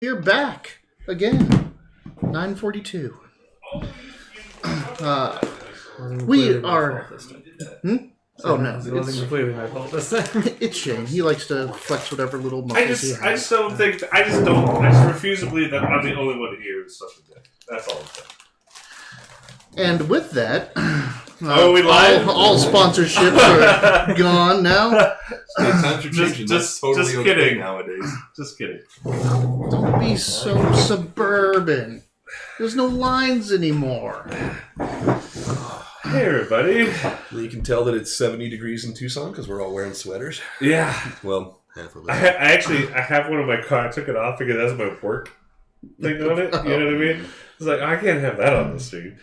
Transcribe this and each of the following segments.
We're back again. 9:42. We are. Oh no! It wasn't completely my fault this time. It's Shane. He likes to flex whatever little muscles he has. I just refuse to believe that I'm the only one here who's such a dick. That's all I'm saying. And with that, we live? all sponsorships are gone now. Times are changing. That's totally just okay kidding. nowadays. Just kidding. Don't be so suburban. There's no lines anymore. Hey, everybody. You can tell that it's 70 degrees in Tucson because we're all wearing sweaters. Yeah. Well, half of it. I have one in my car. I took it off because it has my work thing on it. You know what I mean? It's like, I can't have that on the street.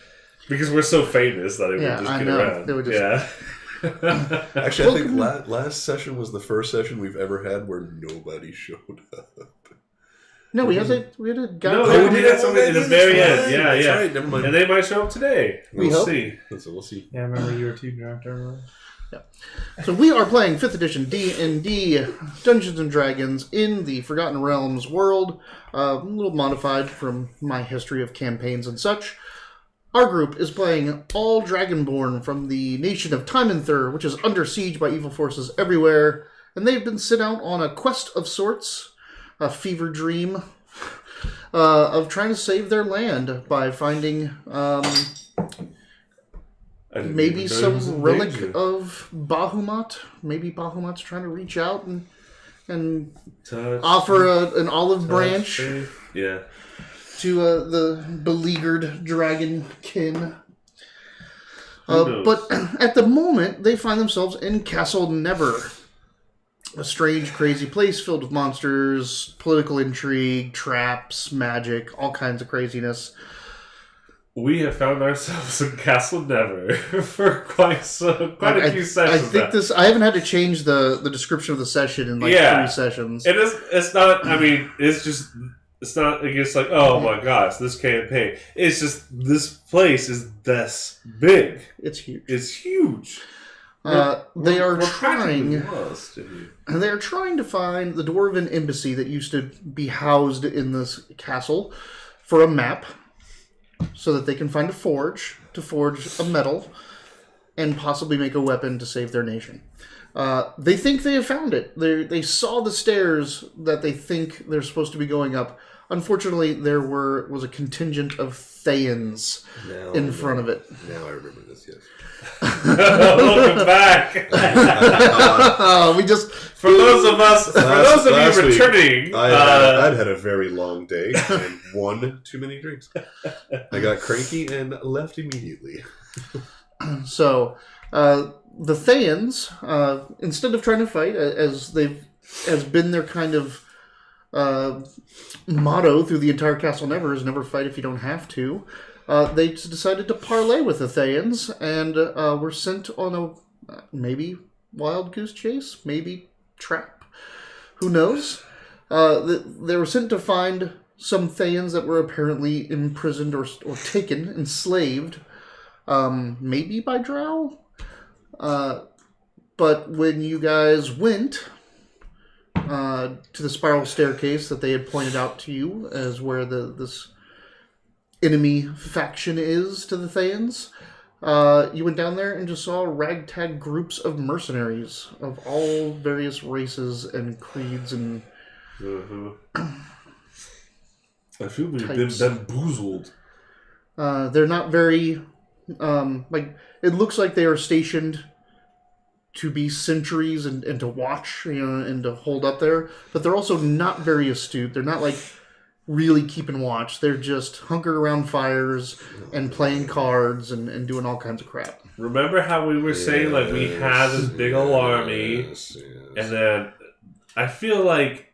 Because we're so famous that it would just get around. They would just... Yeah. Actually, I think last session was the first session we've ever had where nobody showed up. No, we had a guy. No, we did something in the very end. Yeah, That's yeah. right, never mind. And they might show up today. We'll see. So we'll see. Yeah, I remember you were too drunk to remember. Yeah. So we are playing 5th edition DnD Dungeons and Dragons in the Forgotten Realms world. A little modified from my history of campaigns and such. Our group is playing all Dragonborn from the nation of Timanther, which is under siege by evil forces everywhere. And they've been sent out on a quest of sorts, a fever dream, of trying to save their land by finding maybe some relic of Bahamut. Maybe Bahamut's trying to reach out and offer an olive branch. Yeah. To the beleaguered dragonkin. But at the moment, they find themselves in Castle Never. A strange, crazy place filled with monsters, political intrigue, traps, magic, all kinds of craziness. We have found ourselves in Castle Never for quite a few sessions. I think I haven't had to change the description of the session in 3 sessions. It is. It's not. I mean, it's just. It's not like, oh my gosh, this campaign. It's just, this place is this big. It's huge. It's huge. They are trying to find the Dwarven embassy that used to be housed in this castle for a map so that they can find a forge to forge a metal and possibly make a weapon to save their nation. They think they have found it. They saw the stairs that they think they're supposed to be going up. Unfortunately, there was a contingent of Thaans in front of it. Now I remember this, yes. Welcome back. For those of you returning, I'd had a very long day and one too many drinks. I got cranky and left immediately. So, the Thaans, instead of trying to fight, as been their kind of motto through the entire Castle Never is never fight if you don't have to. They decided to parlay with the Thaans and were sent on a maybe wild goose chase, maybe trap. Who knows? They were sent to find some Thaans that were apparently imprisoned or taken, enslaved, maybe by Drow. But when you guys went to the spiral staircase that they had pointed out to you as where this enemy faction is to the Thaans, you went down there and just saw ragtag groups of mercenaries of all various races and creeds and I feel we've been bamboozled. they're not very it looks like they are stationed to be sentries and to watch, and to hold up there. But they're also not very astute. They're not really keeping watch. They're just hunkered around fires and playing cards and doing all kinds of crap. Remember how we were saying we had this big old army, and then I feel like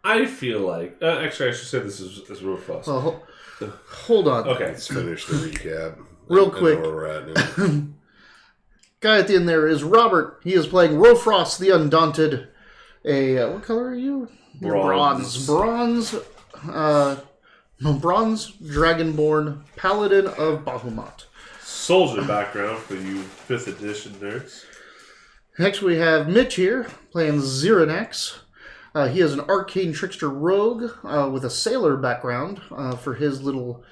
actually I should say this is real fast. Well, hold on. Okay, let's finish the recap real quick. Where we're at now. Guy at the end there is Robert. He is playing Rofrost the Undaunted. What color are you? Bronze. Bronze Dragonborn Paladin of Bahamut. Soldier background for you 5th edition nerds. Next we have Mitch here playing Xerinax. He is an arcane trickster rogue with a sailor background for his little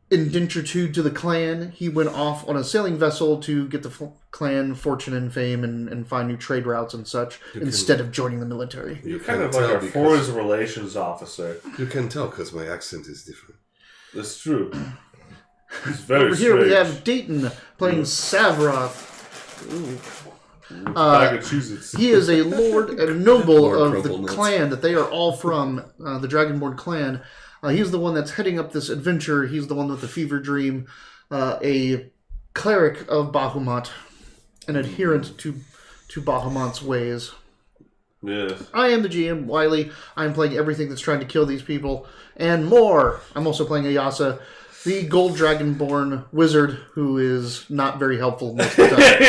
indentured to the clan. He went off on a sailing vessel to get the clan fortune and fame and find new trade routes and such instead of joining the military. You're kind of like a foreign relations officer. You can tell because my accent is different. That's true. It's very Over here we have Dayton playing Savroth. He is a lord and noble of the clan that they are all from, the Dragonborn clan. He's the one that's heading up this adventure. He's the one with the fever dream, a cleric of Bahamut, an adherent to Bahamut's ways. Yes. I am the GM, Wiley. I'm playing everything that's trying to kill these people, and more. I'm also playing Ayasa, the gold dragonborn wizard, who is not very helpful most of the time.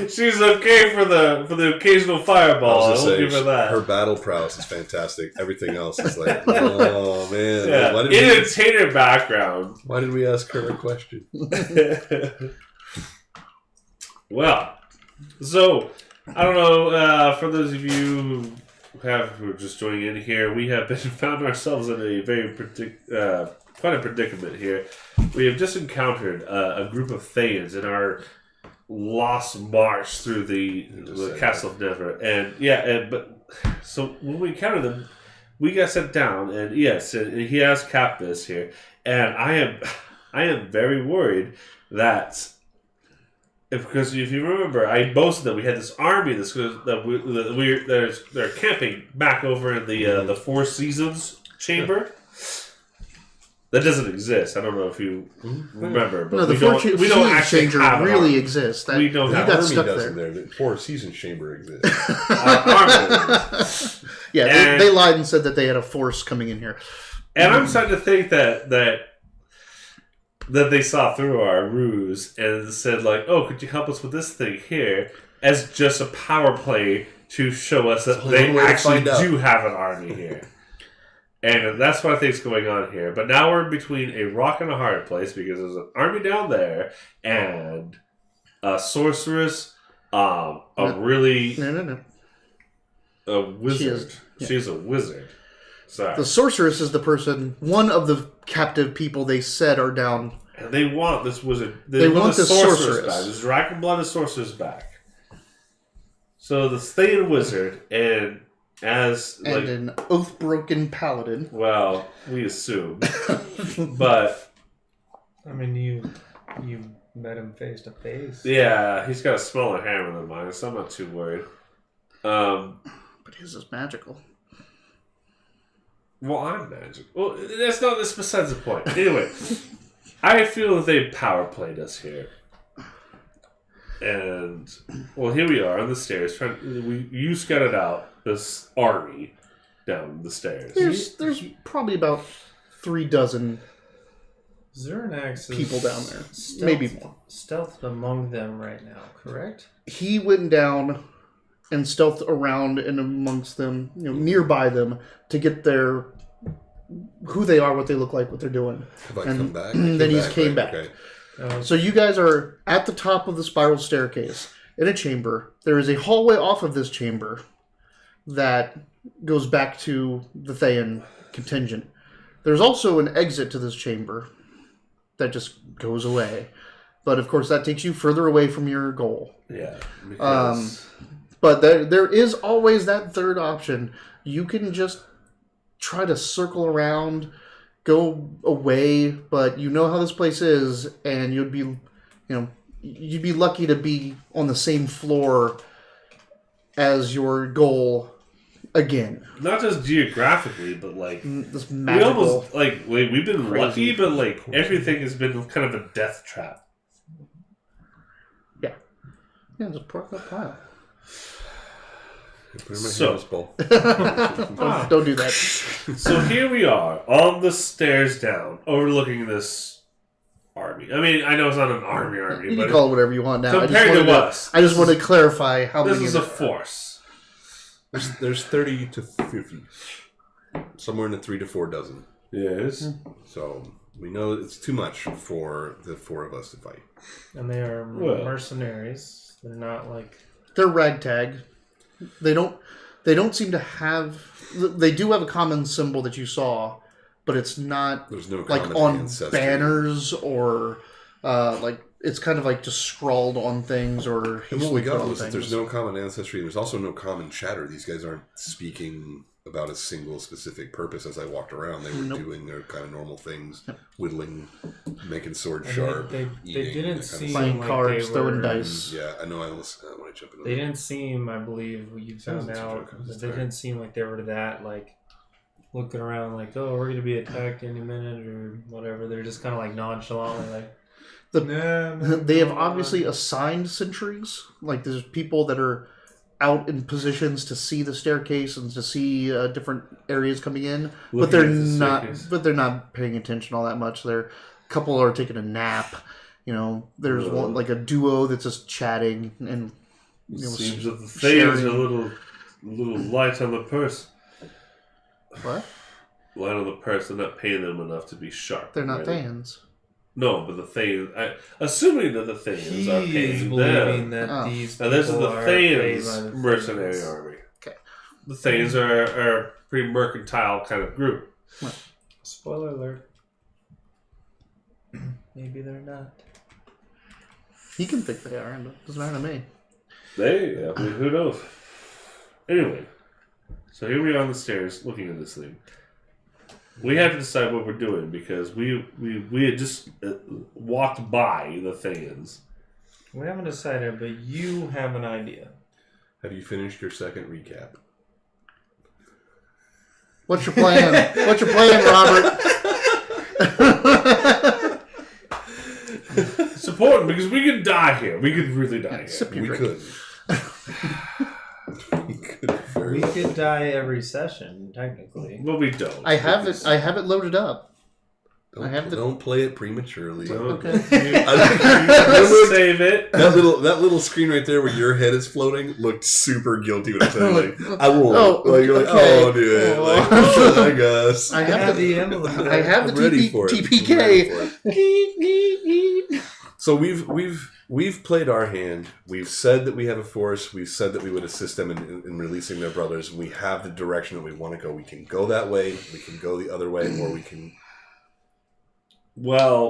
she's okay for the occasional fireball. I'll give her that. Her battle prowess is fantastic. Everything else is like, oh man. Yeah. Entertainer background. Why did we ask her a question? Well, so I don't know. For those of you who are just joining in here, we have found ourselves in a very quite a predicament here. We have just encountered a group of Thayans in our lost march through the Castle of Never, and but so when we encountered them, we got sent down, and yes, and he has Capus here, and I am very worried that. Because if you remember, I boasted that we had this army they're camping back over in the Four Seasons chamber. That doesn't exist. I don't know if you remember, but no, the we don't actually have really exist. We don't have army doesn't there. The Four Seasons chamber exists. Yeah, they lied and said that they had a force coming in here. And I'm starting to think that they saw through our ruse and said, like, oh, could you help us with this thing here? As just a power play to show us that they actually do have an army here. And that's what I think is going on here. But now we're between a rock and a hard place because there's an army down there and a sorceress, a wizard. She's a wizard. Sorry. The sorceress is the person, one of the captive people they said are down. And they want this wizard. They want the sorceress back. This dragon-blooded sorceress back. So the Thayan wizard and an oath-broken paladin. Well, we assume, but I mean, you met him face to face. Yeah, he's got a smaller hammer than mine, so I'm not too worried. But his is magical. Well, I'm magic. Well, that's besides the point. Anyway, I feel that they power played us here. And, well, here we are on the stairs. You scouted out this army down the stairs. There's probably about 3 dozen Zernax people down there. Maybe more. Stealthed among them right now, correct? He went down and stealthed around and amongst them, nearby them, to get who they are, what they look like, what they're doing. Have I come back? Then he came back. Okay. So you guys are at the top of the spiral staircase in a chamber. There is a hallway off of this chamber that goes back to the Thayan contingent. There's also an exit to this chamber that just goes away. But of course that takes you further away from your goal. Yeah. But there is always that third option. You can just try to circle around, go away, but you know how this place is, and you'd be lucky to be on the same floor as your goal again. Not just geographically, but like this magical. We almost we've been lucky, but like everything has been kind of a death trap. Yeah, just park that pile. Put in my hands, Paul. Don't do that. So here we are on the stairs down, overlooking this army. I mean, I know it's not an army, you but can call it whatever you want now. Compared to us, I just wanted to clarify how this many. This is a force. There's 30 to 50, somewhere in the 3 to 4 dozen. Yes. So we know it's too much for the 4 of us to fight. And they are mercenaries. They're not like They're ragtag. They don't seem to have. They do have a common symbol that you saw, but it's not. There's no like common on ancestry. Banners or like it's kind of like just scrawled on things or. And what we got on was that things. there's no common ancestry. There's also no common chatter. These guys aren't speaking about a single specific purpose. As I walked around, they were doing their kind of normal things, whittling, making swords sharp. They eating, didn't that kind of seem stuff. Playing like cards, they throwing were, dice. Yeah, I know. I want to jump in. They didn't seem, I believe, you found Sounds out, like that they didn't seem like they were that, like, looking around like, oh, we're going to be attacked any minute or whatever. They're just kind of like nonchalantly like, They have obviously assigned sentries. Like there's people that are out in positions to see the staircase and to see different areas coming in, but they're not. But they're not paying attention all that much. A couple are taking a nap. There's one like a duo that's just chatting and. Seems that the things are a little light on the purse. What? Light on the purse. They're not paying them enough to be sharp. They're not really. fans. No, but the Thanes, assuming that the Thanes are paying believing them. that these Now, this is people the are paid by Thanes the mercenary Thanes. army. Okay. The Thanes are a pretty mercantile kind of group. Spoiler alert. Maybe they're not. He can think they are. It doesn't matter to me. I mean, who knows? Anyway, so here we are on the stairs looking at this thing. We have to decide what we're doing because we had just walked by the Thanes. We haven't decided, but you have an idea. Have you finished your second recap? What's your plan? What's your plan, Robert? It's important because we could die here. We could really die here. We could. We could die every session, technically. Well, we don't. I have it loaded up. Don't play it prematurely. Okay. Save it. That little screen right there where your head is floating looked super guilty when I said like I won't. Oh, like you're like, okay. oh, I'll do it. Like, I guess. I have the emblem. I have the I'm ready for it. I'm ready for TPK. So we've played our hand. We've said that we have a force. We've said that we would assist them in releasing their brothers. We have the direction that we want to go. We can go that way. We can go the other way, or we can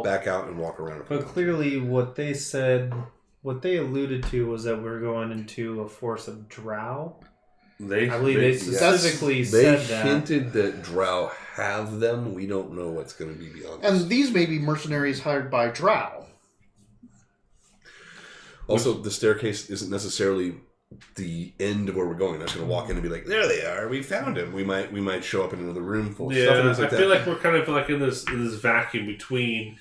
back out and walk around. But clearly, what they alluded to was that we're going into a force of drow. I believe they specifically said that. They hinted that drow have them. We don't know what's going to be beyond. And these may be mercenaries hired by drow. Also, the staircase isn't necessarily the end of where we're going. We're not going to walk in and be like, "There they are. We found him." We might show up in another room full of stuff. And I feel like we're kind of like in this vacuum between,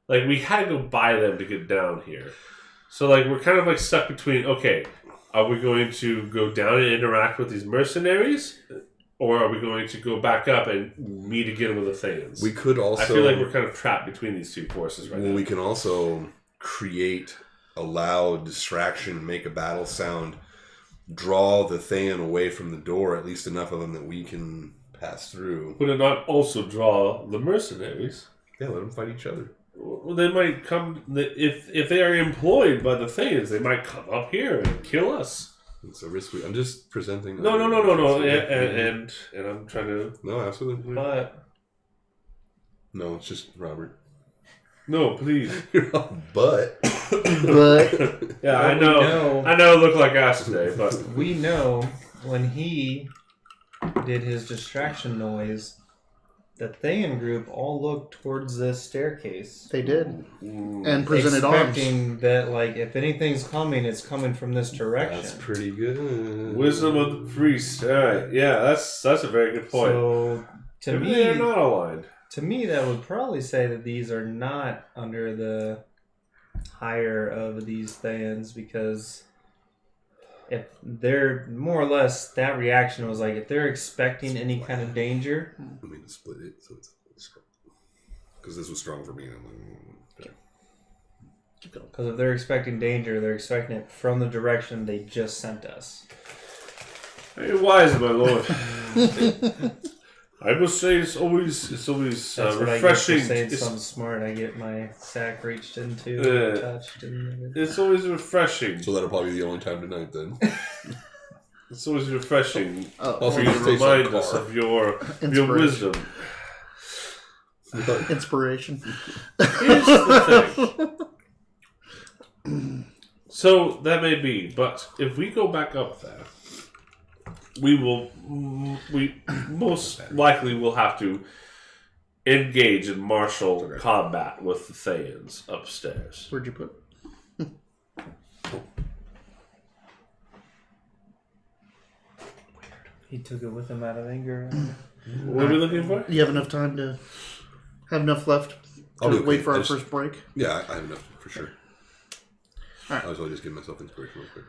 like we had to go by them to get down here. So like we're kind of like stuck between. Okay, are we going to go down and interact with these mercenaries, or are we going to go back up and meet again with the Thanes? We could also. I feel like we're kind of trapped between these two forces right now. We can also create a loud distraction, make a battle sound, draw the Thayan away from the door, at least enough of them that we can pass through. Would it not also draw the mercenaries? Yeah, let them fight each other. Well, they might come if they are employed by the Thanes. They might come up here and kill us. It's a risk. I'm just presenting. No. And I'm trying to. No, absolutely. But No, it's just Robert. No, please. But Yeah, I know. I know. It looked like ass today, but we know when he did his distraction noise, the Thayan group all looked towards this staircase. They did. And presented arms. Expecting that, like, if anything's coming, it's coming from this direction. that's pretty good. Wisdom of the priest. All right. Yeah, that's a very good point. So, to Maybe me, they're not aligned. To me, that would probably say that these are not under the higher of these Thayans, because if they're more or less, that reaction was like, if they're expecting any kind of danger. I mean, to split it so it's strong. Because this was strong for me. And I'm like, Because if they're expecting danger, they're expecting it from the direction they just sent us. You're wise, my lord. I must say it's always That's refreshing. what I get for saying something smart. I get my sack reached into, and touched, and It's always refreshing. So that'll probably be the only time tonight then. It's always refreshing Also, for you to remind us of your wisdom. Inspiration. Here's the thing. So that may be, but if we go back up there, we most likely will have to engage in martial combat with the Thayans upstairs. Where'd you put it? he took it with him out of anger. What are we looking for? Do you have enough time to have enough left to wait for our first break? Yeah, I have enough for sure. All right. I was just giving myself inspiration real quick.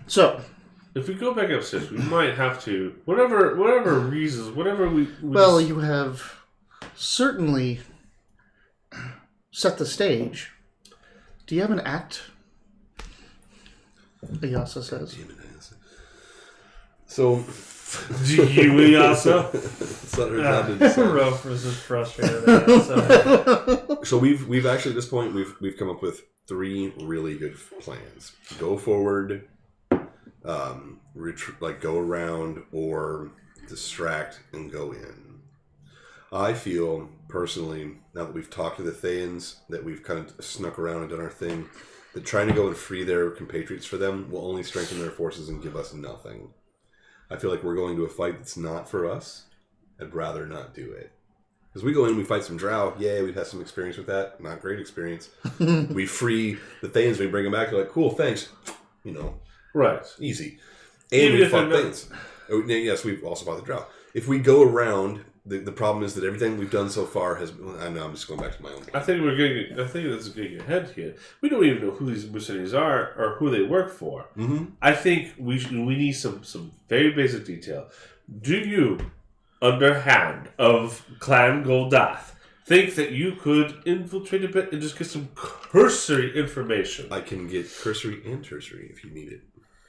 So, If we go back upstairs, we might have to whatever reasons, whatever we well, you have certainly set the stage. Do you have an act? Ayasa says. So, do you also? it's not her job to decide. Ralph was just frustrated. So we've actually at this point we've come up with 3 really good plans. Go forward, go around, or distract and go in. I feel personally, now that we've talked to the Thayans, that we've kind of snuck around and done our thing, that trying to go and free their compatriots for them will only strengthen their forces and give us nothing. I feel like we're going to a fight that's not for us. I'd rather not do it. Because we go in, we fight some drow. Yay, we've had some experience with that. Not great experience. We free the Thayans, we bring them back. They're like, cool, thanks. Right. Easy. And Even we if fought they're Thayans. Oh, yes, we've also fought the drow. If we go around, the problem is that everything we've done so far has... I know, I'm just going back to my own plan. I think that's getting ahead here. We don't even know who these mercenaries are or who they work for. Mm-hmm. I think we need some very basic detail. Do you, under hand of Clan Goldath, think that you could infiltrate a bit and just get some cursory information? I can get cursory and tertiary if you need it.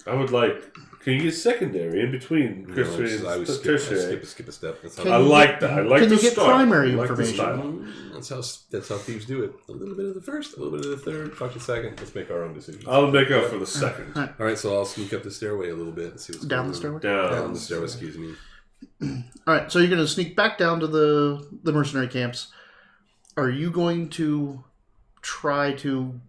I would like... Can you get secondary in between cursory I and skip a step. That's how I like that. I like Can the you get style. primary I like the information? style. That's how thieves do it. A little bit of the first, a little bit of the third, fuck the second. Let's make our own decisions. I'll make up for the second. All right. All right, so I'll sneak up the stairway a little bit and see what's Down going the stairway? Down the stairway, excuse me. All right, so you're going to sneak back down to the mercenary camps. Are you going to try to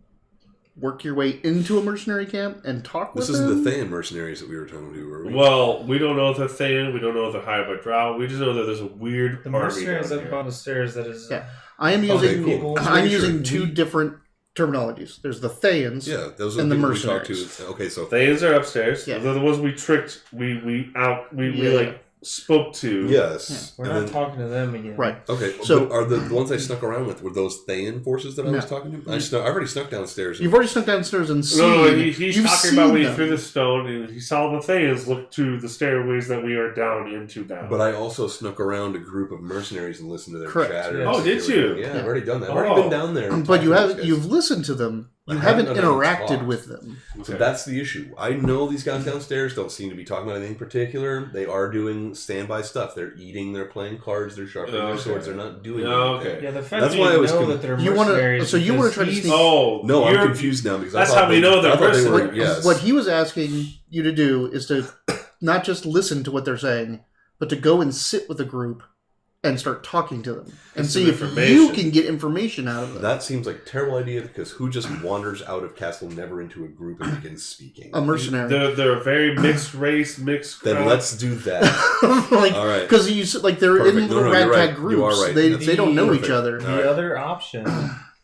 work your way into a mercenary camp and talk with This them? isn't the Thayan mercenaries that we were talking to, were we? Well, we don't know if they're Thayan. We don't know if they're hired by Drow. We just know that there's a weird The army mercenaries down up here. on the stairs. That is. Yeah. I am Okay, using cool. I'm Sure. using 2 different terminologies. There's the Thayans. Yeah, those are and the people we talked mercenaries. to. Okay, so Thayans are upstairs. Yeah. They're the ones we tricked. We Yeah. spoke to. yes, We're and not then- talking to them again. Right. Okay, So- but are the ones I snuck around with, were those Thayan forces that I was No. talking to? I've already snuck downstairs. You've already snuck downstairs and seen. No, he's you've talking about when he them. threw the stone and he saw the Thayans look to the stairways that we are down into now. But I also snuck around a group of mercenaries and listened to their Correct. chatter. Yeah. and Oh, see did what they you? were doing. Yeah, I've Yeah. already done that. I've Oh. already been down there. and But talked you to those have guys. you've listened to them. You I haven't haven't done any interacted talk. with them. So that's the issue. I know these guys downstairs don't seem to be talking about anything particular. They are doing standby stuff. They're eating, they're playing cards, they're sharpening their Okay. swords. They're not doing Oh, anything. okay. Yeah, the fact That's that why I you was know that they're You wanna- mercenaries. so you wanna because try to he's- sneak- Oh, No, I'm you're- confused now because That's I thought how we know they're I thought they were- mercenaries. yes. What he was asking you to do is to not just listen to what they're saying, but to go and sit with a group and start talking to them and Get see some if you information. can get information out of them. That seems like a terrible idea because who just wanders out of castle never into a group and begins speaking? A mercenary. They're a very mixed race, mixed Then crowd. let's do that. like, All right. because you like they're Perfect. in No, little you're ragtag right. groups. You are right. They That's don't know perfect. each other. The All right. other option.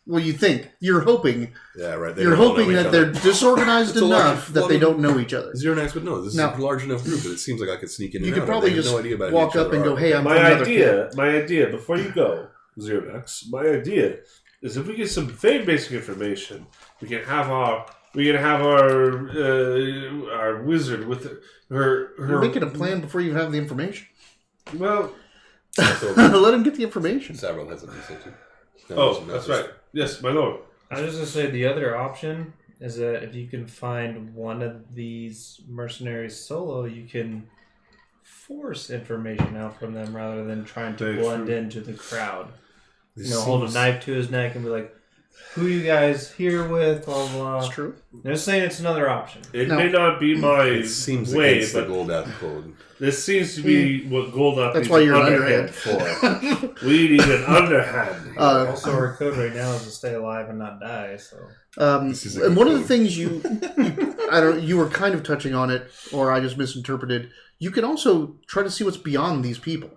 Well, you think you're hoping Yeah, right. They you're don't know hoping each that other. they're disorganized It's a large enough that they don't know each other. Xeronax would know. This is Now- a large enough group that it seems like I could sneak in. You and could out. probably They have just no idea about walk who each up and other go, are. "Hey, I'm my from another camp." idea, before you go, Xeronax, my idea is if we get some very basic information, we can have our wizard with her. You're making a plan before you have the information. Well, Also, Let him get the information. Savron has something to say too. No, oh, it's not that's just- right. Yes, my lord. I was just gonna say the other option is that if you can find one of these mercenaries solo, you can force information out from them rather than trying to Very blend true. into the crowd. This Hold a seems- knife to his neck and be like, "Who you guys here with?" Blah blah. That's true. They're saying it's another option. It No. may not be my It seems way, against the but Goldath code. this seems to be what Goldup That's needs why an you're an underhand for. We need an underhand. Also, our code right now is to stay alive and not die. So This is a And good one of the code. things you were kind of touching on it, or I just misinterpreted. You can also try to see what's beyond these people.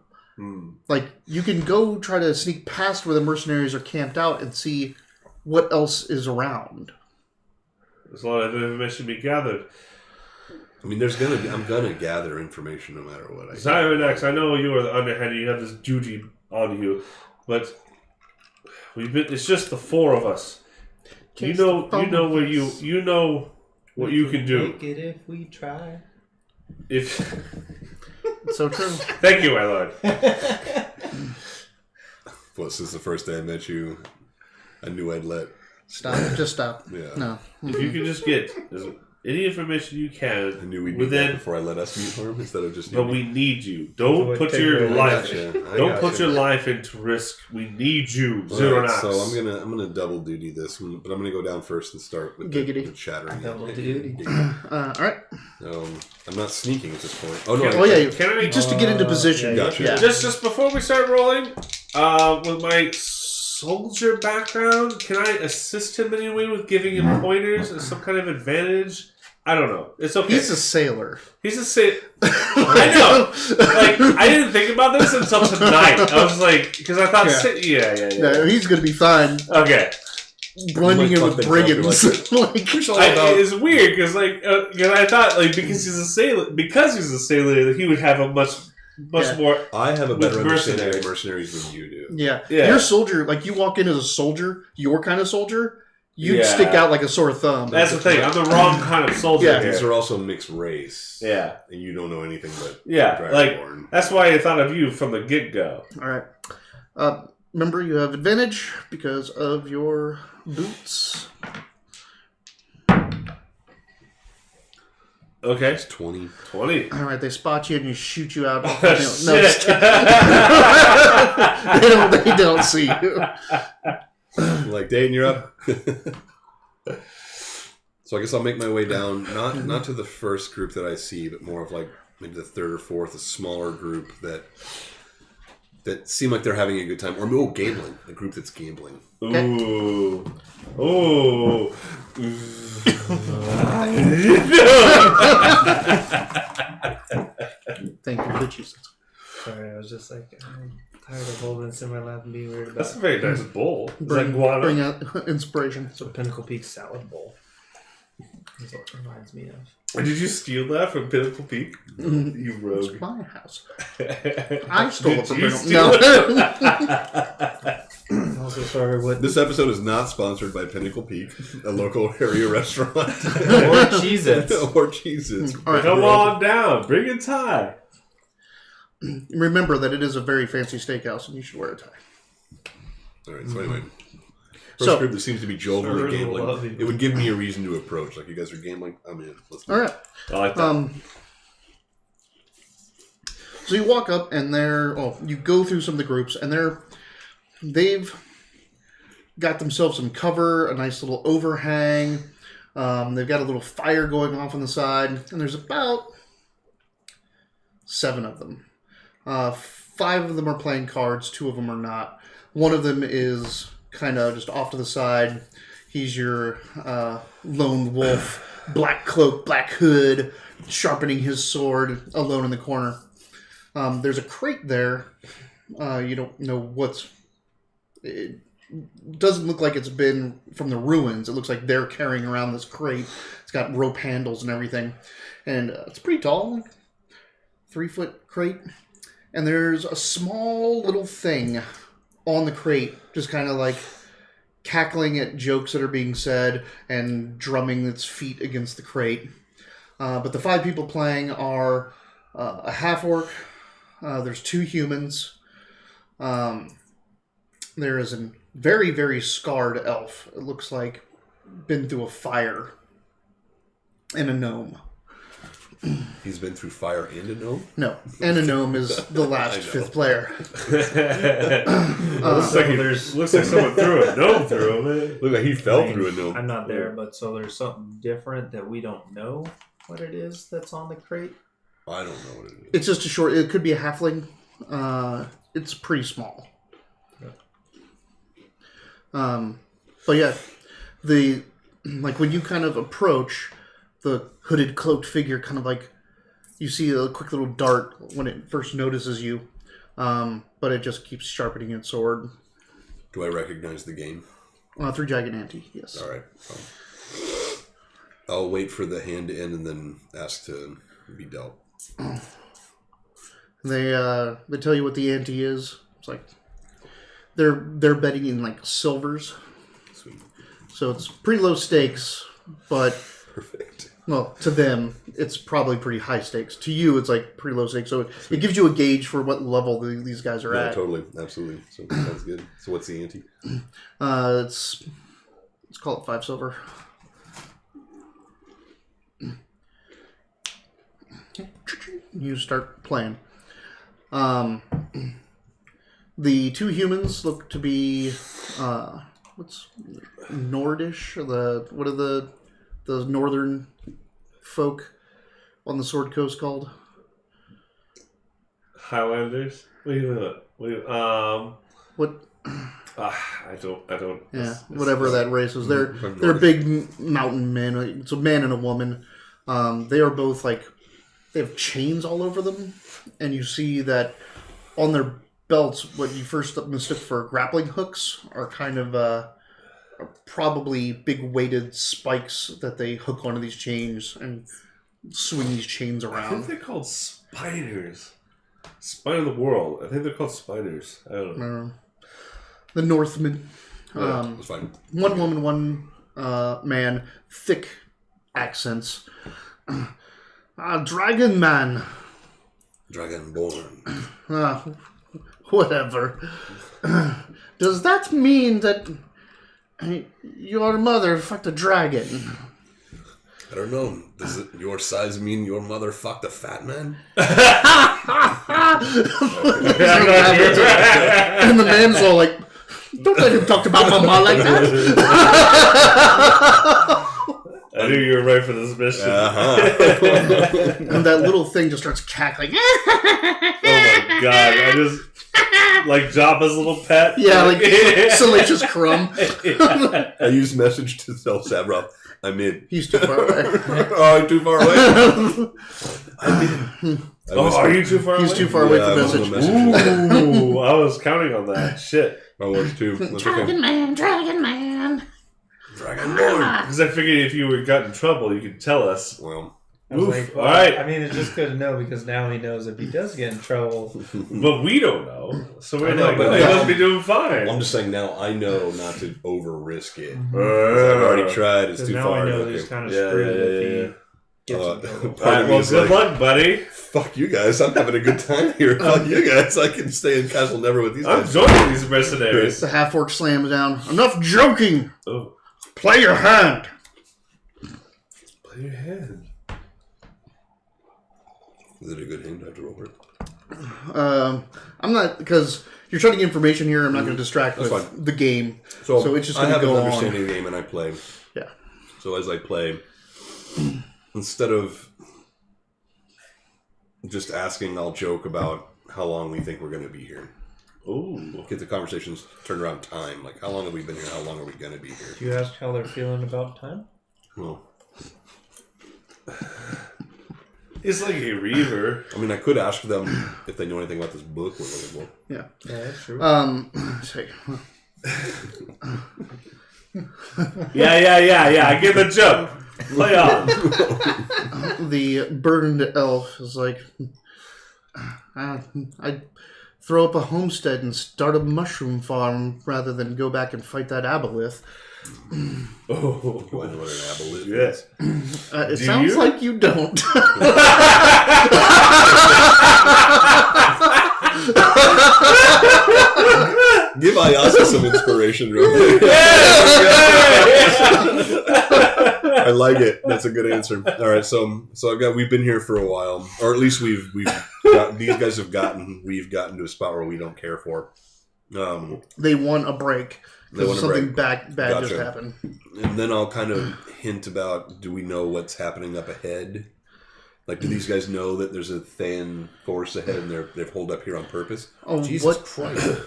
Like, you can go try to sneak past where the mercenaries are camped out and see what else is around. There's a lot of information to be gathered. I mean, I'm gonna gather information no matter what I do. Cybernex, I know you are the underhand. You have this duty on you, but it's just the four of us. You know what you can do. Make it if we try. If So true. thank you, my lord. Well, since the first day I met you, I knew I'd let. Stop. Just stop. Yeah. No. If you can just get any information you I can knew we'd meet that before I let us meet for him instead of just. but we need you. Don't put your I life. gotcha. Don't put your life into risk. We need you. Zero Alright, knots. so I'm gonna double duty this, but I'm gonna go down first and start with Giggity. the chattering. Double duty. All right. I'm not sneaking at this point. Oh no! Oh yeah. Can I Just to get into position. yeah, Gotcha. Yeah. just before we start rolling, with my soldier background, can I assist him in any way with giving him pointers as some kind of advantage? I don't know. It's okay. He's a sailor. He's a I know. Like, I didn't think about this until tonight. I was like, because I thought, yeah. No, he's gonna be fine. Okay. Blending in fuck with things up, brigands. Like, It's weird because I thought because he's a sailor, that he would have a much more. I have a With better understanding of mercenaries. mercenaries than you do. yeah. Yeah. Your soldier, like you walk in as a soldier, your kind of soldier, you'd Yeah. stick out like a sore thumb. That's the thing. I'm the wrong kind of soldier Yeah. here. These are also mixed race. Yeah. And you don't know anything but Yeah. Like Dragonborn. that's why I thought of you from the get go. All right. Remember, you have advantage because of your boots. Okay. It's 20. 20. All right, they spot you and you shoot you out. Oh, No, shit. just kidding. they don't see you. Like, Dayton, you're up. So I guess I'll make my way down, not to the first group that I see, but more of like maybe the third or fourth, a smaller group that seem like they're having a good time. Or gambling, a group that's gambling. Ooh. Ooh. Thank you, good Jesus. Sorry, I was just like, I'm tired of holding this in my lap and being weird about That's a it. very nice bowl. Is that Bring guano? out inspiration. It's a Pinnacle Peak salad bowl. That's what it reminds me of. Did you steal that from Pinnacle Peak? You rogue. It's my house. I stole it Did from you Pinnacle. steal No. Also, sorry, what This episode is not sponsored by Pinnacle Peak, a local area restaurant. or Cheez-Its. Or Cheez-Its. All right. Come on down. Bring a tie. Remember that it is a very fancy steakhouse and you should wear a tie. All right, so anyway. First group that seems to be jovially Sure, love gambling. you. It would give me a reason to approach. Like, you guys are gambling? I'm in. Let's do All it. right. I like that. So you walk up and you go through some of the groups and they've got themselves some cover, a nice little overhang. They've got a little fire going off on the side, and there's about 7 of them. 5 of them are playing cards, 2 of them are not. One of them is kind of just off to the side. He's your lone wolf, black cloak, black hood, sharpening his sword, alone in the corner. There's a crate there. You don't know it doesn't look like it's been from the ruins. It looks like they're carrying around this crate. It's got rope handles and everything. And it's pretty tall, like 3-foot crate. And there's a small little thing on the crate, just kind of like cackling at jokes that are being said and drumming its feet against the crate. But the 5 people playing are a half-orc. There's 2 humans. There is a very, very scarred elf. It looks like been through a fire. And a gnome. He's been through fire and a gnome? No. And a gnome is the last 5th player. Looks like someone threw a gnome through him. Look like he fell through a gnome. I'm not there, but so there's something different that we don't know what it is that's on the crate? I don't know what it is. It's just a short... It could be a halfling. It's pretty small. But yeah, when you kind of approach, the hooded, cloaked figure kind of like, you see a quick little dart when it first notices you, but it just keeps sharpening its sword. Do I recognize the game? Through Gigananti, yes. All right. I'll wait for the hand to end and then ask to be dealt. They tell you what the ante is. It's like they're betting in like silvers. Sweet. So it's pretty low stakes, but Perfect. well, to them it's probably pretty high stakes. To you, it's like pretty low stakes. So it gives you a gauge for what level these guys are at. Totally, absolutely. So sounds good. So what's the ante? Let's call it 5 silver. You start playing. The 2 humans look to be what's Nordish? What are the northern folk on the Sword Coast called? Highlanders. What do you know? What? I don't. Yeah, whatever that race is. They're big mountain men. It's a man and a woman. They are both like, they have chains all over them, and you see that on their belts, what you first mistook for grappling hooks are kind of are probably big weighted spikes that they hook onto these chains and swing these chains I around. think they're called spiders. Spider of the world. I think they're called spiders. I don't know. The Northmen. That's fine. One woman, one man, thick accents. Dragon man. Dragonborn. Whatever. Does that mean that your mother fucked a dragon? I don't know. Does your size mean your mother fucked a fat man? And the man's all like, don't let him talk about mama like that. I knew you were right for this mission. And that little thing just starts cackling. Oh my god! I just like Jabba's little pet. Yeah, like Salacious Crumb. I use message to tell Sabroth I'm in. He's too far away. Oh, I'm too far away. I'm in. Are you too far away? He's too far away for message. Ooh, I was counting on that. Shit. I was too. Dragon man. Dragonborn. Because I figured if you got in trouble, you could tell us. Well, I was like, well, all right. I mean, it's just good to know because now he knows if he does get in trouble. But we don't know. So we're know, like, but they now- must be doing fine. I'm just saying now I know not to over risk it. Mm-hmm. 'Cause I've already tried. It's Because too now far. I know Okay. he's kind of Yeah, screwed yeah, if yeah. he gets in trouble. All Part right, of me well, is good like, luck, buddy. fuck you guys. I'm having a good time here. Fuck you guys. I can stay in Castle Never with these I'm guys. joining these mercenaries. The half-orc slams down. Enough joking! Oh, Play your hand! play your hand. Is it a good hand? I have to roll for it. I'm not, because you're trying to get information here, I'm not going to distract That's with fine. the game. So it's just I going to have an go on. understanding of the game and I play. Yeah. So as I play, instead of just asking, I'll joke about how long we think we're going to be here. Ooh. Get the conversations turned around time. Like, how long have we been here? How long are we going to be here? Do you ask how they're feeling about time? Well, It's like a reaver. I mean, I could ask them if they know anything about this book we're looking for. Yeah. Yeah, that's true. Say, Yeah. I get the joke. Play on. the burned elf is like, I'd throw up a homestead and start a mushroom farm rather than go back and fight that aboleth. Oh, Do I know what an aboleth yes. It Do sounds you? like you don't. Give Ayasa some inspiration, real quick. I like it. That's a good answer. All right, so we've been here for a while, or at least we've these guys we've gotten to a spot where we don't care for. They want a break. Because something bad Gotcha. just happened. And then I'll kind of hint about, do we know what's happening up ahead? Like, do these guys know that there's a Than force ahead and they've holed up here on purpose? Oh, Jesus Christ.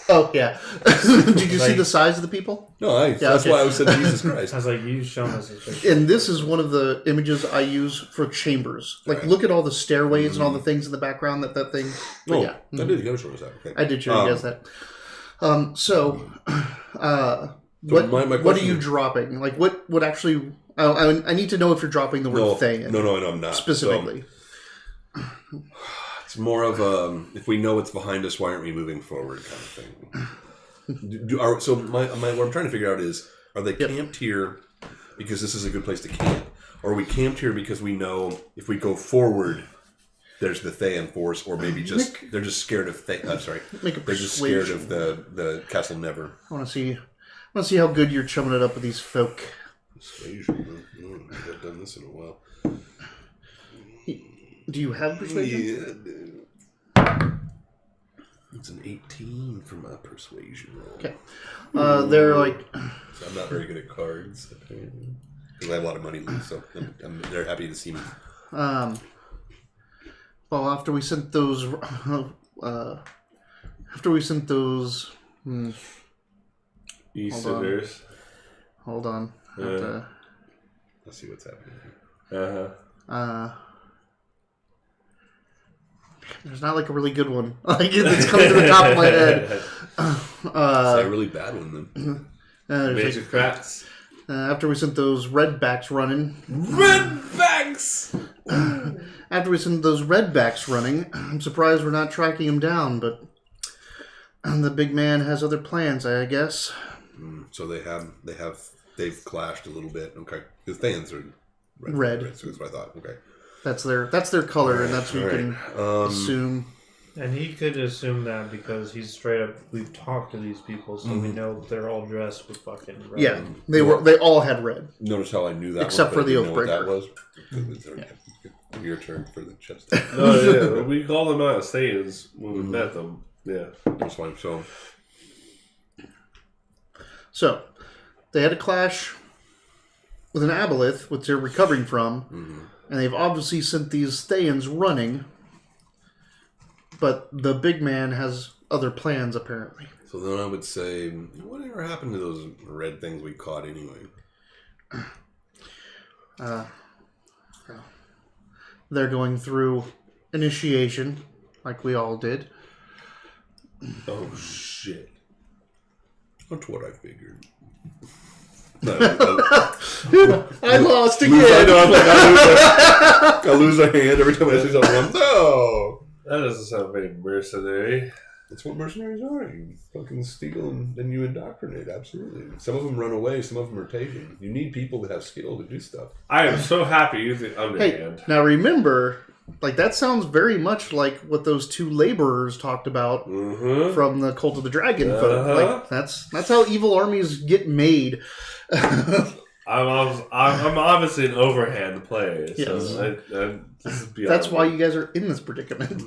Oh, yeah. Did you see the size of the people? No, that's why I said Jesus Christ. I was like, you've shown us this picture. And this is one of the images I use for chambers. Like, look at all the stairways and all the things in the background that thing... Oh, yeah. I did show us that. Okay. I did show you guys that. What are you dropping? Like, what actually... I need to know if you're dropping the word Than. No, I'm not. Specifically. So, it's more of a, if we know what's behind us, why aren't we moving forward kind of thing. What I'm trying to figure out is, are they camped here because this is a good place to camp? Or are we camped here because we know if we go forward, there's the Than force, or maybe they're just scared of I'm sorry. They're just scared of the Castle Never. I want to see how good you're chumming it up with these folk. Persuasion. I haven't done this in a while. Do you have persuasion? Yeah, dude. It's an 18 for my persuasion roll. Okay. They're like... So I'm not very good at cards, apparently. Because I have a lot of money left, so they're happy to see me. Well, after we sent those... Easterners. Hold on. Let's see what's happening here. There's not like a really good one. Like it's coming to the top of my head. Is that a really bad one then? Major cracks. After we sent those redbacks running. Redbacks! After we sent those redbacks running, I'm surprised we're not tracking him down, but the big man has other plans, I guess. So they've clashed a little bit. Okay. Because Thans are red. So that's what I thought. Okay. That's their color, and that's what you can assume. And he could assume that because he's straight up. We've talked to these people, so we know they're all dressed with fucking red. Yeah, they all had red. Notice how I knew that, except for the Oathbreaker. Oathbreaker. That was your turn for the chest. No, yeah, we called them out as Thans when we met them. Yeah, that's fine. So they had a clash with an aboleth, which they're recovering from, and they've obviously sent these Thans running. But the big man has other plans, apparently. So then I would say, whatever happened to those red things we caught anyway? They're going through initiation, like we all did. Oh, shit. That's what I figured. I lost again! I lose a hand every time I see something. No! that doesn't sound very mercenary. That's what mercenaries are. You fucking steal and then you indoctrinate. Absolutely. Some of them run away. Some of them are taken. You need people that have skill to do stuff. I am so happy using underhand. Hey, now remember, like that sounds very much like what those two laborers talked about from the Cult of the Dragon folk. Like that's how evil armies get made. I'm obviously an overhand player, so Yes. this is beyond That's why you guys are in this predicament.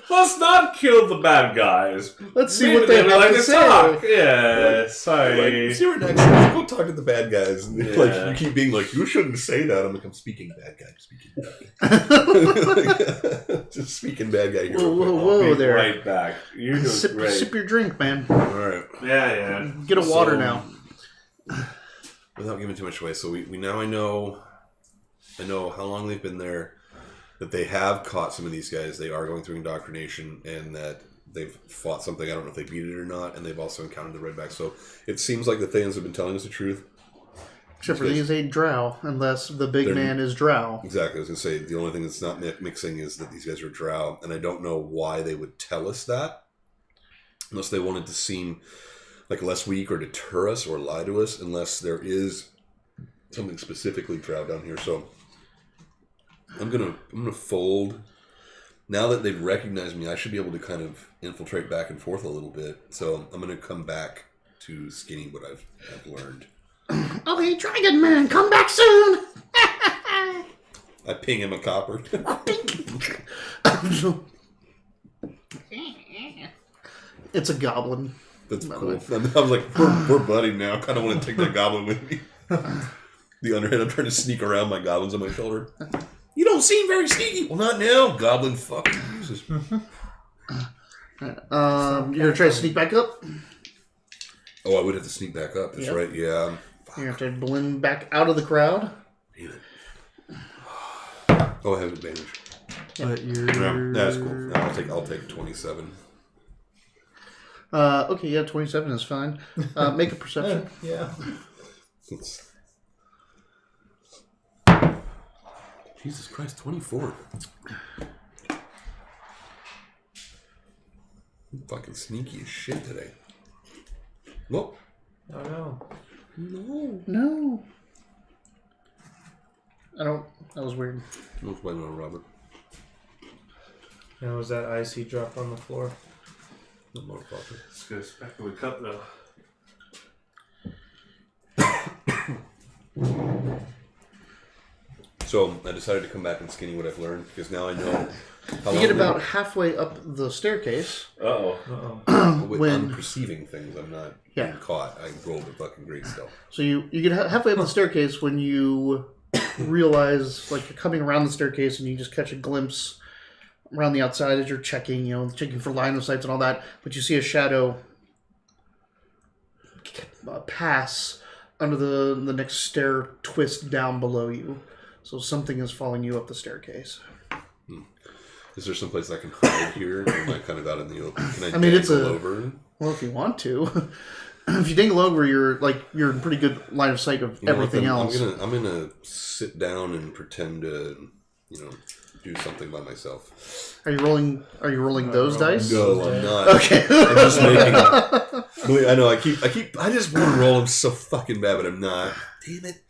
Let's not kill the bad guys. Let's see what they have to say. Talk. Yeah, sorry. Like, see what next time. Go talk to the bad guys. And like you keep being like, you shouldn't say that. I'm like, I'm speaking bad guy. Just speaking bad guy here. Whoa there. Right back. You're doing great. Sip your drink, man. All right. Yeah. Get a water now. Without giving too much away, so we now I know how long they've been there, that they have caught some of these guys. They are going through indoctrination, and that they've fought something. I don't know if they beat it or not, and they've also encountered the redbacks. So it seems like the Thans have been telling us the truth. Except for these ain't drow, unless the big man is drow. Exactly. I was going to say, the only thing that's not mixing is that these guys are drow, and I don't know why they would tell us that, unless they wanted to seem like less weak or deter us or lie to us, unless there is something specifically drow down here. So I'm gonna fold. Now that they've recognized me, I should be able to kind of infiltrate back and forth a little bit. So I'm gonna come back to Skinny what I've learned. Okay, Dragon Man, come back soon! I ping him a copper. It's a goblin. That's cool. I was like, we're buddy now. I kind of want to take that goblin with me. The underhand, I'm trying to sneak around my goblins on my shoulder. You don't seem very sneaky. Well, not now, goblin fucking Jesus. You're gonna try to sneak back up? Oh, I would have to sneak back up. That's right, yeah. You have to blend back out of the crowd. Oh, I have advantage. But you're... Yeah, that's cool. No, I'll take 27. Okay, yeah, 27 is fine. Make a perception. Yeah. Jesus Christ, 24. I'm fucking sneaky as shit today. Nope. Oh no. No. That was weird. No blaming on Robert. Now was that ice he dropped on the floor? No motherfucker. Let's go back in the cup now. So I decided to come back and Skinny what I've learned because now I know how You get about halfway up the staircase. when I'm perceiving things, I'm not being caught. I rolled a fucking great stealth. So you get halfway up the staircase when you realize, like, you're coming around the staircase and you just catch a glimpse around the outside as you're checking, checking for line of sights and all that. But you see a shadow pass under the next stair twist down below you. So something is following you up the staircase. Is there someplace I can hide here? Or am I kind of out in the open? Can I mean, dangle over? Well, if you want to. If you dangle over, you're in pretty good line of sight of everything else. I'm gonna sit down and pretend to, do something by myself. Are you rolling those dice? No, I'm not. Okay. I'm just making. I know. I just want to roll them so fucking bad, but I'm not. Damn it.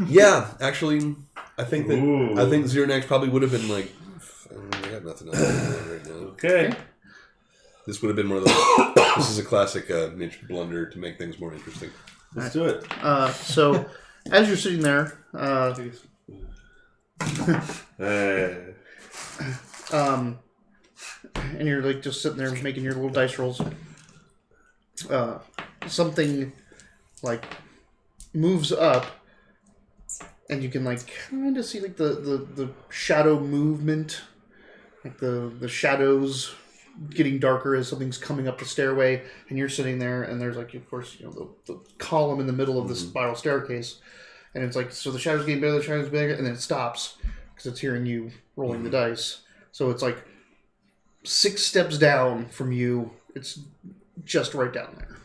Yeah, actually, I think Xernax probably would have been like, I got nothing else to do right now. Okay. This would have been one of those. This is a classic niche blunder to make things more interesting. Let's do it. So, as you're sitting there, and you're like just sitting there making your little dice rolls, something like moves up, and you can like kind of see like the shadow movement, like the shadows getting darker as something's coming up the stairway, and you're sitting there, and there's like, of course, the column in the middle of the spiral staircase, and it's like, so the shadow's getting bigger, the shadow's bigger, and then it stops because it's hearing you rolling the dice. So it's like 6 steps down from you. It's just right down there.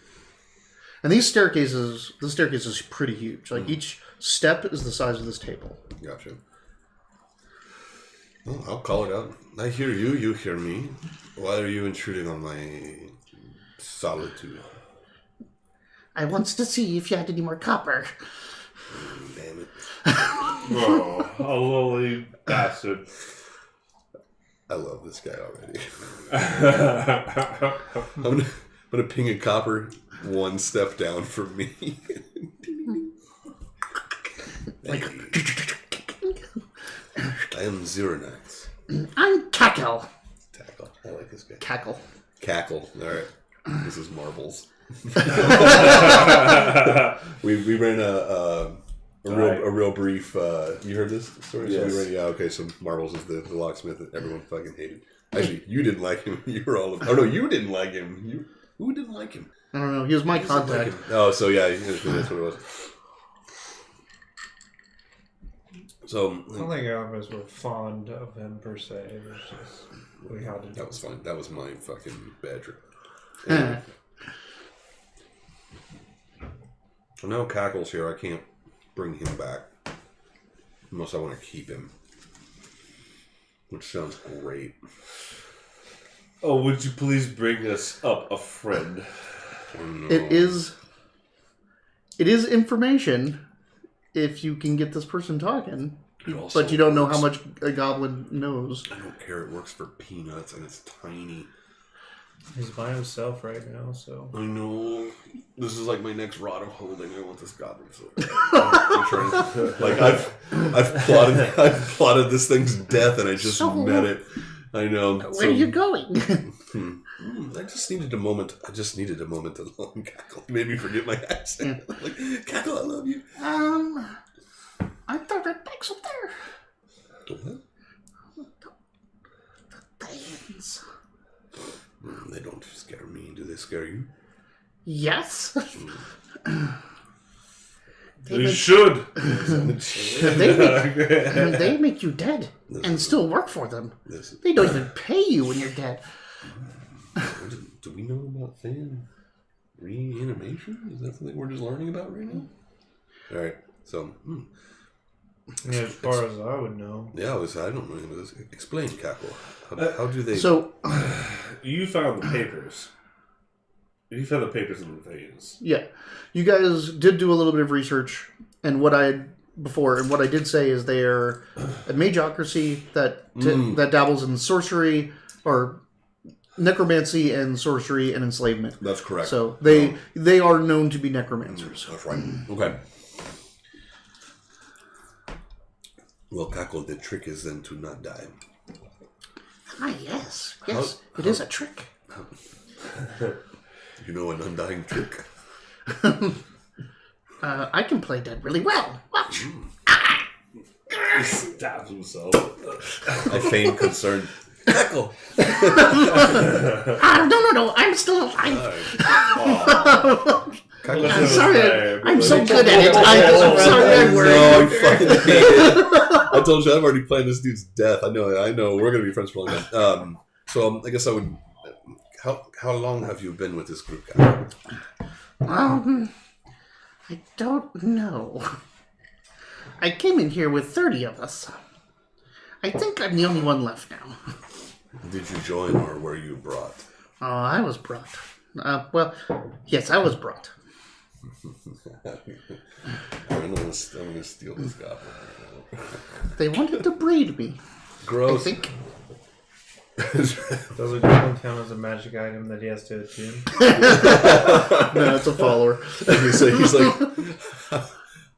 And this staircase is pretty huge. Like each step is the size of this table. Gotcha. Well, I'll call it out. I hear you. You hear me. Why are you intruding on my solitude? I wants to see if you had any more copper. Damn it. Oh, a lowly bastard. I love this guy already. I'm gonna ping a copper 1 step down from me. Like, I am Xernax. I'm Cackle. Tackle. I like this guy. Cackle. Cackle. All right. This is Marbles. we ran a real brief. You heard this story? Yes. So Marbles is the locksmith that everyone fucking hated. Actually, you didn't like him. You were all. Oh no, you didn't like him. Who didn't like him? I don't know. He was my contact. Oh, so yeah, that's what it was. So I don't think all of us were fond of him per se. It was just we had to do. That was fine. That was my fucking bad trip. So now Cackle's here. I can't bring him back unless I want to keep him, which sounds great. Oh, would you please bring us up a friend? Oh, no. It is information if you can get this person talking, but you don't know how much a goblin knows. I don't care. It works for peanuts, and it's tiny. He's by himself right now, so. I know. This is like my next rod of holding. I want this goblin. So I'm trying to, like I've plotted this thing's death, and I just met it. I know. Where are you going? I just needed a moment. To long cackle. It made me forget my accent. Like, cackle, I love you. Aren't the rednecks up there? What? The Thanes. They don't scare me. Do they scare you? Yes. They should. They make you dead and still work for them. They don't even pay you when you're dead. Do we know about fan reanimation? Is that something we're just learning about right now? All right. So, Yeah, as far as I would know. yeah, I don't know anything about this. Explain, Cackle. How do they... So, You found the papers. You found the papers in the veins. yeah. You guys did do a little bit of research, and what I did say is they are a magocracy that dabbles in sorcery, or necromancy and sorcery and enslavement. That's correct. So they are known to be necromancers. That's right. Okay. Well, Cackle, the trick is then to not die. Ah, yes. Yes, it is a trick. You know an undying trick? I can play dead really well. Watch. He stabs himself. I feign concern. Cackle! No. I'm still alive. Cackle. I'm sorry. I'm so good at it. I'm sorry. I'm No, I fucking hate it. I told you I'm already playing this dude's death. I know. We're gonna be friends for a long time. So I guess I would. How long have you been with this group, Cackle? I don't know. I came in here with 30 of us. I think I'm the only one left now. Did you join or were you brought? Oh, I was brought. Well, yes, I was brought. I'm gonna steal this goblin right now. They wanted to breed me. Gross. I think. Does a goblin count as a magic item that he has to attune? No, it's a follower. He's like,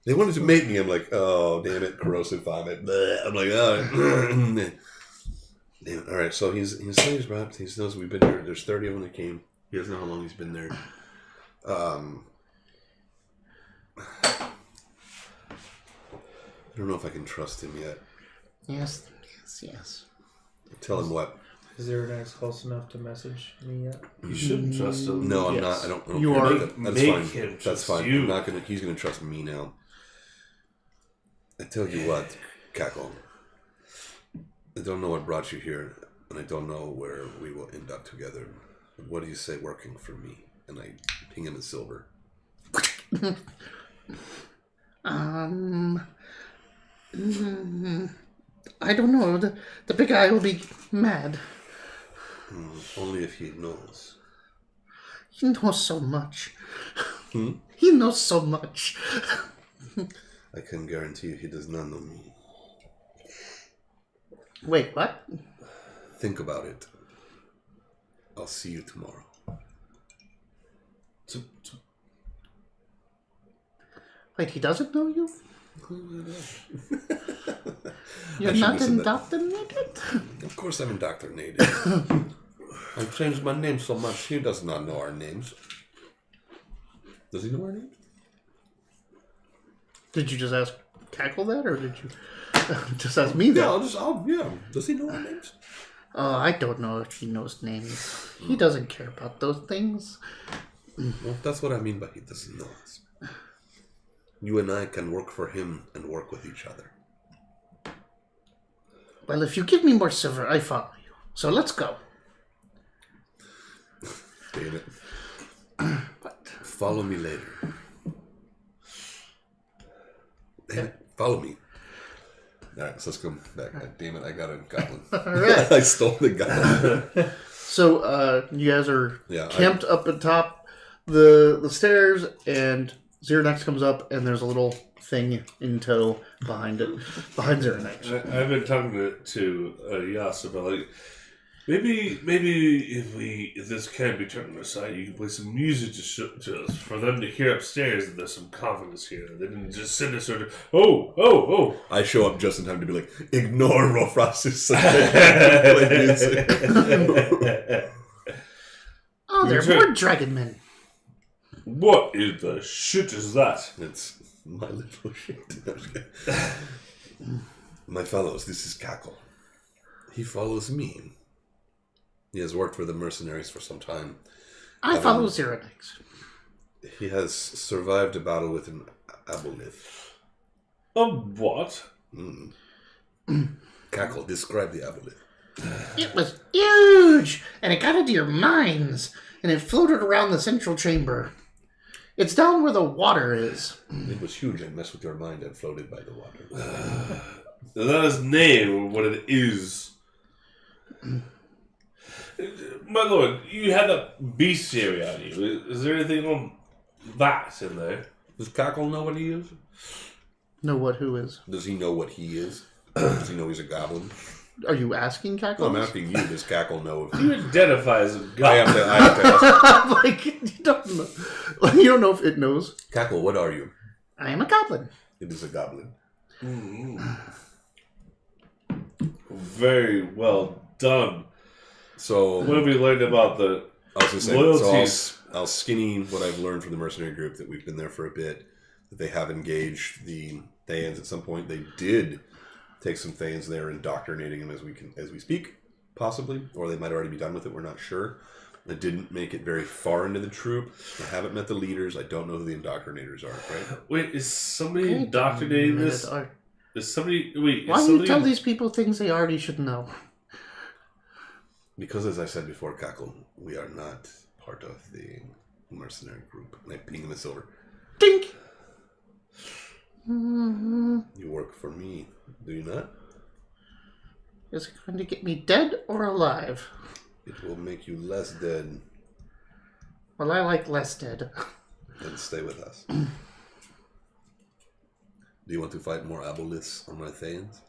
they wanted to mate me. I'm like, oh, damn it, corrosive vomit. Bleh. I'm like, oh, damn it. All right, so he's brought. He knows we've been here. There's 30 of them that came. He doesn't know how long he's been there. I don't know if I can trust him yet. Yes. Tell him what. Is there an ex close enough to message me yet? You shouldn't trust him. No, I'm Yes. not. I don't You care are. about that. That's Make fine. him That's trust fine. you. I'm not gonna. He's gonna trust me now. I tell you what, Cackle. I don't know what brought you here, and I don't know where we will end up together. But what do you say working for me? And I ping him in silver. I don't know. The big guy will be mad. Only if he knows. He knows so much. He knows so much. I can guarantee you he does not know me. Wait, what? Think about it. I'll see you tomorrow. Wait, he doesn't know you? You're I not shouldn't have said indoctrinated? Of course I'm indoctrinated. I've changed my name so much, he does not know our names. Does he know our names? Did you just ask Cackle that, or did you just ask me that? Yeah. Does he know our names? I don't know if he knows names. He doesn't care about those things. Well, that's what I mean by he doesn't know us. You and I can work for him and work with each other. Well, if you give me more silver, I follow you. So let's go. Damn it. What? Follow me later. Damn it. Follow me. Alright, so let's go back. Damn it, I got a goblin. Alright. I stole the goblin. So, you guys are Yeah, camped up atop the stairs, and Xernex comes up, and there's a little thing in tow behind it. Behind Xernex. I've been talking to Yas about, like, Maybe if this can be turned on their side, you can play some music to us for them to hear upstairs that there's some confidence here. They didn't just send us sort of, oh. I show up just in time to be like, ignore Rolfrost's play music. Oh, there are more dragon men. What is the shit is that? It's my little shit. My fellows, this is Cackle. He follows me. He has worked for the mercenaries for some time. I follow Zeronix. He has survived a battle with an aboleth. A what? Cackle, describe the aboleth. It was huge, and it got into your minds, and it floated around the central chamber. It's down where the water is. It was huge and messed with your mind and floated by the water. Is that his name or what it is? My lord, you had that bestiary on you. Is there anything on that in there? Does Cackle know what he is? Know what who is? Does he know what he is? Does he know he's a goblin? Are you asking Cackle? No, I'm asking you. Does Cackle know if You identify as a god. I have to ask. Like, you don't know. You don't know if it knows. Cackle, what are you? I am a goblin. It is a goblin. Very well done. So What have we learned about the I was going to say, loyalties? so I'll skinny what I've learned from the mercenary group that we've been there for a bit, that they have engaged the Thayans at some point. They did take some Thayans there, indoctrinating them as we speak, possibly, or they might already be done with it. We're not sure. They didn't make it very far into the troop. I haven't met the leaders. I don't know who the indoctrinators are. Right? Wait, is somebody indoctrinating this? Is somebody? Wait, Why is do you somebody tell these people things they already should know? Because, as I said before, Cackle, we are not part of the mercenary group. And I ping him a silver. Dink! You work for me, do you not? Is it going to get me dead or alive? It will make you less dead. Well, I like less dead. Then stay with us. Do you want to fight more aboliths on my Thayans?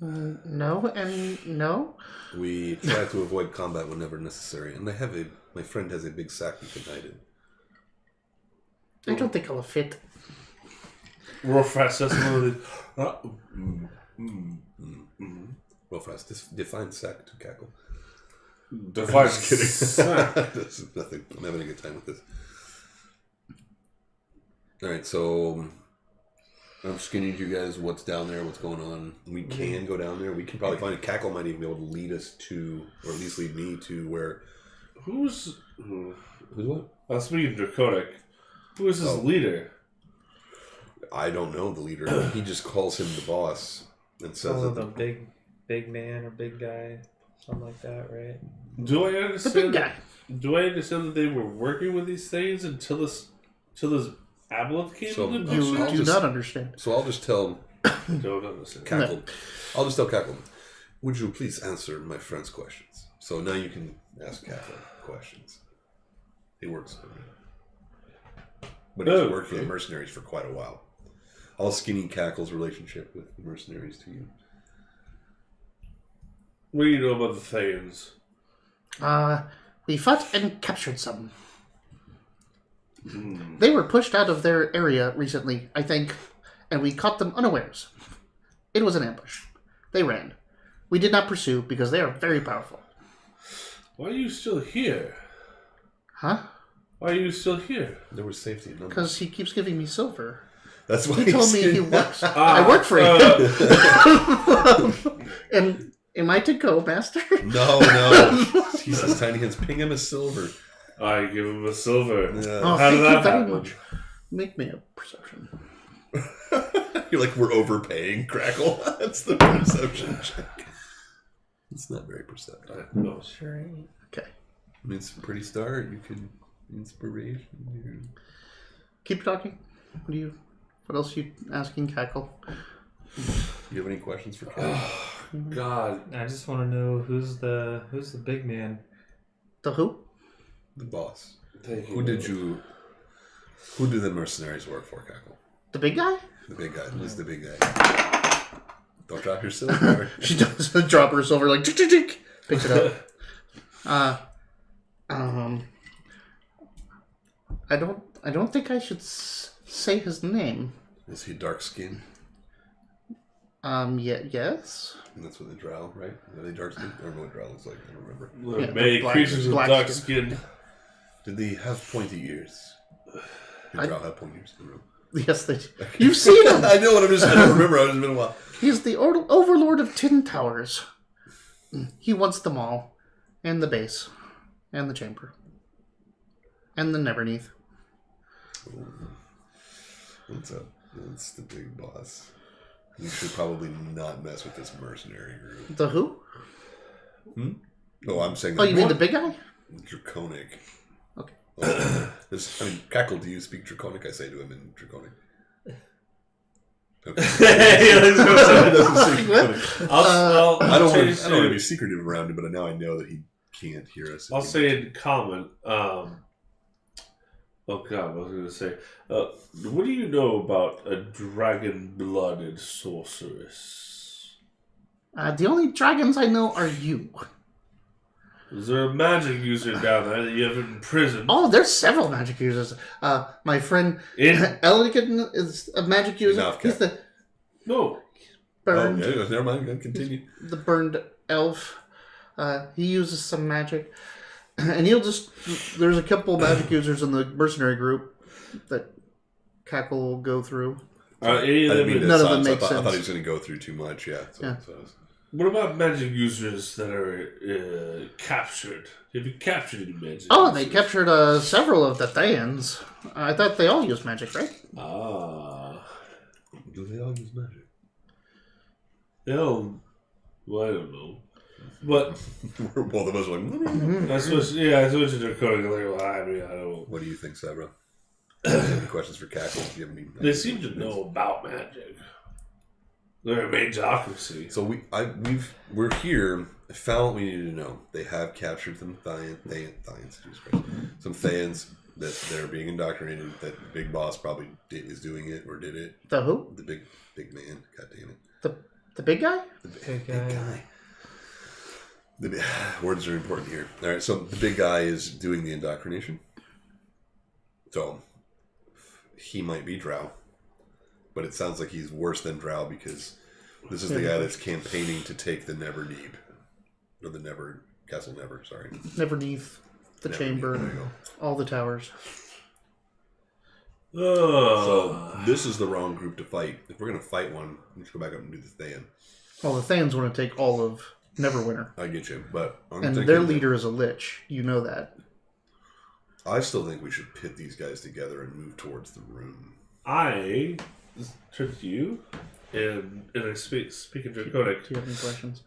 No and no. We try to avoid combat whenever necessary, and my friend has a big sack you can hide in. I don't think I'll fit. Rolfrast, that's one of the. Rolfrast, define sack to Cackle. Define Just kidding. sack. This is nothing. I'm having a good time with this. Alright, so I'm skinning you guys what's down there, what's going on. We can go down there. We can probably find it. Cackle might even be able to lead us to, or at least lead me to where. Who's what? That's me, Draconic. Who is his leader? I don't know the leader. He just calls him the boss and says The big man or big guy, something like that, right? Do I The understand? big guy. Do I understand that they were working with these things until this aboleth came So into You picture? do not understand. So I'll just tell I don't understand. Cackle. No. I'll just tell Cackle. Would you please answer my friend's questions? So now you can ask Cackle questions. He works for me. But he's worked for the mercenaries for quite a while. I'll skinny Cackle's relationship with the mercenaries to you. What do you know about the Thayans? We fought and captured some. They were pushed out of their area recently, I think, and we caught them unawares. It was an ambush. They ran. We did not pursue because they are very powerful. Why are you still here? Huh? Why are you still here? There was safety in numbers. Because he keeps giving me silver. That's why He told me skinny- he works. I work for him. And am I to go, master? No. Jesus, Tiny Hands, ping him a silver. I give him a silver. Yeah. Oh, How thank did you that very happen? much. Make me a perception. You're like, we're overpaying, Crackle. That's the perception check. It's not very perceptive. No. Sure ain't. Okay. I mean, it's a pretty start. You could inspiration. Keep talking. What else are you asking, Cackle? Do you have any questions for Cackle? God. I just want to know who's the big man. The who? The boss. Thank you. Who do the mercenaries work for, Cackle? The big guy? The big guy. Who's the big guy? Don't drop your silver. She does drop her silver like tick tick tick. Picks it up. I don't think I should say his name. Is he dark skinned? Yes. And that's what the drow, right? Are they dark skinned? I don't know what drow looks like. I don't remember. Yeah, Many black- creatures with black dark skin. skin. Did they have pointy ears? Did drow have pointy ears? I don't know. Yes, they do. You've seen him! I know what I'm just. I don't remember. It's been a while. He's the overlord of 10 towers. He wants them all. And the base. And the chamber. And the Neverneath. What's up? That's the big boss. You should probably not mess with this mercenary group. The who? No, I'm saying. Oh, you mean the big guy? Draconic. Okay. Cackle, do you speak Draconic? I say to him in Draconic. Okay. I don't want to be secretive around him, but now I know that he can't hear us. I'll say in common. Oh God, what was I going to say? What do you know about a dragon-blooded sorceress? The only dragons I know are you. Is there a magic user down there that you have imprisoned? Oh, there's several magic users. My friend Elegant is a magic user. Enough, He's the No. burned, Oh, yeah, never mind. Continue. the burned elf. He uses some magic. And he'll just... There's a couple magic users in the mercenary group that Cackle will go through. None of them make I sense. thought he was going to go through too much, yeah. What about magic users that are captured? Have you captured any magic Oh, they users? captured several of the Thayans. I thought they all use magic, right? Do they all use magic? Well, I don't know. But Both of us are like... I switched to Draconic. Like, I mean, I don't. What do you think, Sabra? Do you have any questions for Cackle? Do you have any They seem to know about magic. They're a magocracy. So we're here. Found what we needed to know. They have captured some some Thayans that they're being indoctrinated. That the big boss probably is doing it or did it. The who? The big man. God damn it. The big guy? The big guy. Words are important here. All right, so the big guy is doing the indoctrination. So he might be Drow, but it sounds like he's worse than Drow because this is the guy that's campaigning to take the Neverneath, or the Castle Never. Sorry, Neverneath, the chamber, there you go. all the towers. So this is the wrong group to fight. If we're gonna fight one, let's go back up and do the Thayan. Well, the Thayans want to take all of Neverwinter. I get you, but And their leader is a lich. You know that. I still think we should pit these guys together and move towards the room. I turn to you, and I speak in Draconic. Do you have any questions?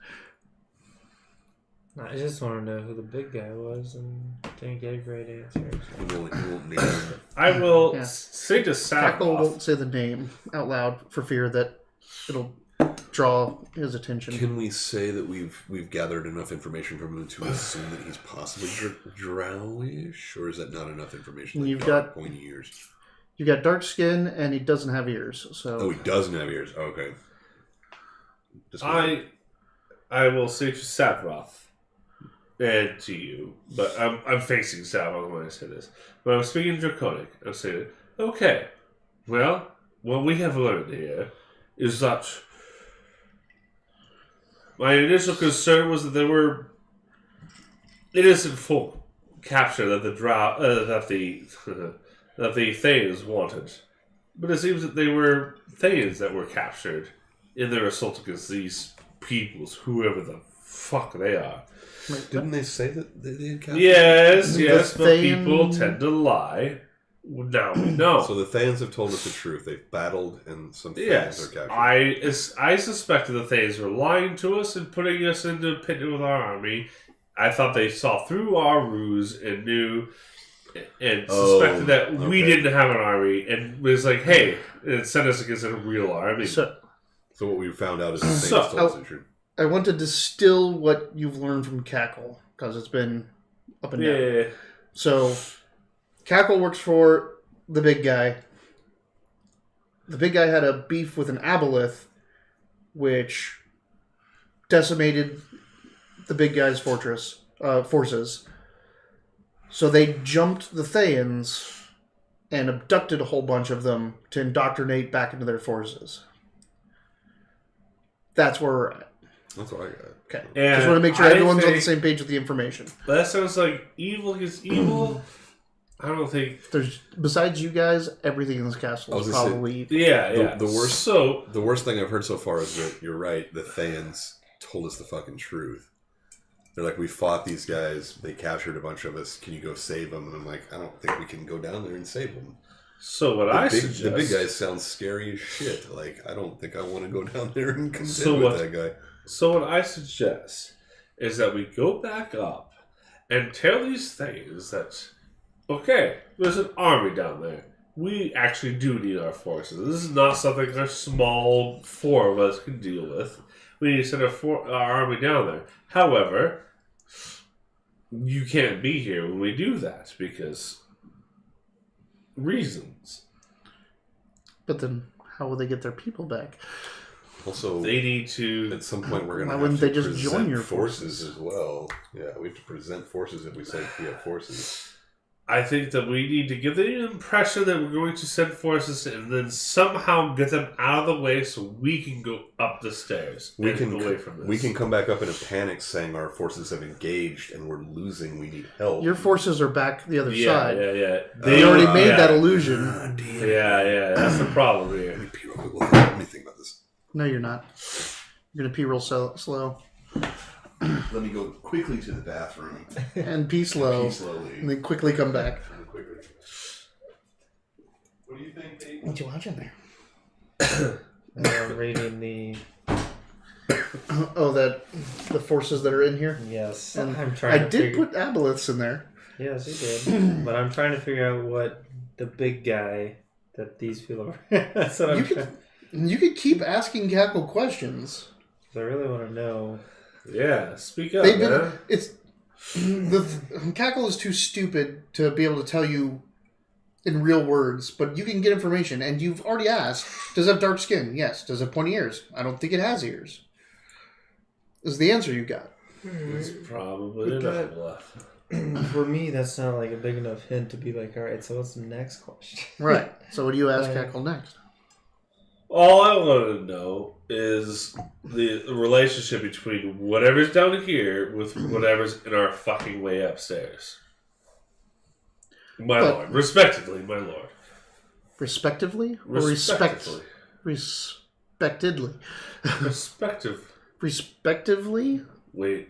I just want to know who the big guy was and didn't get a great answer. We won't name them. I will Yeah. say to Cackle Sackle. won't say the name out loud for fear that it'll draw his attention. Can we say that we've gathered enough information from him to assume that he's possibly drowish, or is that not enough information? Like You've dark, got- pointy ears. You got dark skin, and he doesn't have ears. So Oh, he doesn't have ears. Okay. I will say to Saproth and to you, but I'm facing Saproth when I say this. But I'm speaking Draconic. I'm saying, okay, well, what we have learned here is that my initial concern was that there were innocent folk captured that the Thayans wanted, but it seems that they were Thayans that were captured in their assault against these peoples, whoever the fuck they are. Didn't they say that they had captured? Yes, but Thayan- people tend to lie. Now we know. So the Thayans have told us the truth. They've battled, and some Thayans Yes, are captured. I suspected the Thayans were lying to us and putting us into a pit with our army. I thought they saw through our ruse and knew and suspected that we didn't have an army and was like, hey, and sent us against a real army. So So what we found out is the Thayans told us the truth. I want to distill what you've learned from Cackle, because it's been up and down. Yeah. So, Cackle works for the big guy. The big guy had a beef with an aboleth, which decimated the big guy's fortress. forces. So they jumped the Thayans and abducted a whole bunch of them to indoctrinate back into their forces. That's where we're at. That's what I got. Okay. And Just want to make sure everyone's on the same page with the information. That sounds like evil against evil. I don't think There's besides you guys, everything in this castle is probably the worst thing I've heard so far is that you're right. The Thayans told us the fucking truth. They're like, we fought these guys. They captured a bunch of us. Can you go save them? And I'm like, I don't think we can go down there and save them. So what the big guys sound scary as shit. Like, I don't think I want to go down there and contend with that guy. So what I suggest is that we go back up and tell these things that, okay, there's an army down there. We actually do need our forces. This is not something a small 4 of us can deal with. We need to send our army down there. However, you can't be here when we do that because reasons. But then, how will they get their people back? Also, they need to. At some point, we're going Why wouldn't they just join your forces as well? Yeah, we have to present forces if we say we have forces. I think that we need to give them the impression that we're going to send forces and then somehow get them out of the way so we can go up the stairs we can away from this. We can come back up in a panic saying our forces have engaged and we're losing, we need help. Your forces are back the other side. Yeah. They already made that illusion. Yeah, that's the problem here. Let me think about this. No, you're not. You're going to pee real slow. Let me go quickly to the bathroom. And pee slow. Pee slowly. And then quickly come back. What do you think, Dave? What you watching there? I'm reading the... the forces that are in here? Yes. And I'm trying I did put aboleths in there. Yes, you did. But I'm trying to figure out what the big guy that these people are... That's what You could keep asking Cackle questions. I really want to know... Yeah, speak up, man. Cackle is too stupid to be able to tell you in real words, but you can get information, and you've already asked, does it have dark skin? Yes. Does it have pointy ears? I don't think it has ears. Is the answer you got. It's probably enough. For me, that's not like a big enough hint to be like, alright, so what's the next question? Right. So what do you ask Cackle next? All I want to know is the relationship between whatever's down here with whatever's in our fucking way upstairs. My lord. Respectively, my lord. Respectively? Or Respectively. Respectedly? Respectively? Wait.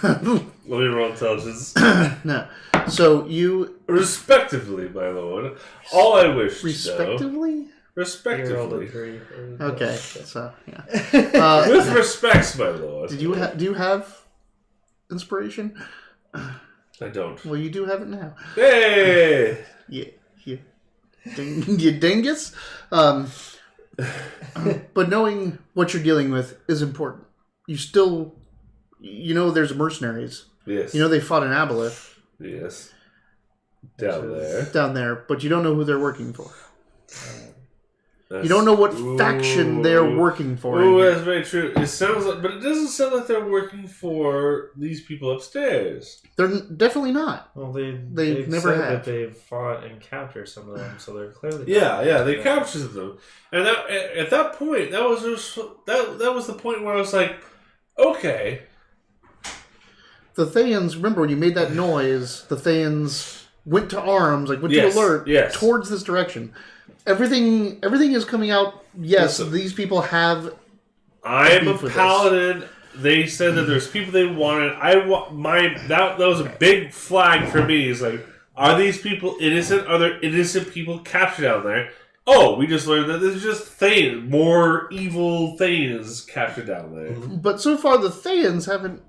Let me roll intelligence. No. So you... Respectively, my lord. All I wish Respectively? Respectively. Okay, so yeah. With respects, my lord. Do you have inspiration? I don't. Well, you do have it now. Hey! Yeah. You dingus. But knowing what you're dealing with is important. You know there's mercenaries. Yes. You know they fought in Aboleth. Yes. Down there. But you don't know who they're working for. You don't know what faction they're working for. Oh, that's very true. It sounds like, but it doesn't sound like they're working for these people upstairs. They're definitely not. Well, they've never said have. that they've fought and captured some of them, so they're clearly. Yeah, they captured them, and at that point, that was the point where I was like, okay. The Thayans, remember when you made that noise? The Thayans went to arms, went to alert towards this direction. Everything is coming out. Yes, listen, these people have. I'm a paladin. They said that there's people they wanted. That was a big flag for me. Is like, are these people innocent? Are there innocent people captured down there? Oh, we just learned that there's just Thayans, more evil Thayans captured down there. But so far, the Thayans haven't.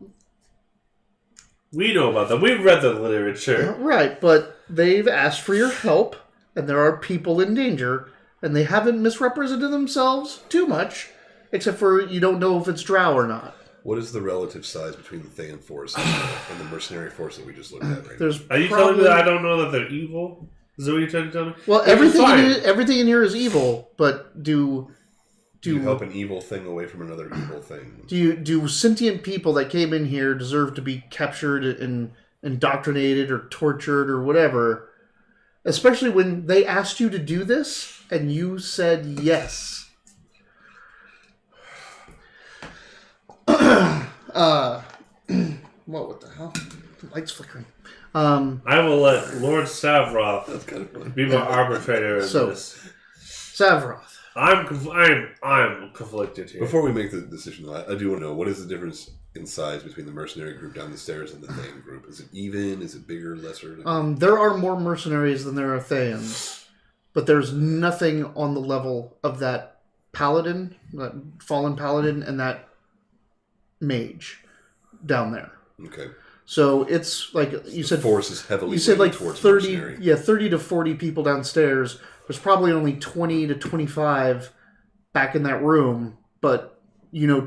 We know about them. We've read the literature, right? But they've asked for your help. And there are people in danger, and they haven't misrepresented themselves too much, except for you don't know if it's drow or not. What is the relative size between the Thayan force and the mercenary force that we just looked at right now? Are you telling me that I don't know that they're evil? Is that what you're trying to tell me? Well, everything in here is evil, but do You help an evil thing away from another evil thing. Do sentient people that came in here deserve to be captured and indoctrinated or tortured or whatever? Especially when they asked you to do this and you said yes. What the hell? The light's flickering. I will let Lord Savroth That's kind of fun. be my arbitrator in this. Savroth. I'm conflicted here. Before we make the decision, I do want to know, what is the difference in size between the mercenary group down the stairs and the Thane group? Is it even? Is it bigger? Lesser? There are more mercenaries than there are Thanes, but there's nothing on the level of that paladin, that fallen paladin, and that mage down there. Okay. So it's like you said. Force is heavily. You said like towards 30, mercenary. 30 to 40 people downstairs. There's probably only 20 to 25 back in that room, but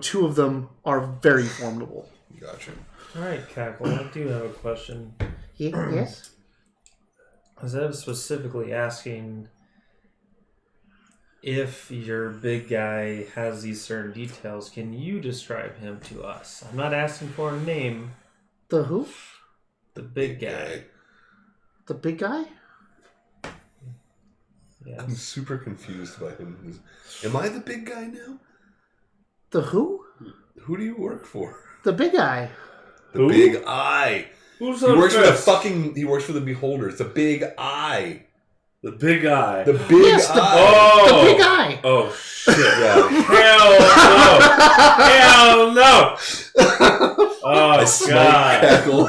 two of them are very formidable. Gotcha. All right, Cackle, I do have a question. Yes? I was specifically asking if your big guy has these certain details. Can you describe him to us? I'm not asking for a name. The who? The big guy. The big guy? Yes. I'm super confused by him. Am I the big guy now? The who? Who do you work for? The big guy. The Who? Big Eye. Who's He on works for the first? He works for the Beholders. The Big Eye. The big eye. The Big Yes, the- Eye. Oh! The big guy. Oh shit! Yeah. Hell no! Hell no! Oh god! Cackle.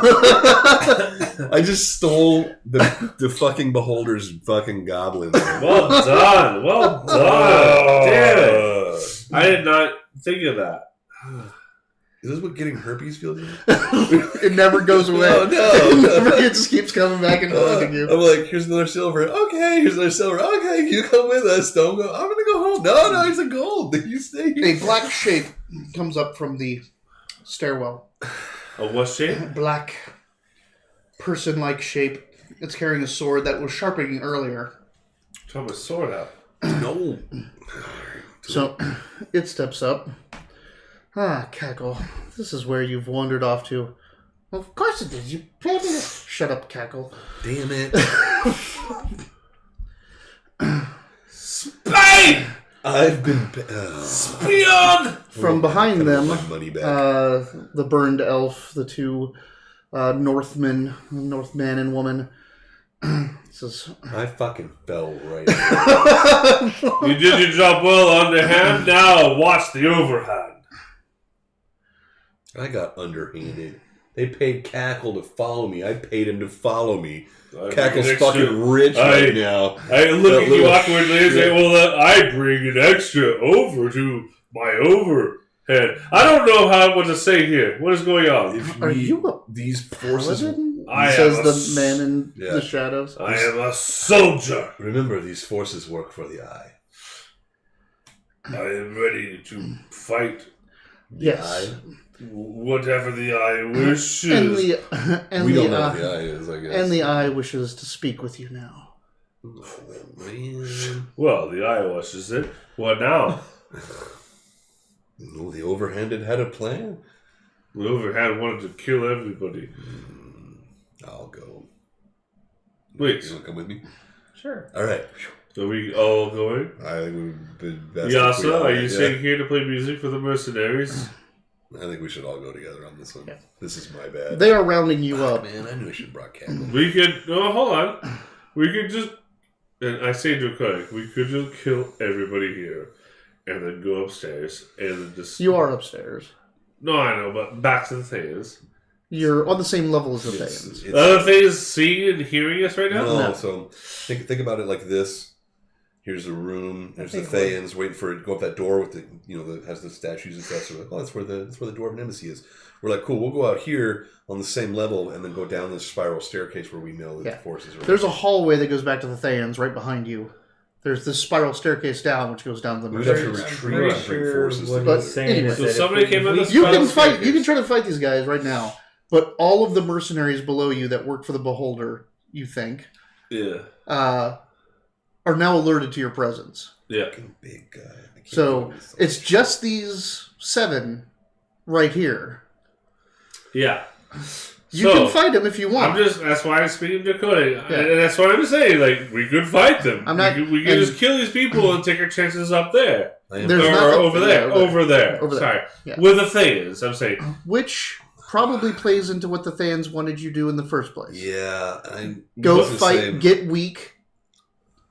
I just stole the fucking Beholder's fucking goblin. Well done! Well done! Damn it! I did not think of that. Is this what getting herpes feels like? It never goes away. Oh, no. It just keeps coming back and haunting you. I'm like, here's another silver. Okay, here's another silver. Okay, you come with us. Don't go. I'm gonna go home. No, here's a gold. You stay here. A black shape comes up from the stairwell. Oh, what shape? Black, person-like shape. It's carrying a sword that was sharpening earlier. Throw my sword out. No. So, it steps up. Cackle. This is where you've wandered off to. Well, of course it is. You paid me to... Shut up, Cackle. Damn it. Spain! I've been... Beyond! From behind them, my money back. the burned elf, the two Northman and woman, says, I fucking fell right now. You did your job well, underhand. Now watch the overhand. I got underhanded. They paid Cackle to follow me. I paid him to follow me. Cackle's fucking rich right now. I look at you little awkwardly and say, well, I bring an extra over to my overhead. I don't know what to say here. What is going on? "Are you a These forces... paladin?" I says am the a man in Yeah. the shadows. I am a soldier. Remember, these forces work for the Eye. I am ready to fight Yes. Eye? whatever the eye wishes. We don't know what the Eye is, I guess. And the eye wishes to speak with you now. Oh, man. Well, the eye wishes it. What now? No, the overhanded had a plan. The overhand wanted to kill everybody. I'll go. Wait. You want to come with me? Sure. All right. Are we all going? I think we've been best if we Yasa, all are went, you staying here to play music for the mercenaries? I think we should all go together on this one. Yeah. This is my bad. They are rounding you up. Man, I knew I should have brought Campbell. We could... Oh, hold on. We could just... And I say draconic. We could just kill everybody here. And then go upstairs. And then just... You are upstairs. No, I know, but back to the things. You're on the same level as the It's- Thanes. it's- The other thing is seeing and hearing us right now? No, No. so think about it like this. Here's a room. There's the think Thayans waiting for it. Go up that door with the that has the statues and stuff. So we're like, oh, that's where the Dwarven embassy is. We're like, cool. We'll go out here on the same level and then go down this spiral staircase where we know that Yeah. the forces are. There's a hallway that goes back to the Thayans right behind you. There's this spiral staircase down, which goes down to the We would have to mercenaries. retreat Pretty and bring sure forces what together. he's saying Anyway. is So that if somebody we- came if in we- this You can spiral fight. You staircase. can try to fight these guys right now, but all of the mercenaries below you that work for the Beholder, you think, Yeah. are now alerted to your presence. Yeah. Fucking big guy. I So it's just these 7 right here. Yeah. You can fight them if you want. That's why I'm speaking Draconic. Yeah. And that's what I'm saying. Like, we could fight them. We can just kill these people and take our chances up there. Over there. Sorry. Yeah. With the Thayans, I'm saying. Which probably plays into what the Thayans wanted you to do in the first place. Yeah. Go fight, get weak,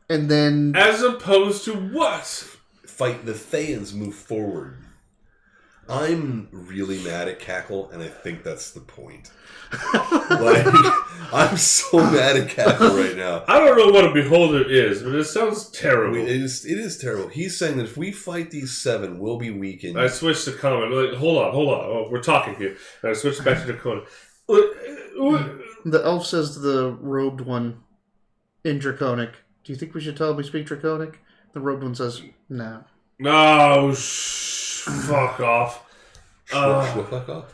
and then... As opposed to what? Fight the Thayans, move forward. I'm really mad at Cackle, and I think that's the point. I'm so mad at Cackle right now. I don't know what a beholder is, but it sounds terrible. It is terrible. He's saying that if we fight these 7, we'll be weakened. I switched to comment. Like, hold on. Oh, we're talking here. And I switched back to Draconic. The elf says to the robed one in Draconic, do you think we should tell him we speak Draconic? The robed one says, no. No, fuck off. Fuck off.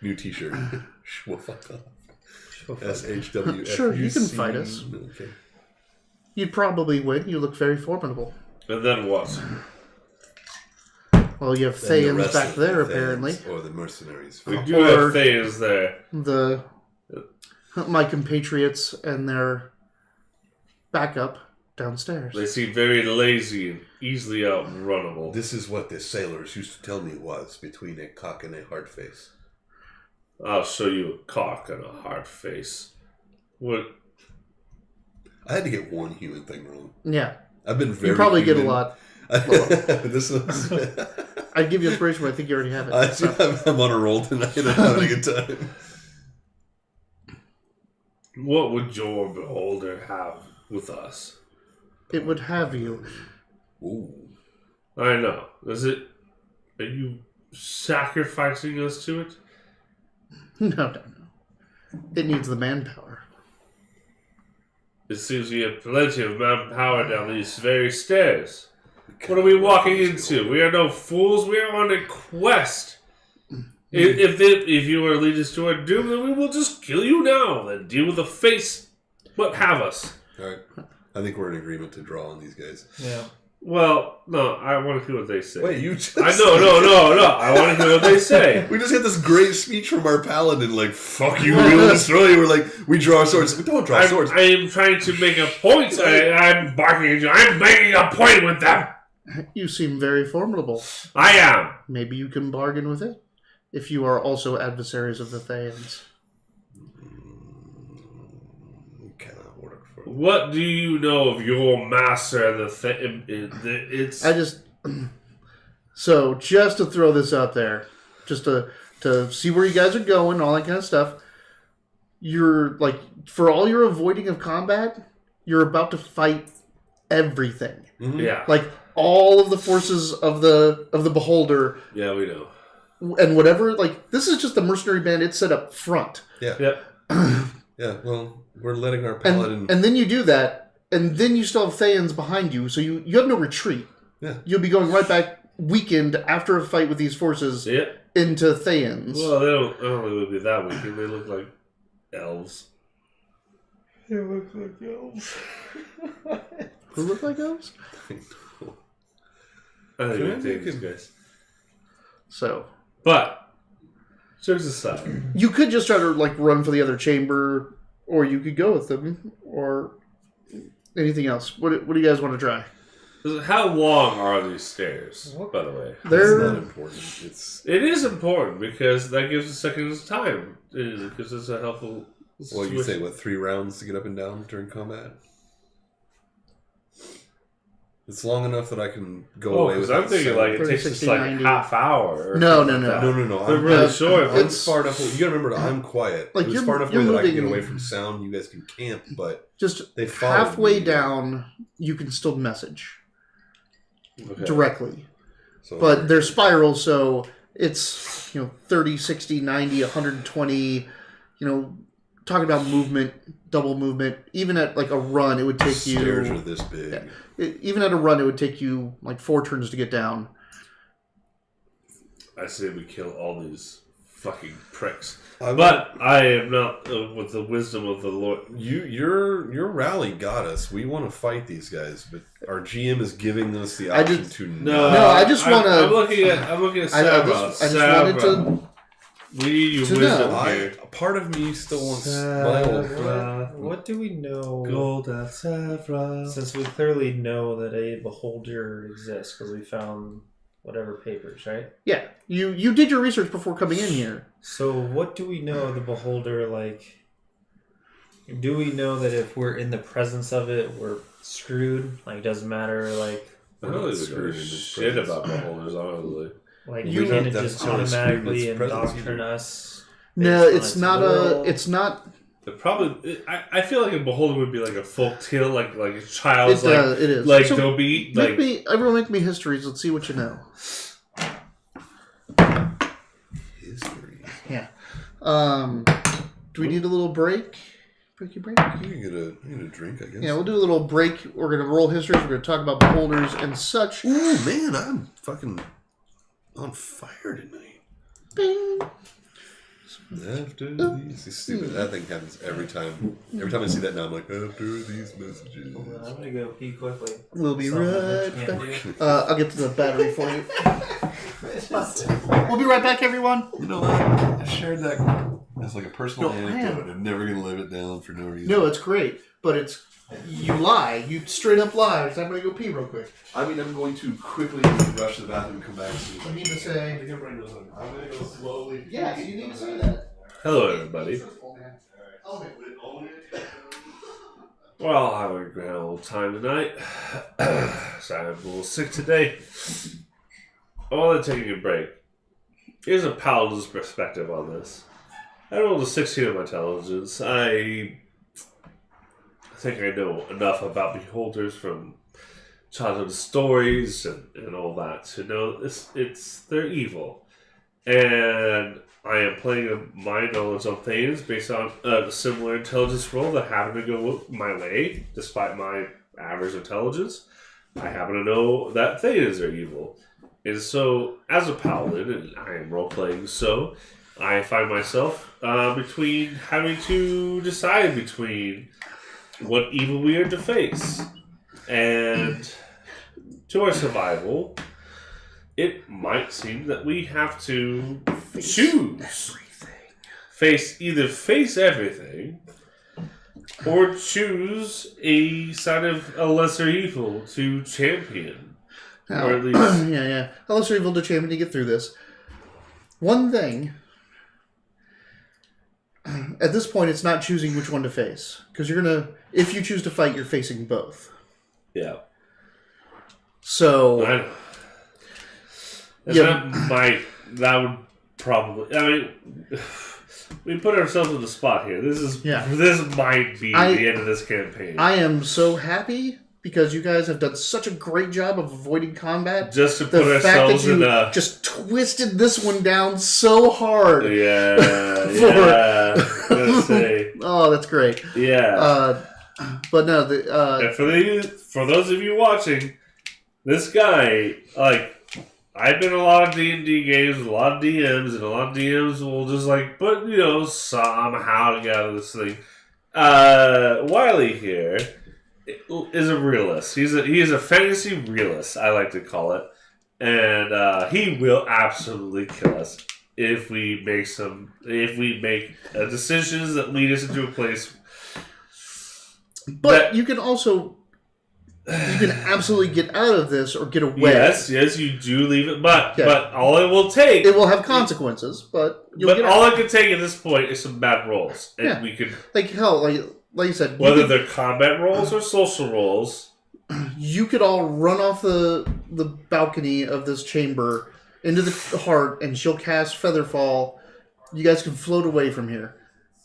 New t-shirt. Fuck off. SHW. Sure, you can fight us. Okay. You'd probably win. You look very formidable. And then what? Well, you have Thayans back there, apparently. Or the mercenaries. We do have Thayans there. My compatriots and their backup downstairs. They seem very lazy and easily outrunnable. This is what the sailors used to tell me it was between a cock and a hard face. I'll show you a cock and a hard face. What? I had to get one human thing wrong. Yeah. I've been very. You probably get a lot. This was. I'd give you inspiration, but I think you already have it. I'm on a roll tonight. I'm having a good time. What would your beholder have with us? It would have you. Ooh. I know. Are you sacrificing us to it? No. It needs the manpower. It seems we have plenty of manpower down these very stairs. What are we walking into? We are no fools. We are on a quest. If you are leading us to our doom, then we will just kill you now. Then deal with the face. But have us. All right. I think we're in agreement to draw on these guys. Yeah. Well, no, I want to hear what they say. Wait, you just... No. I want to hear what they say. We just had this great speech from our paladin, like, fuck you, we will destroy you. We're like, we draw swords. We don't draw swords. I am trying to make a point. I'm barking at you. I'm making a point with them. You seem very formidable. I am. Maybe you can bargain with it, if you are also adversaries of the Thayans. What do you know of your master? So just to throw this out there, just to see where you guys are going, all that kind of stuff. You're like, for all your avoiding of combat, you're about to fight everything. Mm-hmm. Yeah, like all of the forces of the beholder. Yeah, we know. And whatever, like this is just the mercenary band. It's set up front. Yeah. Yep. Yeah. Well. We're letting our paladin... And then you do that, and then you still have Thayans behind you, so you have no retreat. Yeah. You'll be going right back weakened after a fight with these forces into Thayans. Well, I don't think they would be that weakened. They look like elves. They look like elves. Who look like elves? I think we take these guys. So... But, jokes aside... You could just try to run for the other chamber... Or you could go with them, or anything else. What do you guys want to try? How long are these stairs, by the way? They're not important. It is important, because that gives us seconds time. It gives us a helpful... Well, you say, 3 rounds to get up and down during combat? It's long enough that I can go away with it. I'm thinking it takes us half hour. No. They're really short. It's far enough. You gotta remember, I'm quiet. It's far enough away that I can get away from sound. You guys can camp, but just halfway down, you can still message directly. But they're spirals, so it's 30, 60, 90, 120. Talking about movement, double movement. Even at a run, it would take you. Stairs are this big. Yeah. Even at a run, it would take you 4 turns to get down. I say we kill all these fucking pricks. But I am not with the wisdom of the Lord. Your rally got us. We want to fight these guys, but our GM is giving us the option to no. I just want to. I'm looking at Sabra. I just wanted to. We need your wisdom here. Part of me still wants my old. What do we know? Gold at Sabra. Since we clearly know that a beholder exists because we found whatever papers, right? Yeah, you did your research before coming in here. So what do we know of the beholder? Like, do we know that if we're in the presence of it, we're screwed? Like, it doesn't matter. Like, I don't really give a shit about beholders, honestly. Like, You we don't can just automatically indoctrinate us. No, it's not a. It's not. Probably, I feel like a beholder would be like a folk tale, like a child's it is. like So don't be like. Everyone make me histories. Let's see what you know. History. Yeah. Do we need a little break? Breaky break? You get a drink, I guess. Yeah, we'll do a little break. We're going to roll histories. We're going to talk about beholders and such. Ooh, man, I'm fucking on fire tonight. Bing. After these, stupid. That thing happens every time. Every time I see that now, I'm like, after these messages. I'm gonna go pee quickly. We'll be right back. I'll get to the battery for you. We'll be right back, everyone. You know what? I shared that as like a personal anecdote. I'm never gonna live it down for no reason. No, it's great, but it's you lie. You straight up lie. So I'm gonna go pee real quick. I mean, I'm going to quickly rush to the bathroom and come back soon. I need to say. I'm gonna go slowly. Yes, you need to say that. Hello, everybody. Well, I'm having a grand old time tonight. Sorry, I'm a little sick today. While they're taking a break, here's a paladin's perspective on this. I rolled a 16 on my intelligence. I think I know enough about beholders from childhood stories and all that to know they're evil. And I am playing my knowledge on things based on a similar intelligence roll that happened to go my way, despite my average intelligence. I happen to know that things are evil. And so, as a paladin, and I am role-playing, so I find myself between having to decide between what evil we are to face. And to our survival, it might seem that we have to choose. Face everything, or choose a side of a lesser evil to champion. Now, or at least... yeah. A lesser evil to champion to get through this. One thing... At this point, it's not choosing which one to face. Because you're going to... If you choose to fight, you're facing both. Yeah. So... I know. That would probably... I mean... We put ourselves in the spot here. This might be the end of this campaign. I am so happy because you guys have done such a great job of avoiding combat. Just to put ourselves in a... just twisted this one down so hard. Yeah. Let's say. Oh, that's great. Yeah. But no, and for those of you watching, this guy, like, I've been in a lot of D&D games with a lot of DMs, and a lot of DMs will just somehow together this thing. Wiley here is a realist. He is a fantasy realist, I like to call it, and he will absolutely kill us if we make decisions that lead us into a place. But you can also. You can absolutely get out of this or get away. Yes, you do leave it, but all it will take... It will have consequences, but you'll get all out. it can take at this point is some bad rolls. And we could... Like, hell, like you said... Whether they're combat rolls or social rolls. You could all run off the balcony of this chamber into the heart, and she'll cast Featherfall. You guys can float away from here.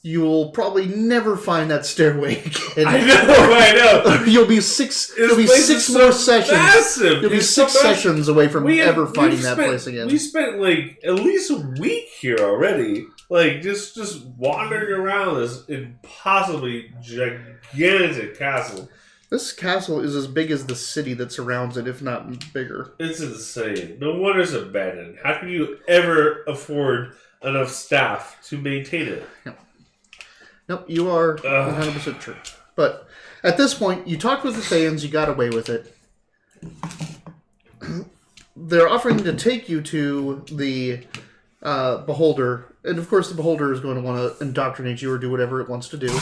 You will probably never find that stairway again. I know. You'll be six more sessions. Massive. You'll be six sessions away from ever finding that place again. We spent at least a week here already. Just wandering around this impossibly gigantic castle. This castle is as big as the city that surrounds it, if not bigger. It's insane. No wonder it's abandoned. How can you ever afford enough staff to maintain it? Nope, you are 100% true. But at this point, you talked with the Thaans, you got away with it. They're offering to take you to the Beholder, and of course the Beholder is going to want to indoctrinate you or do whatever it wants to do.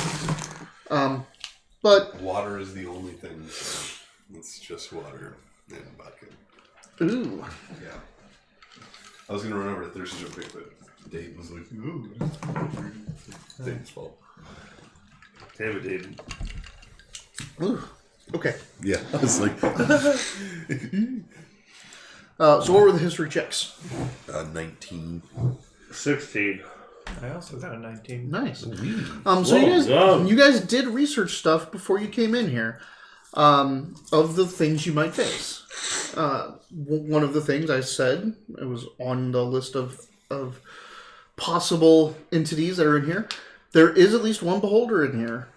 But water is the only thing. It's just water and vodka. Ooh. Yeah. I was going to run over to Thirsty real quick, but Dave was like, ooh. Dave's fault. Damn it, David. Ooh. Okay. Yeah, I was like... So what were the history checks? 19. 16. I also got a 19. Nice. So Whoa, you guys did research stuff before you came in here of the things you might face. One of the things I said, it was on the list of possible entities that are in here. There is at least one beholder in here.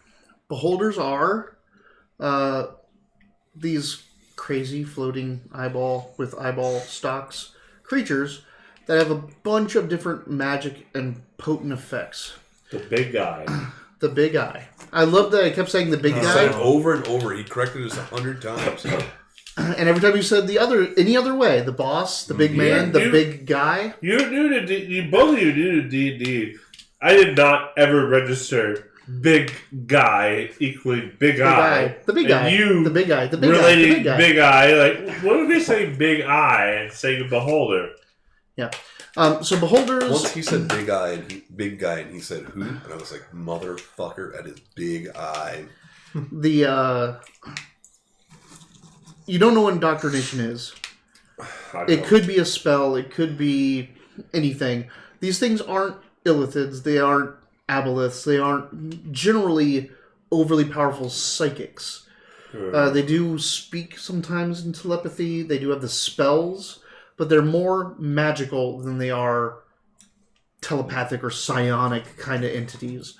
Beholders are these crazy floating eyeball stalks creatures that have a bunch of different magic and potent effects. The big guy. The big eye. I love that I kept saying the big He guy. said it over and over. He corrected us 100 times. And every time you said any other way, the boss, the big man, the big guy. You knew to both of you knew to D&D. I did not ever register big guy equaling big eye. The big guy. You the big guy. The big relating guy. big eye. Like, what if they say big eye and saying beholder? Yeah. So beholders. Once he said big guy, and he said who, and I was like, motherfucker at his big eye. You don't know what indoctrination is. It could be a spell. It could be anything. These things aren't illithids. They aren't aboleths. They aren't generally overly powerful psychics. They do speak sometimes in telepathy. They do have the spells, but they're more magical than they are telepathic or psionic kind of entities.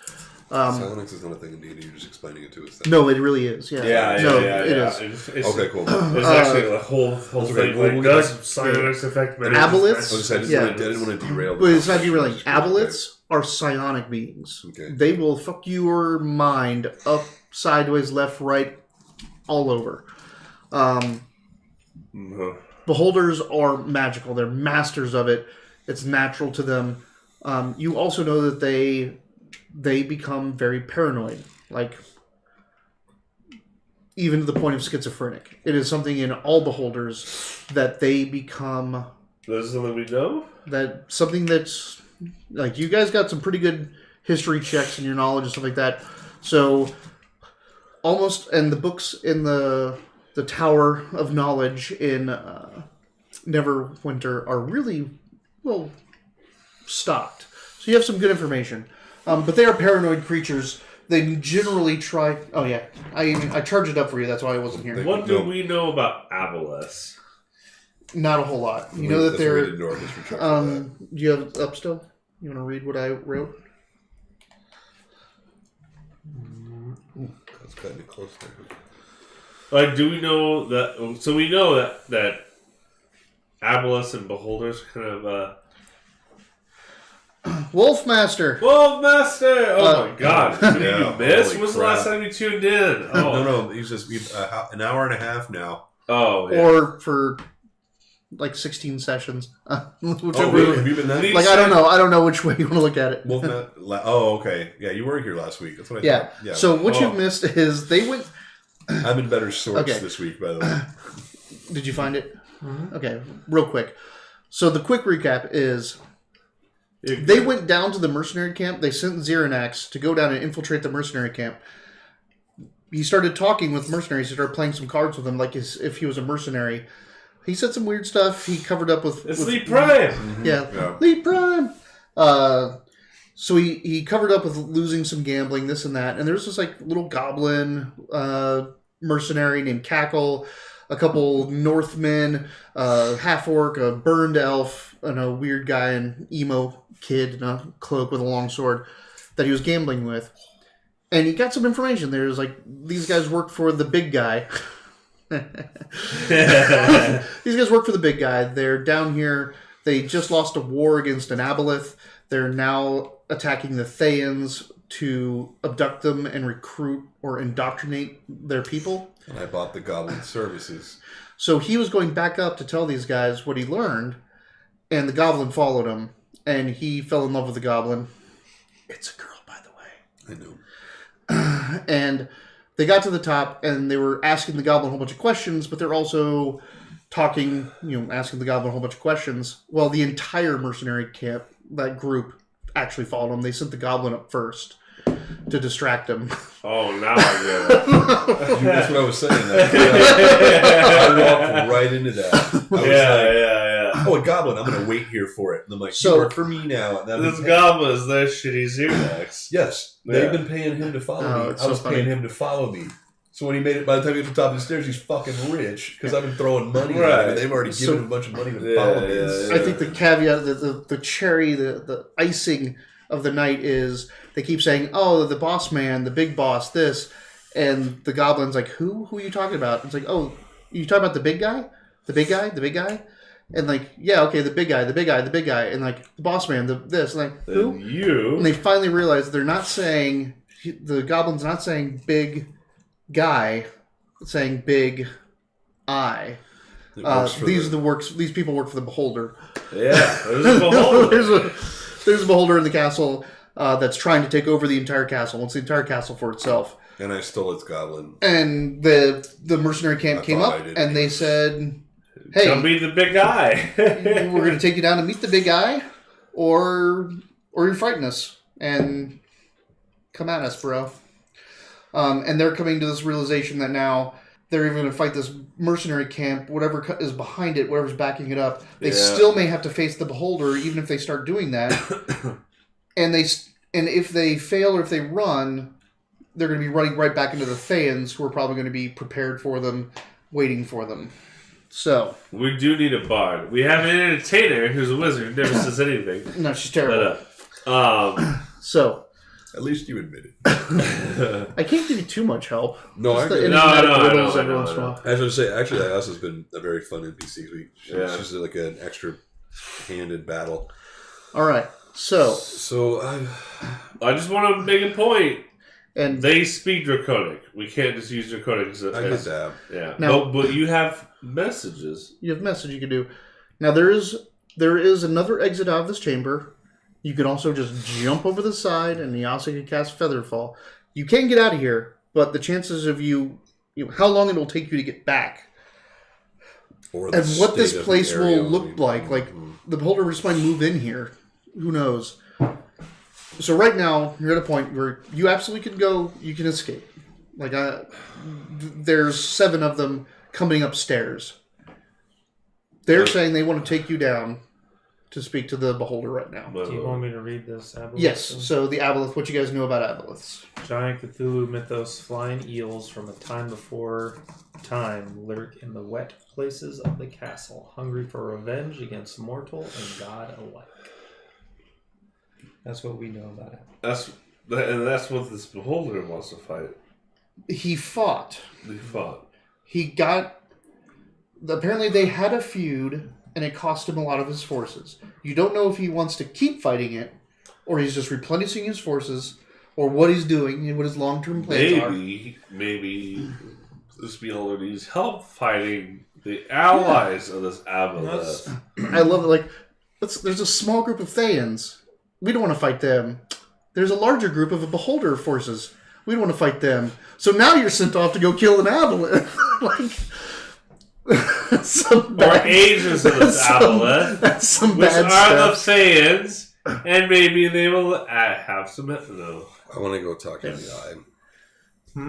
Psionics is not a thing in D&D. You're just explaining it to us. No, it really is. Yeah. It is. Okay, cool. It's actually a whole thing. We'll does psionics affect magic? Aboleths? I didn't want to derail. But it's not derailing. Aboleths are psionic beings. Okay. They will fuck your mind up, sideways, left, right, all over. Beholders are magical. They're masters of it. It's natural to them. You also know that they become very paranoid, like even to the point of schizophrenic. It is something in all beholders that they become. This is something we know? Something that's like, you guys got some pretty good history checks and your knowledge and stuff like that. So almost, and the books in the Tower of Knowledge in Neverwinter are really well stocked. So you have some good information. But they are paranoid creatures. They generally try... Oh, yeah. I charged it up for you. That's why I wasn't here. What do we know about aboleths? Not a whole lot. You know that they're... Do you have it up still? You want to read what I wrote? That's cutting it close there. Like, do we know that... So we know that aboleths and beholders kind of... Wolfmaster! Wolfmaster! Oh my god. Did you miss? When was the last crap. time you tuned in? Oh. No. He's just an hour and a half now. Oh, yeah. Or for like 16 sessions. Really? Have you been that? Like, I don't know which way you want to look at it. Okay. Yeah, you were here last week. That's what I thought. Yeah. So what you've missed is they went... I'm in better sorts this week, by the way. Did you find it? Mm-hmm. Okay, real quick. So the quick recap is... They went down to the mercenary camp. They sent Xerinax to go down and infiltrate the mercenary camp. He started talking with mercenaries. He started playing some cards with them like as if he was a mercenary. He said some weird stuff. He covered up with... It's Lee Prime! Mm-hmm. Yeah, Lee Prime! So he covered up with losing some gambling, this and that. And there's this like little goblin mercenary named Cackle, a couple Northmen, half-orc, a burned elf, and a weird guy, an emo kid in a cloak with a long sword that he was gambling with. And he got some information. There's like, these guys work for the big guy. These guys work for the big guy. They're down here. They just lost a war against an aboleth. They're now attacking the Thayans to abduct them and recruit or indoctrinate their people. And I bought the goblin services. So he was going back up to tell these guys what he learned, and the goblin followed him, and he fell in love with the goblin. It's a girl, by the way. I know. And they got to the top, and they were asking the goblin a whole bunch of questions, but they're also talking, asking the goblin a whole bunch of questions. Well, the entire mercenary camp, that group, actually followed him. They sent the goblin up first to distract him. Oh, now I get it. That's what I was saying. I walked right into that. Yeah. Oh, a goblin. I'm going to wait here for it. And I'm like, So- you work for me now. And This goblin is their shitty Xerox. Yes. They've been paying him to follow me. it's I was so funny. paying him to follow me. So when he made it, by the time he got to the top of the stairs, he's fucking rich because I've been throwing money at him, Right. and they've already given So- him a bunch of money to follow me. I think the caveat, the cherry, the icing of the night is they keep saying, oh, the boss man, the big boss, this. And the goblin's like, who? Who are you talking about? It's like, oh, you talking about the big guy? The big guy? The big guy? And like, yeah, okay, the big guy. And like, the boss man, this. And like, who? And you. And they finally realize they're not saying, the goblin's not saying big guy, it's saying big eye. These people work for the beholder. Yeah, there's a beholder. there's a beholder in the castle that's trying to take over the entire castle. Wants the entire castle for itself. And I stole its goblin. And the mercenary camp came up and they said, hey, Come meet the big guy. we're going to take you down to meet the big guy, or you're fighting us. And come at us, bro. And they're coming to this realization that now they're even going to fight this mercenary camp, whatever is behind it, whatever's backing it up. They still may have to face the beholder, even if they start doing that. and if they fail or if they run, they're going to be running right back into the Thayans, who are probably going to be prepared for them, waiting for them. So We do need a bard. We have an entertainer who's a wizard who never says anything. no, she's terrible. So At least you admit it. I can't give you too much help. No, Just I the get it. enigmatic No, I riddles know. every once in a while. I was going to say, actually, Ios has been a very fun NPC. She's like an extra-handed battle. All right, so I just want to make a point. and They speak Draconic. We can't just use Draconic as I get that. Yeah. Now- but you have messages. you have a message you can do. Now there is another exit out of this chamber. You can also just jump over the side, and you also can cast Featherfall. You can get out of here, but the chances of how long it will take you to get back, Or and what state this of the place area will look like the beholder just might move in here. Who knows? So right now you're at a point where you absolutely can go. You can escape. Like there's 7 of them coming upstairs. They're saying they want to take you down to speak to the beholder right now. Do you want me to read this? Aboleth? Yes. So the aboleth. What you guys know about aboleths? Giant Cthulhu mythos, flying eels from a time before time lurk in the wet places of the castle, hungry for revenge against mortal and god alike. That's what we know about it. That's what this beholder wants to fight. He fought. They fought. He got. Apparently, they had a feud, and it cost him a lot of his forces. You don't know if he wants to keep fighting it, or he's just replenishing his forces, or what he's doing and what his long-term plans are. Maybe this beholder needs help fighting the allies of this aboleth. I love it. Like, there's a small group of Thayans. We don't want to fight them. There's a larger group of beholder forces. We don't want to fight them. So now you're sent off to go kill an aboleth. Or agents of this aboleth. That's some Which bad are the stuff. Saiyans, and maybe they will have some. No. I want to go talk to the eye.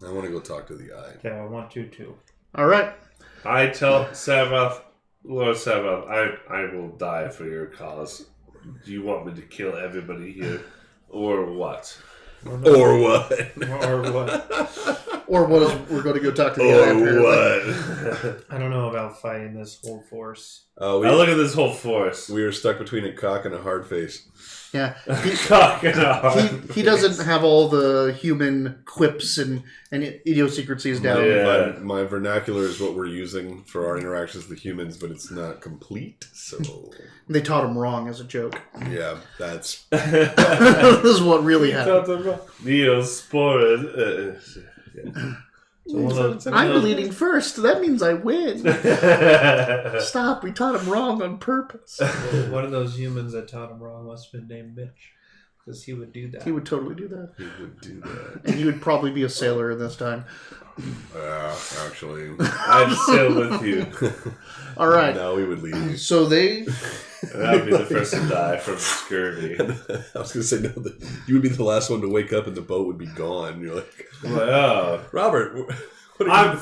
I want to go talk to the eye. Okay, I want you to. All right. I tell Sabath, Lord Sabath, I will die for your cause. Do you want me to kill everybody here, or what? Or what? Or what? Or what is we're going to go talk to the eye apparently. what? I don't know about fighting this whole force. Now look at this whole force. We were stuck between a cock and a hard face. Yeah. He He doesn't have all the human quips and idiosyncrasies down. Yeah. My vernacular is what we're using for our interactions with humans, but it's not complete. So They taught him wrong as a joke. yeah, that's This is what really happened. Neosporin. I'm bleeding first. That means I win. Stop. We taught him wrong on purpose. Well, one of those humans that taught him wrong must have been named Mitch. Because he would do that. He would totally do that. he would do that. And you would probably be a sailor this time. Actually, I'd sail with you. All right. no, we would leave. So they... That would be the first to die from scurvy. I was going to say no. You would be the last one to wake up, and the boat would be gone. You're like, Oh. Robert, what are you?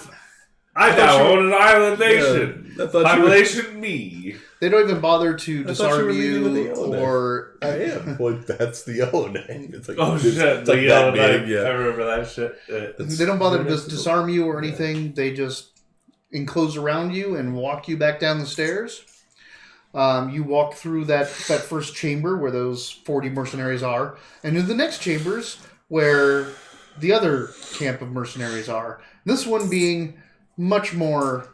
I now own an island nation. Yeah, I thought Population me. They don't even bother to I thought you were disarm leaving with the you yellow or... I am. Well, that's the yellow name. It's like, Oh it's, shit! it's The like yellow that big. knife. Yeah. I remember that shit. They don't bother to disarm you or anything. They just enclose around you and walk you back down the stairs. You walk through that first chamber where those 40 mercenaries are, and in the next chambers where the other camp of mercenaries are. This one being much more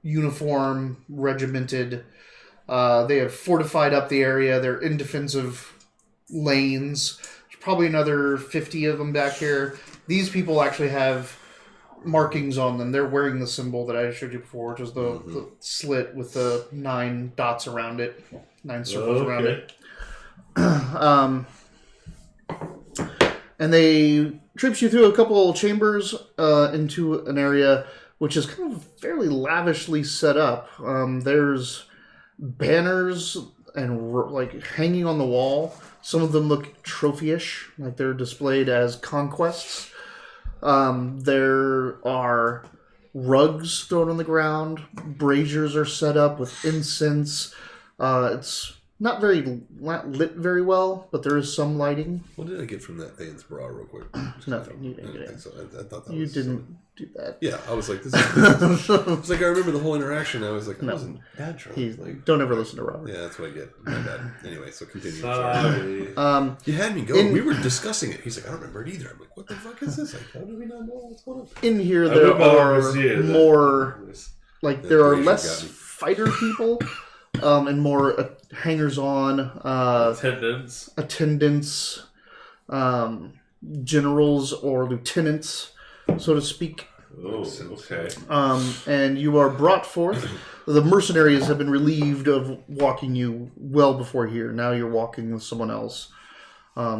uniform, regimented. They have fortified up the area. They're in defensive lanes. There's probably another 50 of them back here. These people actually have markings on them. They're wearing the symbol that I showed you before, which is the slit with the 9 dots around it, 9 circles around it. And they trips you through a couple chambers into an area which is kind of fairly lavishly set up. There's banners and like hanging on the wall. Some of them look trophy-ish, like they're displayed as conquests. There are rugs thrown on the ground. Braziers are set up with incense. It's not lit very well, but there is some lighting. What did I get from that Thane's bra, real quick? Nothing. You didn't I get think it. so. I thought that You was didn't do that. Yeah, I was like, this is. It's like I remember the whole interaction. I was like, I wasn't that drunk. Like, Don't ever listen to Robert. yeah, that's what I get. My bad. Anyway, so continue. Sorry. You had me going. We were discussing it. He's like, I don't remember it either. I'm like, what the fuck is this? Like, how do we not know what's going on? In here, there are more, like, there are Brazier less got me. fighter people, and more hangers-on, attendants, generals or lieutenants, so to speak. Oh, okay. And you are brought forth. The mercenaries have been relieved of walking you well before here. Now you're walking with someone else.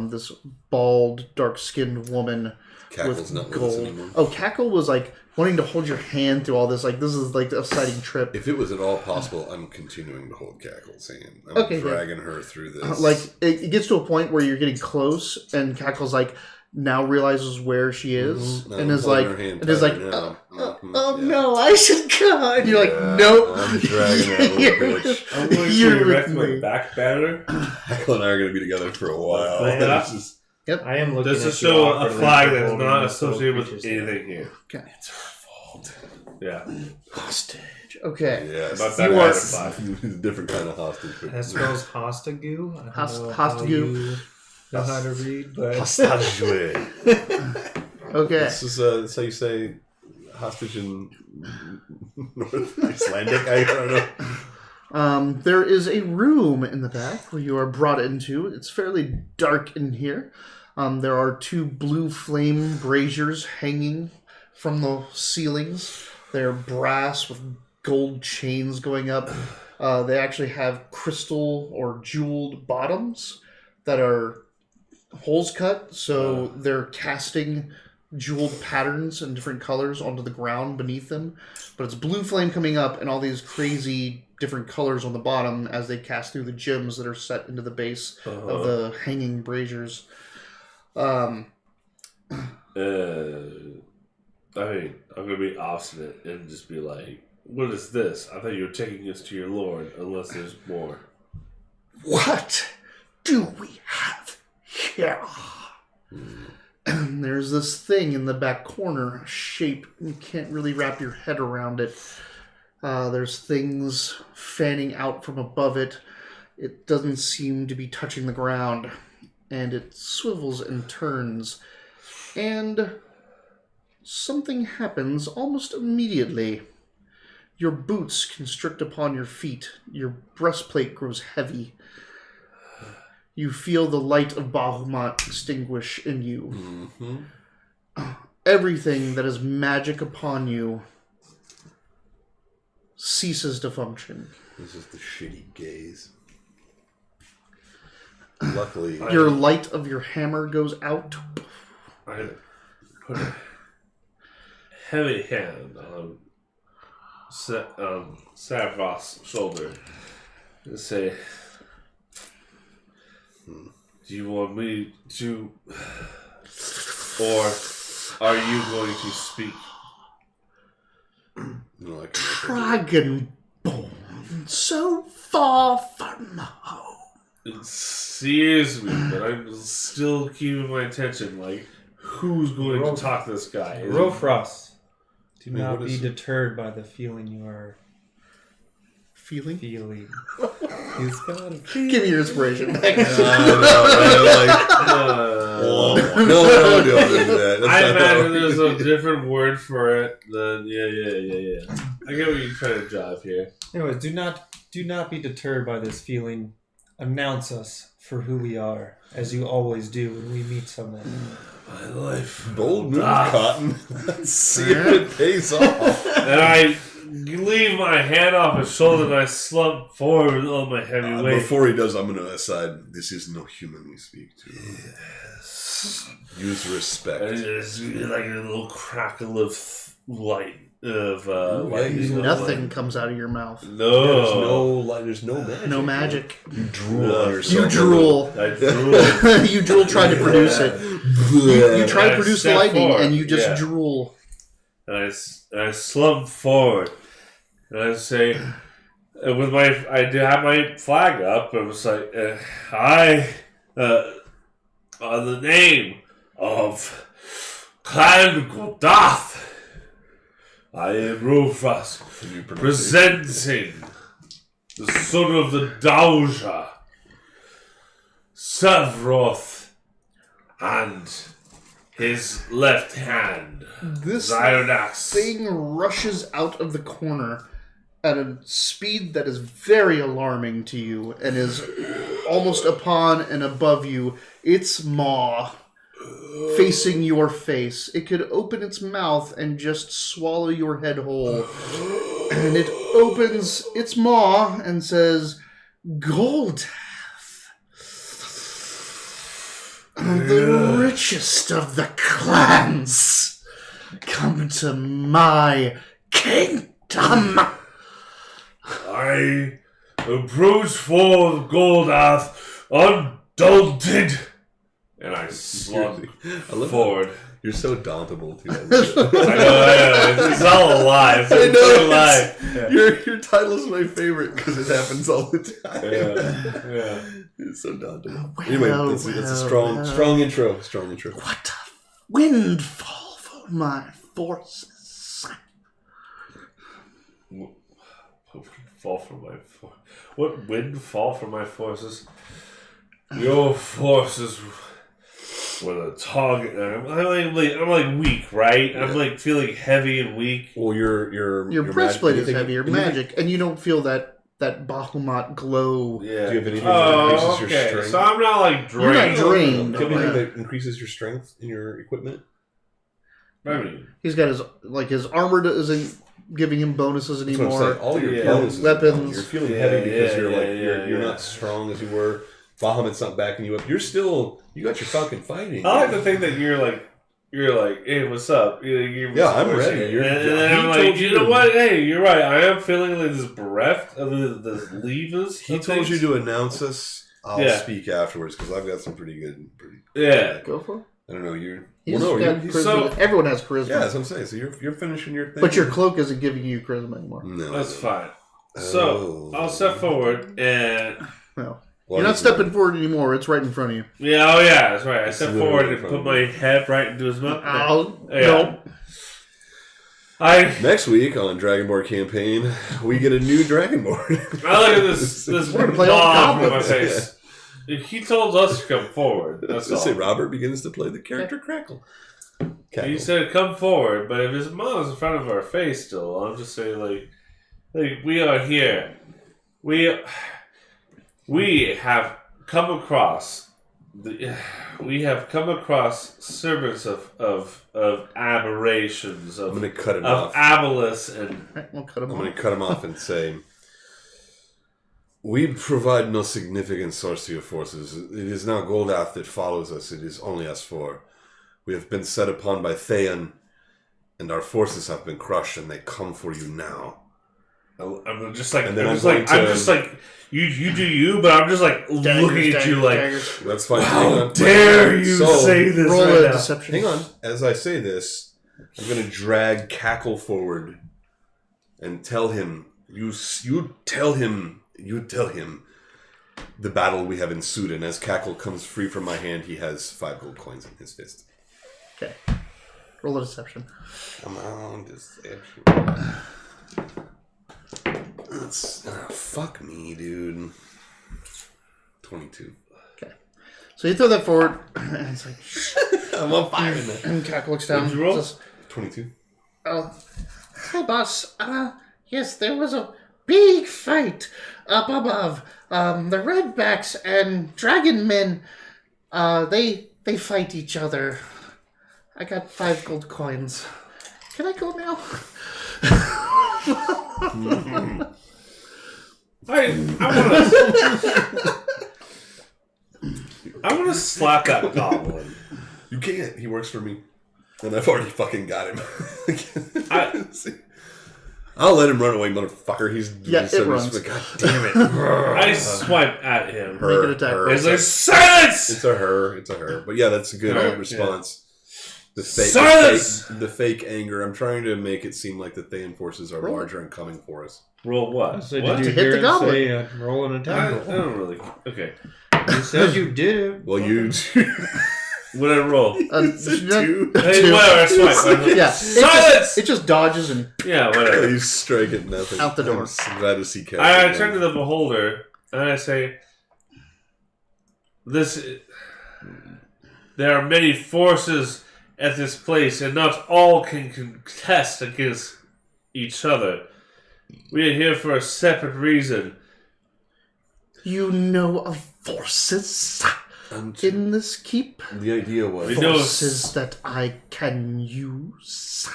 This bald, dark-skinned woman Cackle's with not with us gold. anymore. Oh, Cackle was like wanting to hold your hand through all this. Like, this is like a exciting trip. If it was at all possible, I'm continuing to hold Cackle's hand. I'm Okay, dragging her through this. Like, it gets to a point where you're getting close, and Cackle's like, now realizes where she is, Mm-hmm. and is like, now. oh Yeah. no, I should go. And you're Yeah, like, nope. I'm dragging that little bitch. I'm going You're to erect with my me. back banner. Cackle and I are going to be together for a while. Yeah. It's just- I am looking Just at to you show a awkwardly flag for that is holding not this little associated with creature's anything here. Okay. It's her fault. Yeah. Hostage. Okay. Yes. Not that You kind are- of flag. It's a different kind of hostage. but- That spells hostagoo. I don't know how Hostagoo. you know how to read, but Hostage. Okay. This is that's how you say hostage in North Icelandic. I don't know. There is a room in the back where you are brought into. It's fairly dark in here. There are 2 blue flame braziers hanging from the ceilings. They're brass with gold chains going up. They actually have crystal or jeweled bottoms that are holes cut, so they're casting jeweled patterns in different colors onto the ground beneath them. But it's blue flame coming up and all these crazy different colors on the bottom as they cast through the gems that are set into the base of the hanging braziers. I mean, I'm going to be obstinate and just be like, what is this? I thought you were taking us to your lord, unless there's more. What do we have here? There's this thing in the back corner, a shape. You can't really wrap your head around it. There's things fanning out from above it. It doesn't seem to be touching the ground, and it swivels and turns, and something happens almost immediately. Your boots constrict upon your feet. Your breastplate grows heavy. You feel the light of Bahamut extinguish in you. Mm-hmm. Everything that is magic upon you ceases to function. This is the shitty gaze. Luckily, your light of your hammer goes out. I put a heavy hand on Savros' shoulder and say, do you want me to, or are you going to speak? No, Dragonborn, so far from home. Excuse me, but I'm still keeping my attention. Like, who's going to talk to this guy? Rofrost, do not be deterred by the feeling you are feeling. He's got a feeling. Give me your inspiration. No, don't do that. I imagine there's a different word for it than yeah. I get what you're trying to drive here. Anyways, do not be deterred by this feeling. Announce us for who we are, as you always do when we meet someone. My life. Bold move, Cotton. Let's see if it pays off. And I leave my hand off his shoulder and I slump forward with all my heavy weight. Before he does, I'm going to aside. This is no human we speak to. Yes. Use respect. And there's like a little crackle of light. Nothing comes out of your mouth. No. There's no light. There's no magic. No magic. You drool on yourself. You drool. I drool. You drool trying to produce it. You try to produce the lightning forward. and you just drool. And I slump forward. And I say, I do have my flag up. And I was like, on the name of Clan Godath, I am Rufus, presenting the son of the Dowager, Savroth, and his left hand, This Zyronax. thing rushes out of the corner at a speed that is very alarming to you and is almost upon and above you. Its maw facing your face. It could open its mouth and just swallow your head whole. And it opens its maw and says, Goldath, the richest of the clans, come to my kingdom. I approach for Goldath undaunted. And I slunk forward. You're so dauntable, too. I know. It's all alive. It's all alive. Yeah. Your title's my favorite because it happens all the time. Yeah. It's so dauntable. Anyway, that's a strong intro. Strong intro. What a windfall for my forces. What windfall for my forces? Your forces were the target. I'm like weak, right? Yeah. I'm like feeling heavy and weak. Well, your breastplate is heavy. Your magic, and you don't feel that Bahamut glow. Yeah. Do you have anything that increases your strength? So I'm not like drained. You're not drained. Do you have anything that increases your strength in your equipment? I mean, he's got his armor isn't giving him bonuses anymore. All your bonuses, weapons. You're feeling heavy because you're not strong as you were. Bahamut's not backing you up. You got your fucking fighting. I like to think that you're like, hey, what's up? I'm ready. And I'm like, you know what? Hey, you're right. I am feeling like this bereft of this levers. He told you to announce us. I'll speak afterwards because I've got some pretty good. Go for it. I don't know. Everyone has charisma. Yeah, that's what I'm saying. So you're finishing your thing. But your cloak isn't giving you charisma anymore. No, that's fine. So I'll step forward and. No. You're not stepping forward anymore. It's right in front of you. Yeah, that's right. I step forward and put my head right into his mouth. No. Next week on Dragonborn Campaign, we get a new Dragonborn. I look at this We're gonna play all dog in my goblins. face. He told us to come forward. That's all. Say Robert begins to play the character Crackle. He said, "Come forward," but if his mom's in front of our face, still, I'm just saying, like we are here. We have come across servants of aberrations I'm of going to cut him of off. Abolus and We'll cut him I'm off. going to cut him off and say, we provide no significant source to your forces. It is now Goldath that follows us. It is only us four. We have been set upon by Theon, and our forces have been crushed, and they come for you now. I'm just like, And then I'm I'm just like, you do you, but I'm just like looking at you like, That's fine. how Hang on. dare you So, say this Roll right a now? deception. Hang on. As I say this, I'm going to drag Cackle forward and tell him, you tell him the battle we have ensued. And as Cackle comes free from my hand, he has 5 gold coins in his fist. Okay. Roll a deception. Come on, deception. Fuck me, dude. 22. Okay. So you throw that forward, and it's like, I'm on fire in that. and Cack looks down. What'd you roll? Says, 22. oh, hi, boss. Yes, there was a big fight up above. The Redbacks and Dragon Men, they fight each other. I got 5 gold coins. Can I go now? I want to slap that goblin. You can't. He works for me. And I've already fucking got him. I'll let him run away, motherfucker. He's Yeah, it runs. God damn it. I swipe at him. Make an attack. He's like, silence! It's a her. But yeah, that's a good Alright, response. The Silence! the fake anger. I'm trying to make it seem like the Thean forces are Roll. larger and coming for us. Roll what? So What? did you To hit hear the it goblin. say roll an I attack? don't really. Okay. You said you did it. Well, you What did I roll? two. Hey, whatever, I swipe. Yeah. Silence! It just dodges and Yeah, whatever. You strike at nothing. Out the door. I'm so glad to see Kevin. I turn to the beholder and I say, there are many forces at this place, and not all can contest against each other. We are here for a separate reason. you know of forces in this keep. The idea was We know- Forces that I can use.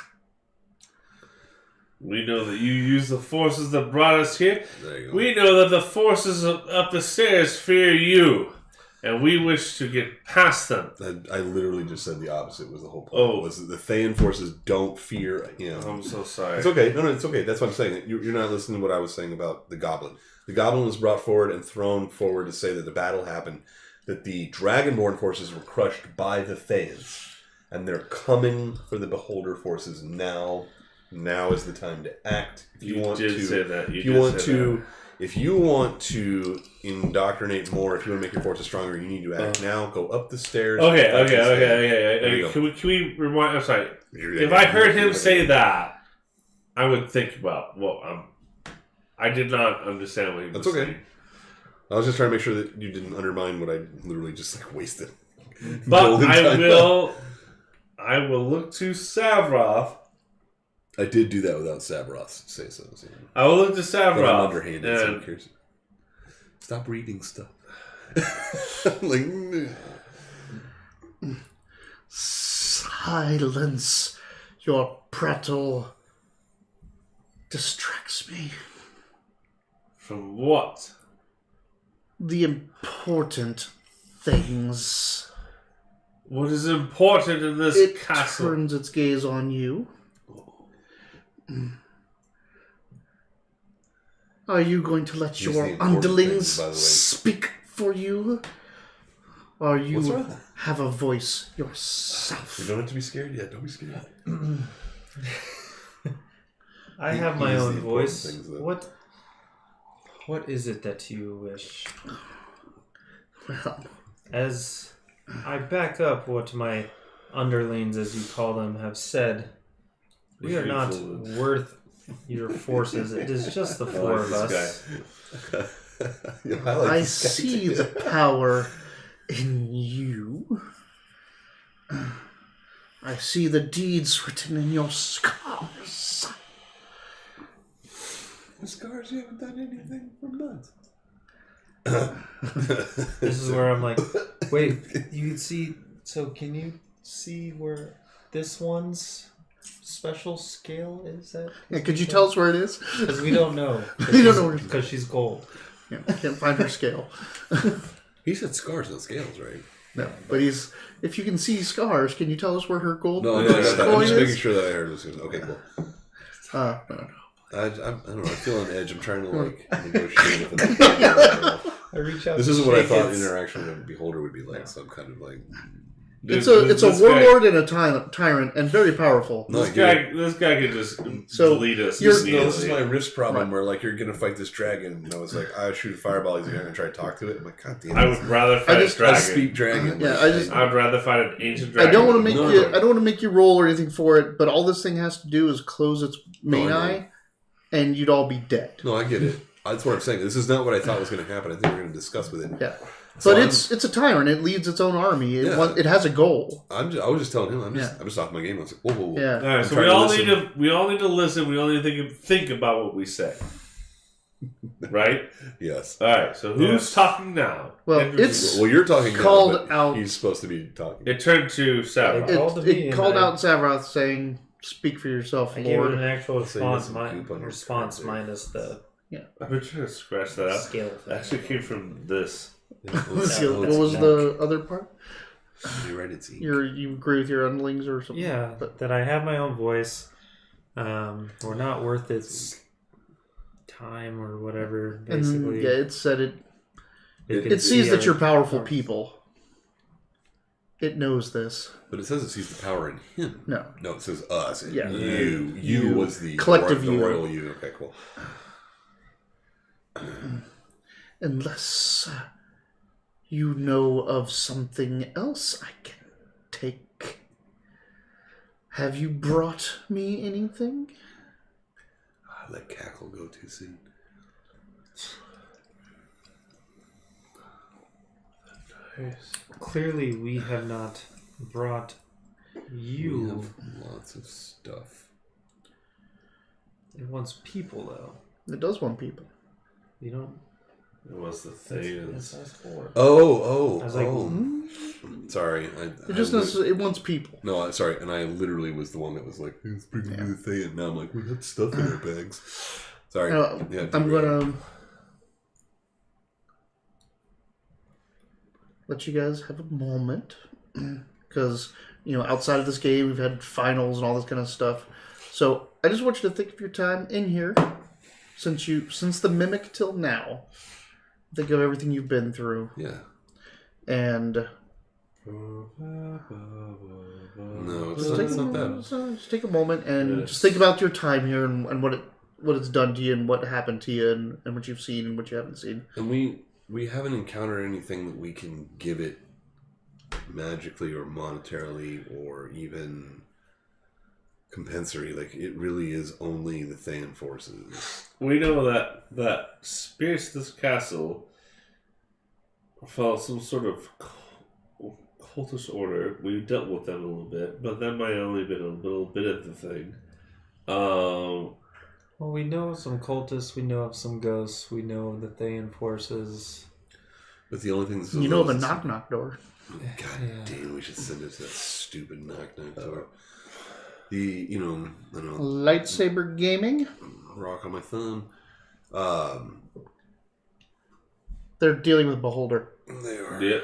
We know that you use the forces that brought us here. There you go. We know that the forces up the stairs fear you, and we wish to get past them. I literally just said the opposite. Was the whole point? Oh. Was that the Thean forces don't fear him? I'm so sorry. It's okay. No, it's okay. That's what I'm saying. You're not listening to what I was saying about the goblin. The goblin was brought forward and thrown forward to say that the battle happened, that the Dragonborn forces were crushed by the Thaans, and they're coming for the Beholder forces now. Now is the time to act. If you want did to say that. if you want to indoctrinate more, if you want to make your forces stronger, you need to act now. Go up the stairs. Okay. There you go. Can we rewind? I'm sorry. If I heard him say that, I would think about, I did not understand what he was That's okay. saying. I was just trying to make sure that you didn't undermine what I literally just wasted. But Golden I time. will look to Savroth. I did do that without Sabroth's say so. I will look to But I'm Savroth. underhanded, so who cares? Stop reading stuff. Like, Silence. Your prattle distracts me. From what? The important things. What is important in this It castle? turns its gaze on you. Are you going to let These are the your important underlings things, by the way. speak for you? Or What's you wrong? have a voice yourself? You don't have to be scared yet. Don't be scared. I have my These are own the important voice. things, though. What is it that you wish? Well, As I back up what my underlings, as you call them, have said, We are not worth your forces. It is just the four of us. I see the power in you. I see the deeds written in your scars. The scars, you haven't done anything for months. This is where I'm like, wait, you see, so can you see where this one's special scale is at? Yeah, could you tell us where it is? Because we don't know. We don't know where because she's gold. Yeah, can't find her scale. He said scars, not scales, right? No, but if you can see scars, can you tell us where her gold No, I got that. I'm coin just is? making sure that I heard this. Okay, cool. No. I don't know. I feel on edge. I'm trying to negotiate with him. I reach out. This isn't what I thought interaction with a beholder would be like. So I'm kind of like, It's a warlord and a tyrant, and very powerful. no, This guy could just delete us. This is my Rift's problem, where like you're gonna fight this dragon, and I was like, I shoot a fireball. He's gonna try to talk to it. I'm like, God damn it! I would rather fight a I dragon. speak dragon. Yeah, I'd rather fight an ancient dragon. I don't want to make you. I don't want to make you roll or anything for it. But all this thing has to do is close its main eye, and you'd all be dead. No, I get it. That's what I'm saying. This is not what I thought was going to happen. I think we're going to discuss with it. Yeah. So But it's a tyrant. It leads its own army. It has a goal. I was just telling him. I'm just off my game. I was like, whoa. Yeah. All right, so we all need to listen. We all need to think about what we say. Right? Yes. All right. So who's talking now? Well, it's you're talking called now, but out. He's supposed to be talking. It turned to Sarah. It called out Zavroth saying, "Speak for yourself, I gave it Lord." an actual response, response minus the I've been trying to scratch that out. scale. That actually came from this. What was the other part? You read it, You agree with your underlings or something? Yeah, that I have my own voice. We're not worth its time or whatever. Basically, And it said it it sees that our you're powerful powers. people. It knows this. But it says it sees the power in him. No, it says us. And Yeah. You was the Collective the you. royal you. Okay, cool. unless you know of something else I can take. Have you brought me anything? I let Cackle go too soon. Clearly, we have not brought you. We have lots of stuff. It wants people, though. It does want people. You don't. It was the thing. That's four. Oh. I was like, Sorry. It wants people. No, I'm sorry. And I literally was the one that was like, let's bring me the thing. And now I'm like, we got stuff in our bags. Sorry. I'm going to let you guys have a moment. Because, outside of this game, we've had finals and all this kind of stuff. So I just want you to think of your time in here. Since the Mimic till now. Think of everything you've been through. Yeah. And no, it's not that. Just take a moment and just think about your time here and what it's done to you and what happened to you and what you've seen and what you haven't seen. And we haven't encountered anything that we can give it magically or monetarily or even compensatory. Like, it really is only the Thayan forces. We know that spirits of this castle follow some sort of cultist order. We dealt with them a little bit, but that might only been a little bit of the thing. well, we know of some cultists, we know of some ghosts, we know of the Thayan forces. But the only thing that's You know of a knock door. God damn, we should send it to that stupid knock door. I don't know. Lightsaber gaming. Rock on my thumb. They're dealing with Beholder. They are. Yep.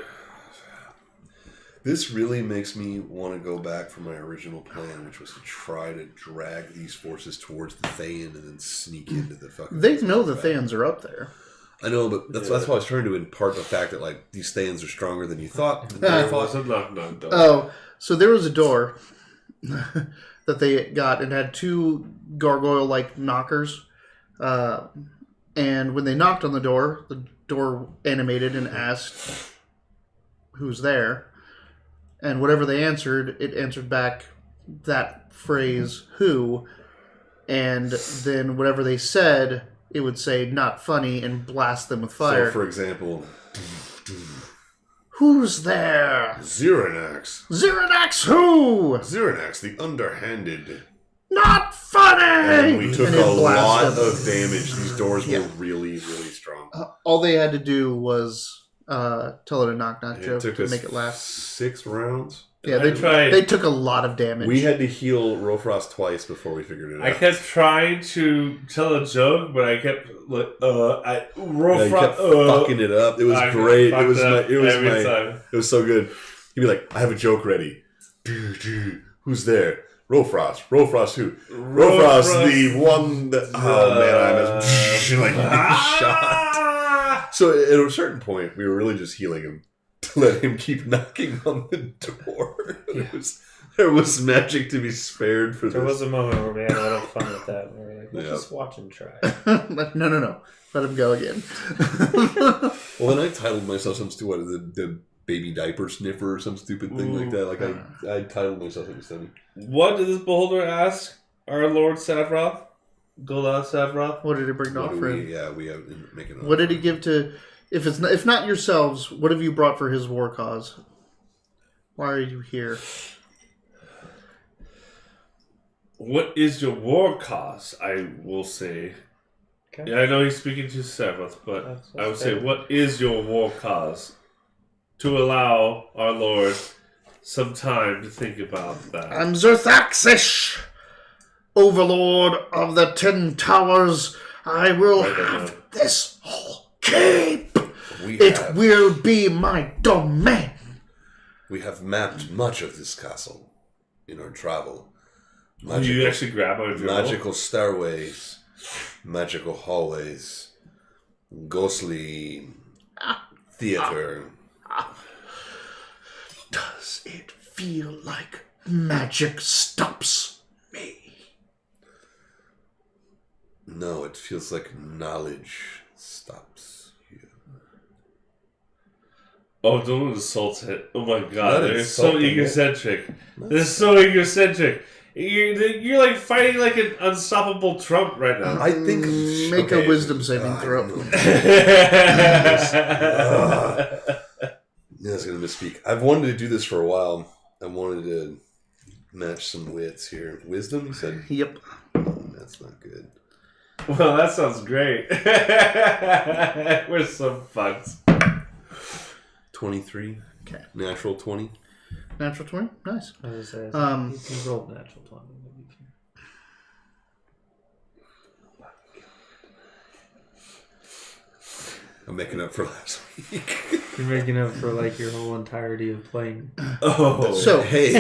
This really makes me want to go back from my original plan, which was to try to drag these forces towards the Thayan and then sneak into the fucking... They know the Thayans are up there. I know, but that's why I was trying to impart the fact that, like, these Thayans are stronger than you thought. So there was a door that they got and had two gargoyle-like knockers. And when they knocked on the door animated and asked who's there. And whatever they answered, it answered back that phrase, who, and then whatever they said, it would say, not funny, and blast them with fire. So, for example... Who's there? Xeranax. Xeranax who? Xeranax, the underhanded. Not funny! And we took And a it lot blasted. of damage. These doors were really, really strong. All they had to do was tell it a knock-knock It joke took to us make it last. 6 rounds. Yeah, I tried. they took a lot of damage. We had to heal Rofrost twice before we figured it out. I kept trying to tell a joke, but I kept like, Yeah, you kept fucking it up. It was great. It was so good. He'd be like, I have a joke ready. Who's there? Rofrost. Rofrost who? Rofrost, the one that... Oh, man, I'm shot. So at a certain point, we were really just healing him to let him keep knocking on the door. Yeah. There was magic to be spared for this. There was a moment where we had a lot of fun with that. And we were like, let's Yeah. just watch him try. No. Let him go again. Well, then I titled myself some the baby diaper sniffer or some stupid thing like that. Like I titled myself something funny. What did this beholder ask our Lord Savroth? Golda Savroth? What did he bring to offer him? We have making. What did he give to... If not yourselves, what have you brought for his war cause? Why are you here? What is your war cause? I will say. Okay. Yeah, I know he's speaking to Savroth, but That's I would say, fair. what is your war cause? To allow our Lord some time to think about that. I'm Zerthaxish, Overlord of the 10 Towers. I will Write that have down. this whole cape. It will be my domain. We have mapped much of this castle in our travel. Did you actually grab our journal? Magical stairways, magical hallways, ghostly theater. Does it feel like magic stops me? No, it feels like knowledge stops you. Oh, don't insult it. Oh my god, Not they're so insulting it. egocentric. They're so egocentric. You're like fighting like an unstoppable Trump right now. I think Make a wisdom saving throw. Yeah, I was going to misspeak. I've wanted to do this for a while. I wanted to match some wits here. Wisdom, you said? Yep. That's not good. Well, that sounds great. We're so fucked. 23. Okay. Natural 20. Natural 20? Nice. I was saying, Um, you can roll natural 20. I'm making up for last week. You're making up for like your whole entirety of playing. Oh. So, Hey,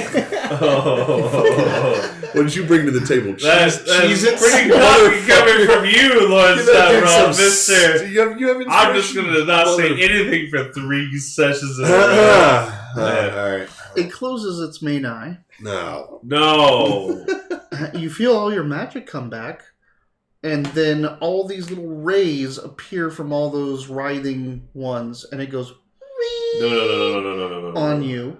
Oh. what did you bring to the table? That's Cheez-Its? pretty cocky coming from you, Lord Savroth, mister. You have I'm just going to not say anything for 3 sessions in a row. All right. it closes its main eye. No. No. You feel all your magic come back, and then all these little rays appear from all those writhing ones, and it goes No. on you,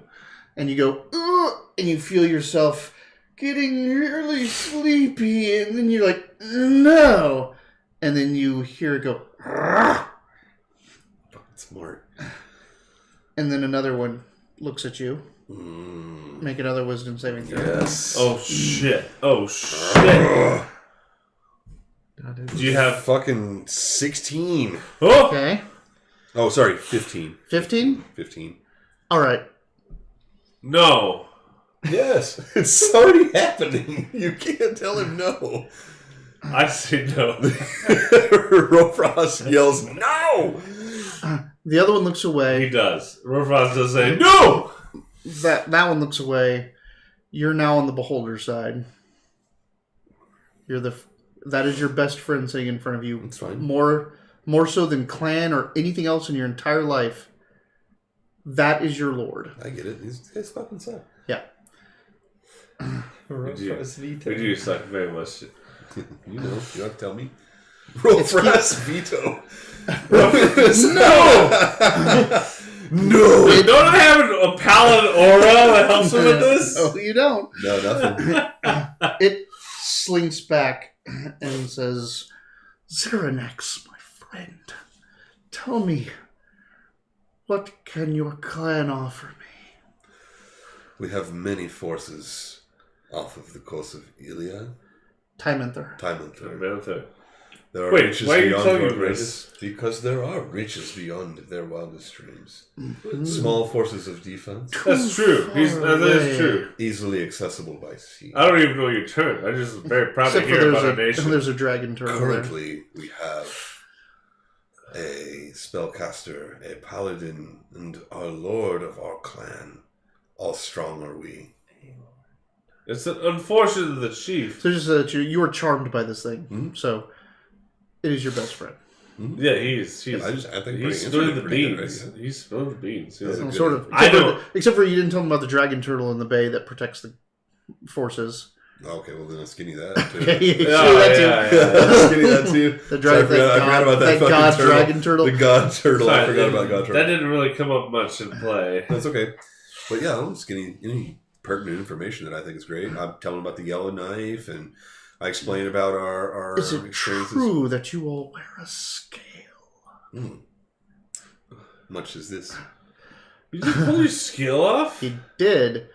and you go, "Ugh," and you feel yourself getting really sleepy, and then you're like, no, and then you hear it go, "Argh," Smart. and then another one looks at you. Mm, Make another wisdom saving throw. yes. Oh, shit. Oh, shit. Do you have... Fucking 16. Oh! Okay. Oh, sorry. 15. 15? 15. All right. No. Yes. It's already happening. You can't tell him no. I say no. Rofrost yells, no! The other one looks He away. does. Rofrost does say no! That one looks away. You're now on the beholder side. That is your best friend sitting in front of you. That's fine. More so than clan or anything else in your entire life. That is your lord. I get it. These guys fucking suck. Yeah. We do suck very much. You know. You don't tell me. Rofrost veto. No! No! Don't I have a pallid aura that helps him with this? Oh, you don't. No, nothing. It slinks back and says, Zeranex, my friend, tell me, what can your clan offer me? We have many forces off of the coast of Ilia. Time-Enther. Time-Enther. There are Wait, riches why are you beyond telling your me grace. this? Because there are riches beyond their wildest dreams. Mm-hmm. Small forces of defense, That's true. That is true. easily accessible by sea. I don't even know your turn. I'm just very proud Except to for hear about our nation. there's a dragon turtle there. Currently, we have a spellcaster, a paladin, and our lord of our clan. All strong are we. It's unfortunate that chief. So just that you were charmed by this thing. Mm-hmm. So it is your best friend. Yeah, he's I think he's spilling the beans. He's spilling the beans. Yeah. That's Sort of. I know. Except for you didn't tell him about the dragon turtle in the bay that protects the forces. Okay, well then I'll skinny that too. Skinny that too. The dragon, Sorry, I forgot about that fucking god turtle. dragon turtle. The god turtle. Sorry, I forgot about god turtle. That didn't really come up much in play. That's okay. But yeah, I'm just getting any pertinent information that I think is great. I'm telling about the yellow knife, and I explain about our Is it experiences. true that you all wear a scale? Much as this. You just pull your skill off? He did.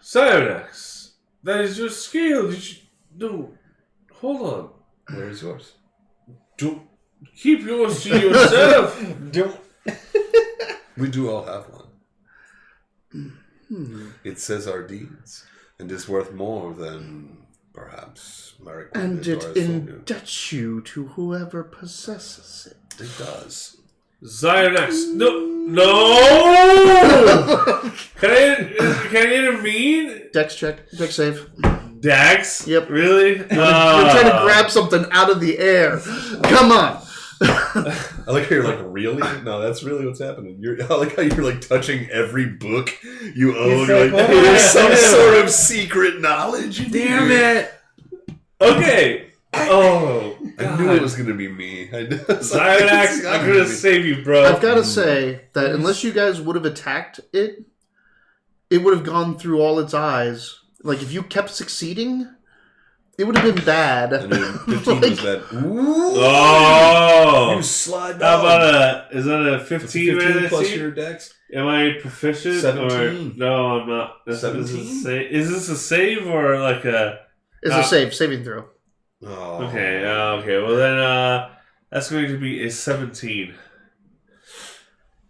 Cyrex, that is your skill. No, hold on. Where is yours? Don't keep yours to yourself. Don't. We do all have one. It says our deeds, and is worth more than perhaps marijuana. And it indebts you to whoever possesses it. It does. Cyrex, no. Can I intervene? Dex check. Dex save. Dax? Yep. Really? You're trying to grab something out of the air. Come on. I like how you're like, really? No, that's really what's happening. I like how you're like touching every book you own. like, Like, "What there's do I some do?" sort of secret knowledge. Damn it! Okay. Oh, I knew it was going to be me. I knew. Cyrex, I'm gonna save you, bro. I've got to say that unless you guys would have attacked it, it would have gone through all its eyes. Like, if you kept succeeding, it would have been bad. And then 15 was bad. Ooh! Oh! You slide How down. about is that a 15 15 plus AC? your dex? Am I proficient? 17. Or, no, I'm not. Is 17? Is this a save or like a... It's a saving throw. Oh. Okay, well then, that's going to be a 17.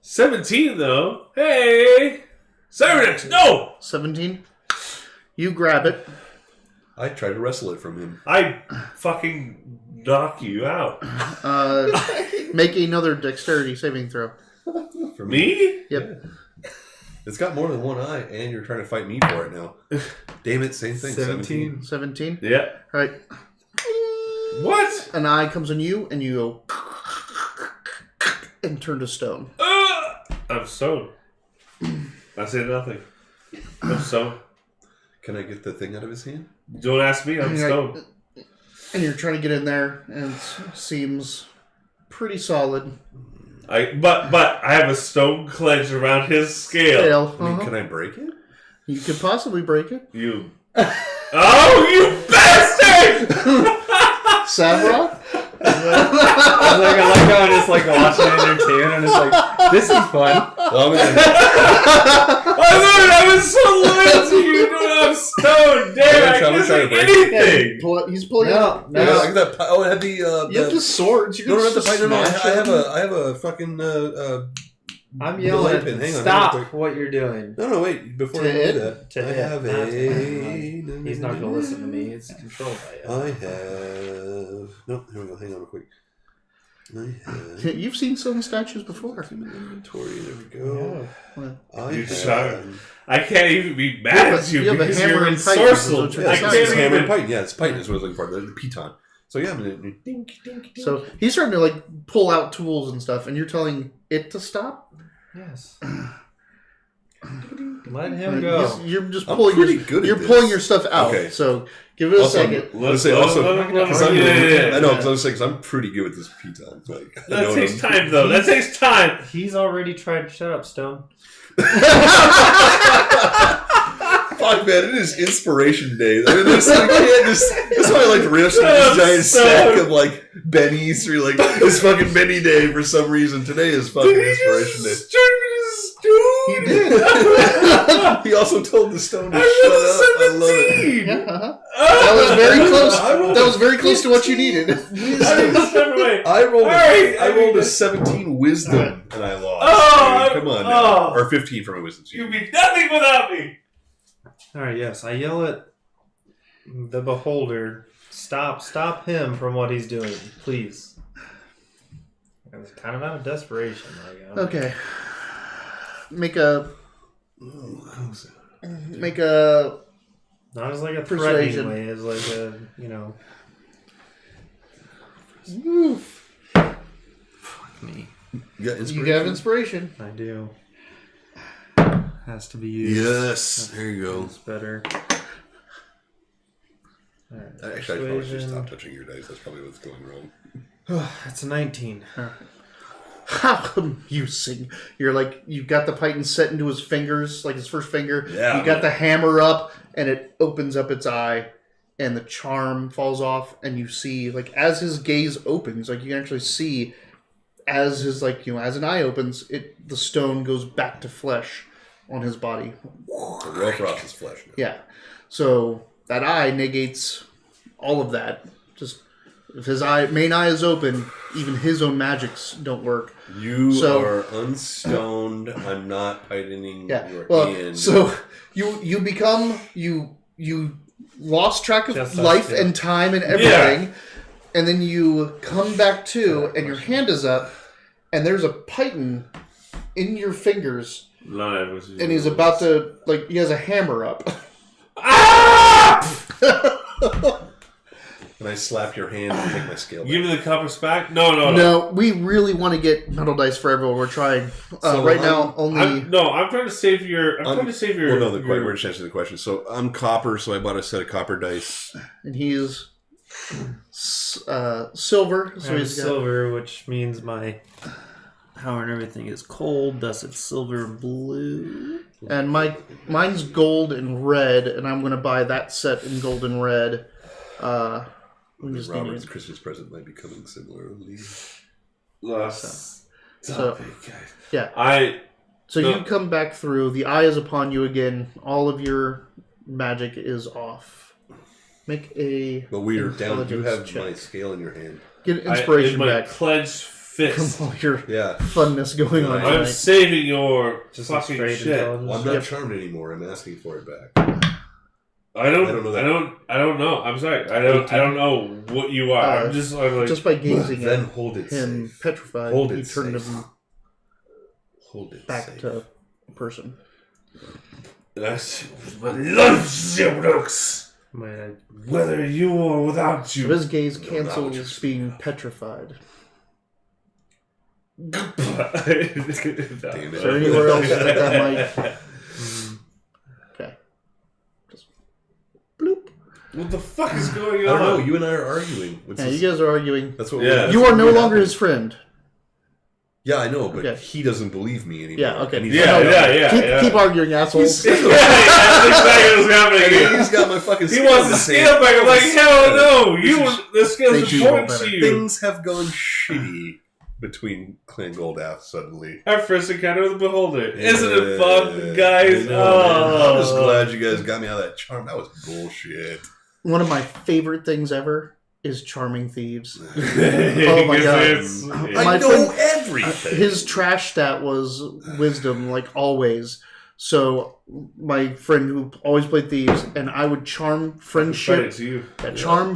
17, though? Hey! Cyrex, no! 17. You grab it. I tried to wrestle it from him. I fucking knock you out. Make another dexterity saving throw. For Me? Yep. It's got more than one eye, and you're trying to fight me for it now. Damn it, same thing. 17. 17. Yeah. All right. What? An eye comes on you, and you go and turn to stone. I'm stoned. I say nothing. I'm stoned. Can I get the thing out of his hand? Don't ask me, I'm stoned. And you're trying to get in there, and it seems pretty solid. But I have a stone clench around his scale. I mean, can I break it? You could possibly break it. You. Oh, you bastard! Savroth? I like how I just like watching entertainment and it's like, this is fun. Well, I was so loyal to you. I'm stoned. Damn, I can't say anything. He's pulling out. I got that. Oh, I had the. You have the swords. You No, can no, the just pipe. No, smash I have a fucking. I'm Delay pin. yelling, Hang on, stop real quick. what you're doing. No, wait. Before To you hit? do that, To I hit. have That's a. He's not going to listen to me. It's controlled by you. I have. No, here we go. Hang on, real quick. I have. You've seen some statues before. Inventory. There we go. I You have. shot. I can't even be mad at you you have a because hammer you're and pipe, ensorcelled. is what I you're can't saying. It's hammer and even. pipe. Yeah, it's pipe is what I was looking for. The piton. So yeah, I'm gonna dink, dink, dink. So he's starting to like pull out tools and stuff, and you're telling it to stop. Yes. Let him go. You're just pulling your stuff out. Okay. So give it a second. Let's say also. I know, because I'm saying because I'm pretty good with this P-Time. Like, that takes time, though. That takes time. He's already tried to shut up, Stone. Fuck, man, it is Inspiration Day. I mean, that's why I like to rip this giant stack of, like, bennies or, like, it's fucking Benny Day for some reason. Today is fucking Inspiration Day. He did. He also told the stone to shut up. I love it. Yeah, That was very close. That was very close to what you needed. I rolled a 17 wisdom and I lost. Come on now. Or 15 from a wisdom. You'd be nothing without me. Alright, yes. I yell at the beholder. Stop him from what he's doing, please. It was kind of out of desperation. Okay. Make a not as like a persuasion. threatening way, as like a, Fuck me. You have inspiration. I do. Has to be used. Yes, there you go. It's better. Right, Actually, I probably should stop touching your dice. That's probably what's going wrong. That's a 19. How amusing. You're like, you've got the python set into his fingers, like his first finger. Yeah, you got the hammer up, and it opens up its eye, and the charm falls off, and you see, like, as his gaze opens, like, you can actually see, as his, like, as an eye opens, the stone goes back to flesh on his body. Rothross is flesh now. Yeah. So, that eye negates all of that. Just... If his main eye is open, even his own magics don't work. You are unstoned. I'm not tightening your hand. So you become you lost track of life and time and everything, and then you come back to, and your hand is up, and there's a python in your fingers, and he's about to, like, he has a hammer up. Ah! Can I slap your hand and take my scale back? Give me the compass back? No. No, we really want to get metal dice for everyone. We're trying. Now, only... I'm trying to save your... Well, no, we're just answering the question. So, I'm copper, so I bought a set of copper dice. And he's silver. So he's got... silver, which means my power and everything is cold, thus it's silver blue. And mine's gold and red, and I'm going to buy that set in gold and red. Robert's Christmas present might be coming similarly. You come back through. The eye is upon you again. All of your magic is off. Make a. But we are down. You have check. my scale in your hand. Get inspiration back. Clenched fist. From all your funness going on. I'm saving your just fucking shit. Well, I'm not charmed anymore. I'm asking for it back. I don't know. I'm sorry. I don't know what you are. I'm like, just by gazing then at hold it him safe. petrified, Hold you it turn safe. him back safe. to a person. That's what loves you, Brooks. Whether you or without you. So his gaze cancels being petrified. Damn it. Is there anywhere else that might... Okay. Just bloop. What the fuck is going on? I don't know. You and I are arguing. You guys are arguing. That's what. You are no longer his friend. Yeah, I know, but he doesn't believe me anymore. Yeah, okay. Keep Keep arguing, assholes. That's exactly what's happening here. He's got my fucking scale. He wants the scale back. I'm like, hell no. The scale's important to you. Things have gone shitty between Clan Goldath suddenly. Our first encounter with the Beholder. Isn't it fun, guys? I'm just glad you guys got me out of that charm. That was bullshit. One of my favorite things ever is charming thieves. Oh my god. I know everything. His trash stat was wisdom, like always. So my friend who always played thieves, and I would charm friendship,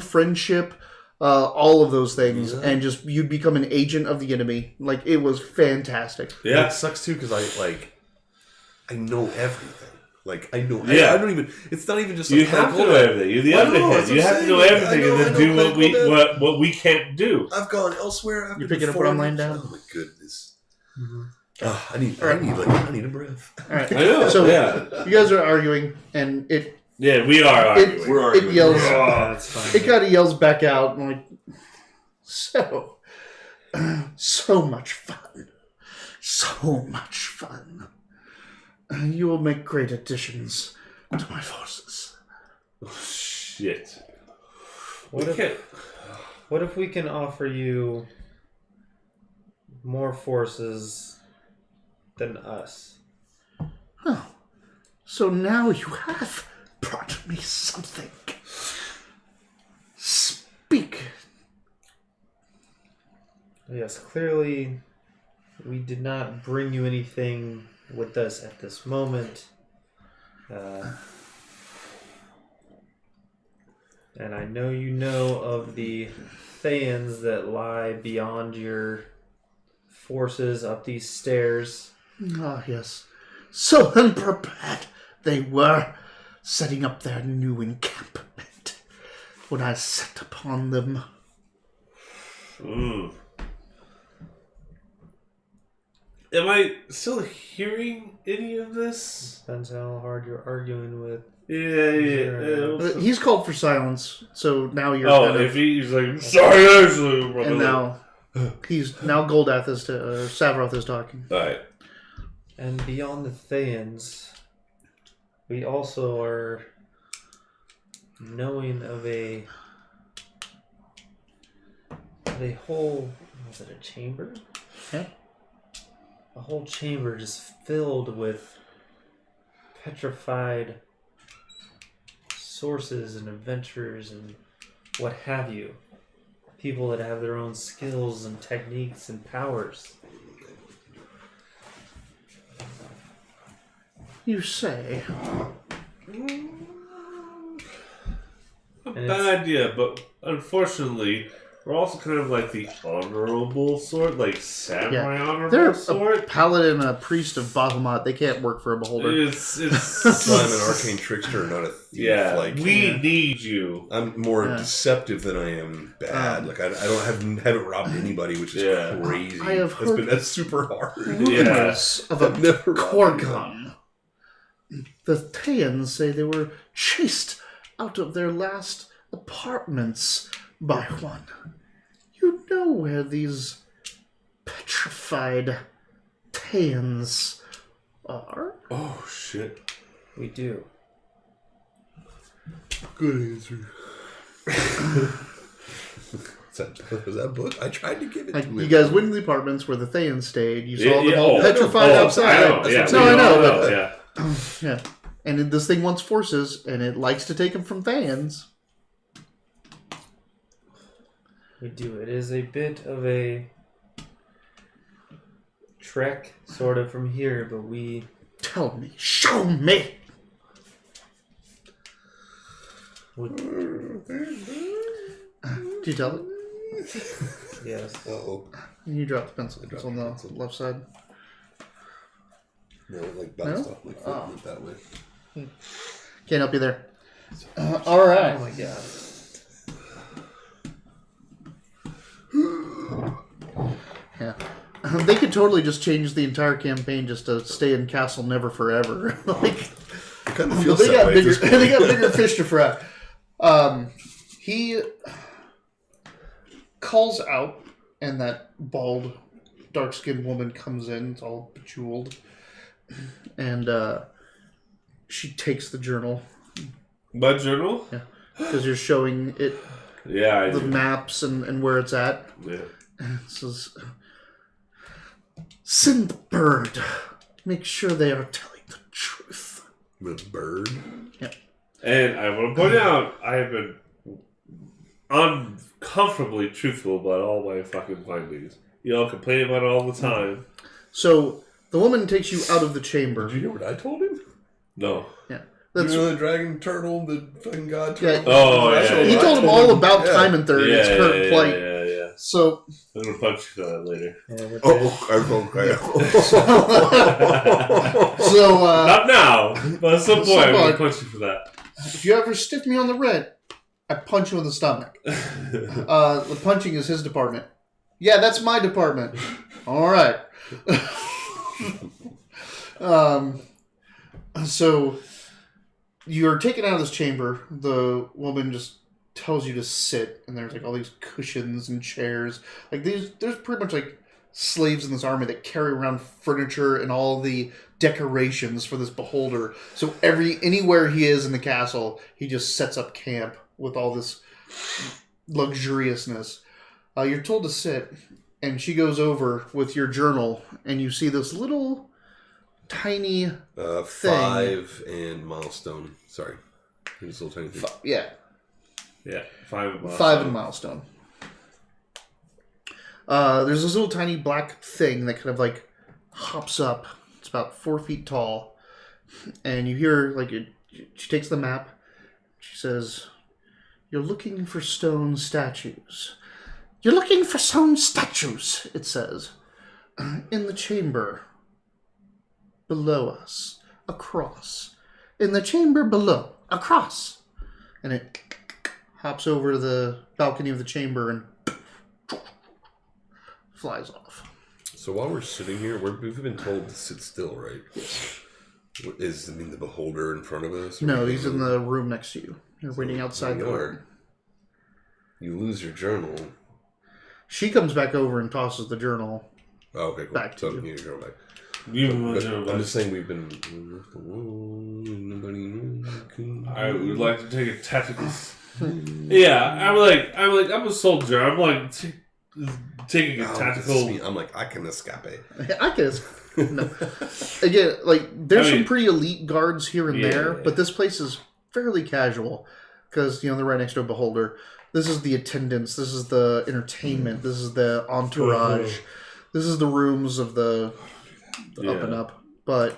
friendship, all of those things, and just you'd become an agent of the enemy. Like, it was fantastic. Yeah, it sucks too because I know everything. Like, I know. Yeah. I don't even. It's not even just. You have to know everything. You're the underhead. You have to know everything and then do what we can't do. I've gone elsewhere. You're picking up what I'm laying down. Oh my goodness. Mm-hmm. I need a breath. All right. I know. So Yeah. you guys are arguing, and it Yeah, we are arguing. We're arguing. it yells. That's fine. It kind of yells back out, and like, so much fun, so much fun. You will make great additions to my forces. Oh, shit. What if we can offer you more forces than us? Oh, so now you have brought me something. Speak. Yes, clearly we did not bring you anything with us at this moment. And I know you know of the Thayans that lie beyond your forces up these stairs. Ah, yes. So unprepared they were, setting up their new encampment when I set upon them. Mm. Am I still hearing any of this? Depends how hard you're arguing with. Yeah. He's called for silence, so now you're. Oh, kind of- if he's like, sorry, and now Goldath is Savroth is talking. Alright. And beyond the Thayans, we also are knowing of a whole, was it a chamber? Yeah. A whole chamber just filled with petrified sources and adventurers and what have you. People that have their own skills and techniques and powers. You say. A bad idea, but unfortunately, we're also kind of like the honorable sort, like samurai honorable They're a sort. paladin and a priest of Bahamut. They can't work for a beholder. It's So I'm an arcane trickster, not a thief. yeah. Like, We need you. I'm more Yeah. deceptive than I am bad. Like I haven't robbed anybody, which is Yeah. crazy. I have heard- That's super hard. Rumors of I've a never robbed Korgon. The Thayans say they were chased out of their last apartments by one. You know where these petrified Thayans are? Oh shit! We do. Good answer. Was that book? I tried to give it Like, to him. you guys went to the apartments where the Thayans stayed. You saw them Yeah, all oh, petrified outside. I know, yeah, No, we I know. all but- yeah. Yeah. And this thing wants forces, and it likes to take them from Thayans. We do. It is a bit of a trek, sort of, from here, but we... Tell me. Show me! Do you tell it? Yes. Uh-oh. You drop the pencil. I It's dropped on the the pencil. left side. No, it like bounced No? off my foot Oh. went that way. Can't help you there. All right. Oh my god. Yeah. They could totally just change the entire campaign just to stay in Castle Never Forever. Like, It kind of feels they that got way. bigger. At this They got point. bigger fish to fry. He calls out, and that bald, dark-skinned woman comes in. It's all bejeweled, and she takes the journal My journal? because you're showing it Yeah, I the do. maps and where it's at. Yeah. It says, "Send the bird. Make sure they are telling the truth." The bird. And I want to point out, I have been uncomfortably truthful about all my fucking findings. You all complain about it all the time. So the woman takes you out of the chamber. Did you hear what I told him? No. Yeah, You that's. know the dragon turtle, the fucking god Yeah. turtle? Oh, That's yeah, what He I told him all about yeah. Time and Third and its current plight. Yeah. So, I'm going to punch you for that later. Yeah, we're Oh, okay. so Not now, but at some At point some I'm going point. to punch you for that. if you ever stiff me on the red, I punch you in the stomach. The punching is his department. Yeah, that's my department. All right. So you're taken out of this chamber. The woman just tells you to sit, and there's like all these cushions and chairs. Like there's pretty much like slaves in this army that carry around furniture and all the decorations for this beholder. So anywhere he is in the castle, he just sets up camp with all this luxuriousness. You're told to sit, and she goes over with your journal, and you see this little tiny thing. 5 and milestone. Sorry. This little tiny thing. Yeah. Yeah, 5 and milestone. 5 and milestone. There's this little tiny black thing that kind of like hops up. It's about 4 feet tall. And you hear, like, she takes the map. She says, "You're looking for stone statues. You're looking for stone statues," it says. "In the chamber below us. Across. In the chamber below. Across." And it hops over to the balcony of the chamber and flies off. So while we're sitting here, we've been told to sit still, right? Is the beholder in front of us? No, he's in the room next to you. You're waiting outside the room. You lose your journal. She comes back over and tosses the journal. Oh, okay, cool. Back to you. You go back. I'm just saying we've been... I would like to take a tactical... Yeah, I'm a soldier. I'm like taking a tactical... I'm like, I can escape. I guess. No. Again, like, there's some pretty elite guards here and there, but this place is fairly casual because, they're right next to a beholder. This is the attendants. This is the entertainment. This is the entourage. This is the rooms of the up and up. But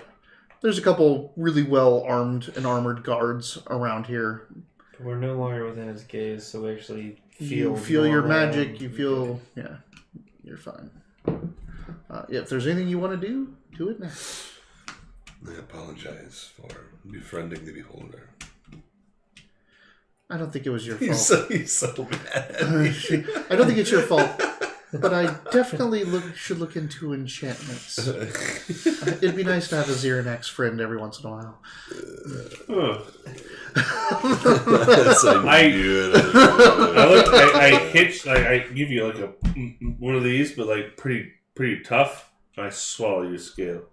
there's a couple really well armed and armored guards around here. We're no longer within his gaze, so we actually feel your magic. You feel, you're fine. If there's anything you want to do it now. I apologize for befriending the beholder. I don't think it was your fault. He's so mad. I don't think it's your fault, but I definitely should look into enchantments. It'd be nice to have a Xerinax friend every once in a while. I give you like one of these, but like pretty tough. And I swallow your scale.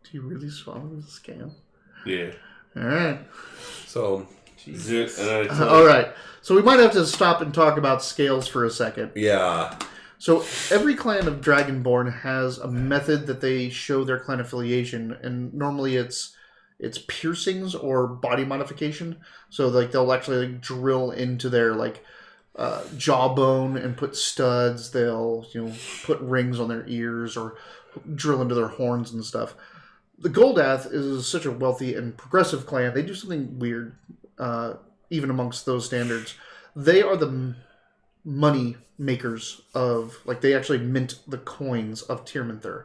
Do you really swallow the scale? Yeah. All right. So, all right. So we might have to stop and talk about scales for a second. Yeah. So every clan of Dragonborn has a method that they show their clan affiliation, and normally it's piercings or body modification. So like they'll actually like drill into their jawbone and put studs. They'll put rings on their ears or drill into their horns and stuff. The Goldath is such a wealthy and progressive clan. They do something weird, even amongst those standards. They are the money makers of, they actually mint the coins of Tyrminther.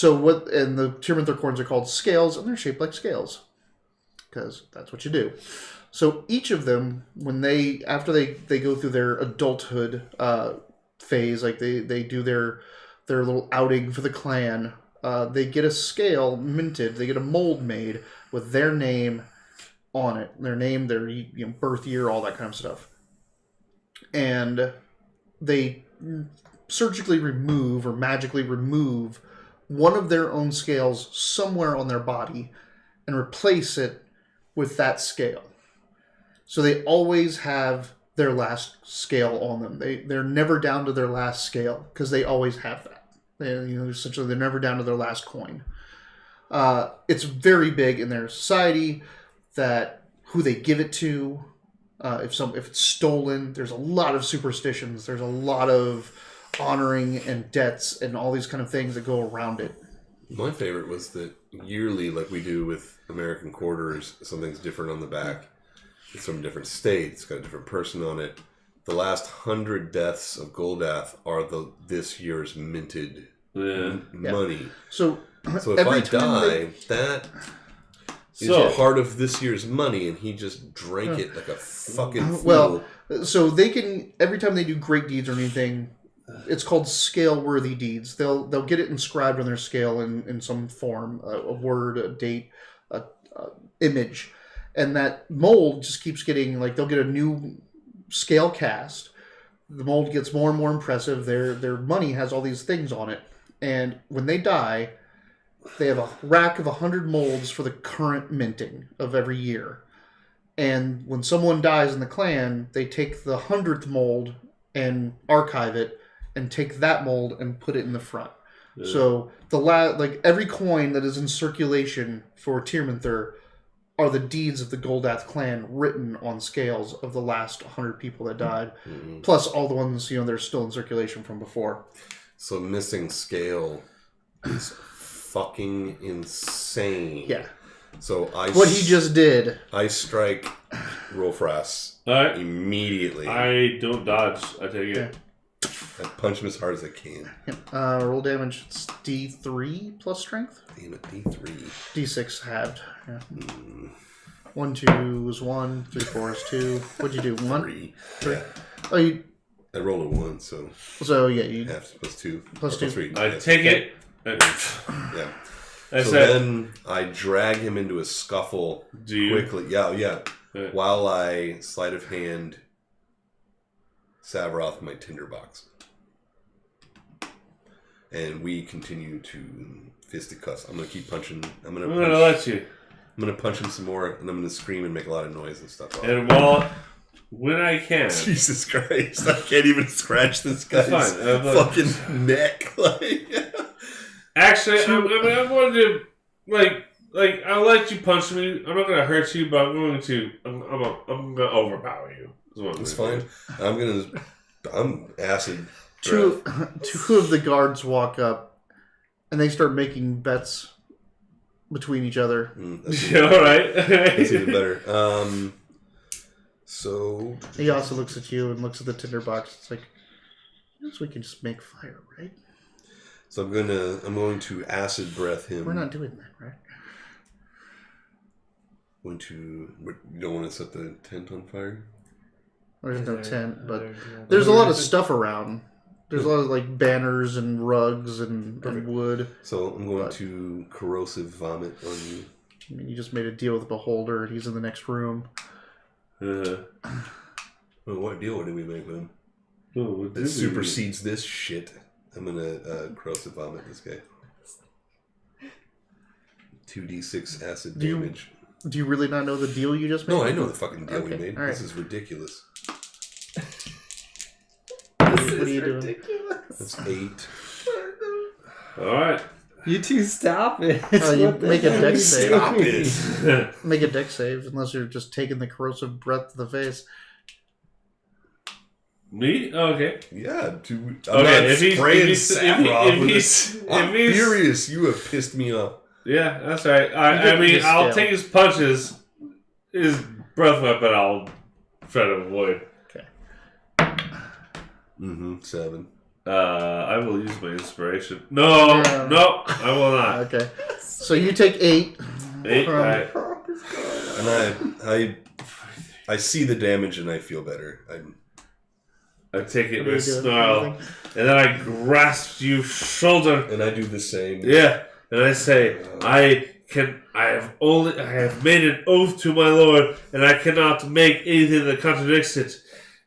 And the Tyrminther coins are called scales, and they're shaped like scales, because that's what you do. So each of them, after they go through their adulthood phase, they do their little outing for the clan. They get a scale minted. They get a mold made with their name on it. Their name, their birth year, all that kind of stuff. And they surgically remove or magically remove one of their own scales somewhere on their body and replace it with that scale. So they always have their last scale on them. They're never down to their last scale because they always have that. Essentially, they're never down to their last coin. It's very big in their society that who they give it to. If it's stolen, there's a lot of superstitions. There's a lot of honoring and debts and all these kind of things that go around it. My favorite was that yearly, like we do with American Quarters, something's different on the back. It's from a different state. It's got a different person on it. The last 100 deaths of Goldath are this year's minted money. So if I die, that is part of this year's money, and he just drank it like a fucking fool. Well, so they can, every time they do great deeds or anything, it's called scale-worthy deeds. They'll get it inscribed on their scale in some form, a word, a date, a image, and that mold just keeps getting like they'll get a new scale cast. The mold gets more and more impressive. Their money has all these things on it, and when they die, they have a rack of 100 molds for the current minting of every year. And when someone dies in the clan, they take the 100th mold and archive it, and take that mold and put it in the front. Yeah. So like every coin that is in circulation for Tyrmanther are the deeds of the Goldath clan written on scales of the last 100 people that died, plus all the ones that are still in circulation from before. So missing scale is fucking insane. Yeah. So what he just did. I strike Rolfras immediately. I don't dodge. I take it. Yeah. I punch him as hard as I can. Roll damage. It's D3 plus strength. Damn it, D3. D6 halved. Yeah. 1, 2 is 1. 3, 4 is 2. What'd you do? 1? 3. Yeah. Oh, I rolled a 1, so. So yeah, you half plus 2. Plus 2. 3. I take it. Yeah. Then I drag him into a scuffle quickly. Yeah. While I sleight of hand Savroth my tinderbox. And we continue to fisticuffs. I'm gonna keep punching. I'm gonna let you. I'm gonna punch him some more, and I'm gonna scream and make a lot of noise and stuff. And when I can, Jesus Christ, I can't even scratch this guy's fucking neck. Actually, I'm going to like I'll let you punch me. I'm not gonna hurt you, but I'm going to overpower you. It's fine. I'm acid. Two of the guards walk up, and they start making bets between each other. All right. That's even better. So he also looks at you and looks at the tinderbox. It's like, we can just make fire, right? So I'm going to acid breath him. We're not doing that, right? You don't want to set the tent on fire? There's no tent, but there's a lot of stuff around. There's a lot of banners and rugs and wood. So I'm going to corrosive vomit on you. I mean, you just made a deal with the beholder, and he's in the next room. Well, what deal did we make with him? That supersedes this shit. I'm gonna corrosive vomit this guy. 2d6 acid damage. Do you really not know the deal you just made? No, I know the fucking deal we made. Right. This is ridiculous. What are you doing? That's 8. Alright. You two stop it. You make a dex save. Stop it. Make a dex save, unless you're just taking the corrosive breath to the face. Me? Oh, okay. Yeah. I'm furious. You have pissed me off. Yeah, that's right. I'll take his punches. His breath weapon I'll try to avoid. Okay. 7. I will use my inspiration. No, I will not. Okay. So you take 8. 8. And I see the damage and I feel better. I take it with a snarl, and then I grasp your shoulder, and I do the same. Yeah, and I say, I have made an oath to my lord, and I cannot make anything that contradicts it,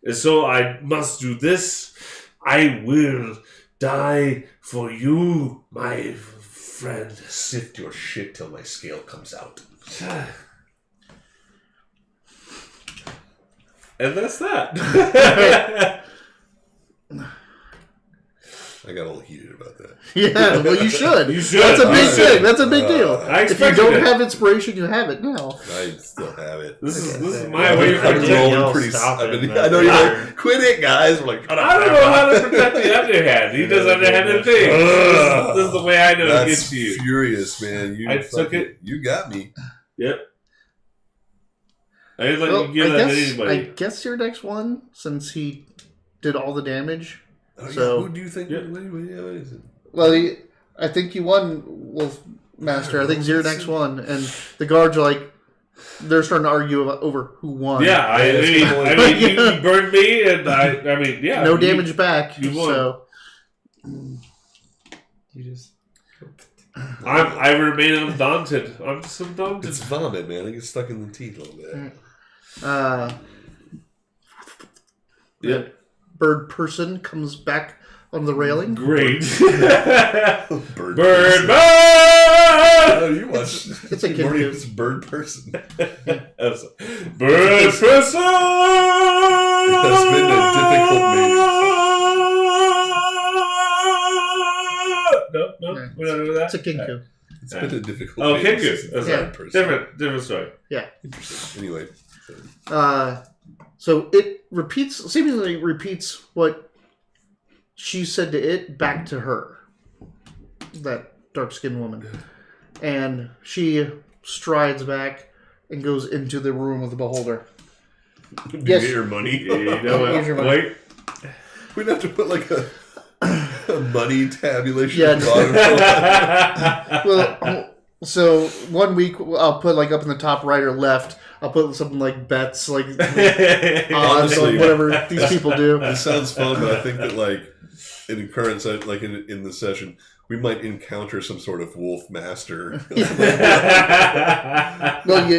and so I must do this. I will die for you, my friend. Sift your shit till my scale comes out. And that's that. I got a little heated about that. Yeah, well, you should. You should. That's a big thing. That's a big deal. If you don't have inspiration, you have it now. I still have it. This is my way of protecting. I know you're like, quit it, guys. We're like, I don't know how to protect the underhand. He does underhanded things. This is the way I know to get to you. Furious, man. I took it. You got me. Yep. I didn't let you give that to anybody. I guess your next one, since he did all the damage. Oh, so who do you think? What is it? Well, I think you won, Wolfmaster. I think your next one, and the guards are like, they're starting to argue over who won. Yeah, I mean, you burned me, and I mean, yeah, no damage back. You won. So You just. I remain undaunted. I'm just undaunted. It's vomit, man. It gets stuck in the teeth a little bit. Yeah. Bird person comes back on the railing. Great. Bird. Bird. Oh, you watched. It's a kid Morty, movie. it's Bird Person. Bird person. It has been a difficult meeting. No, we're not doing that. It's a kinku. It's been a difficult Oh, meeting. Kingu. since That's Bird right. Person. Different story. Yeah. Interesting. Anyway. So it seemingly repeats what she said to it back to her. That dark-skinned woman. And she strides back and goes into the room of the beholder. Do you Yes. get your money? You know Here's your what? money. Wait. We'd have to put like a money tabulation Yeah. at the bottom. Well, so 1 week I'll put like up in the top right or left. I'll put something like bets, like odds, Honestly, like whatever these people do. This sounds fun, but I think that like in current like in the session, we might encounter some sort of wolf master. Well,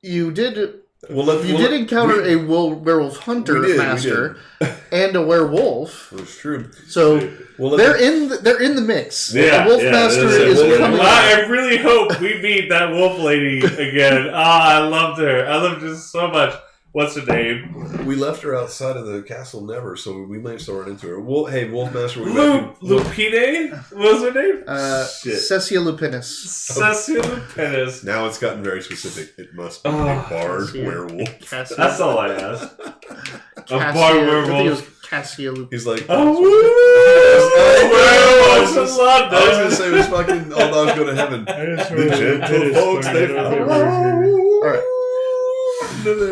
you did. You did encounter a werewolf hunter master and a werewolf. That's true. So they're in the mix. Yeah, the wolf master is coming. I really hope we meet that wolf lady again. I loved her. I loved her so much. What's her name? We left her outside of the castle never, so we might still run into her. Hey, wolf master, Lupine? What was her name? Cessia Lupinus. Cessia Lupinus. Now it's gotten very specific. It must be a bard werewolf. Cassia. That's all I asked. A Cassia, bard I think it was werewolf. Cassia Lupinus. He's like, Werewolves in I was London. gonna say it was fucking All Dogs Go to Heaven. The gentle folks, they All right.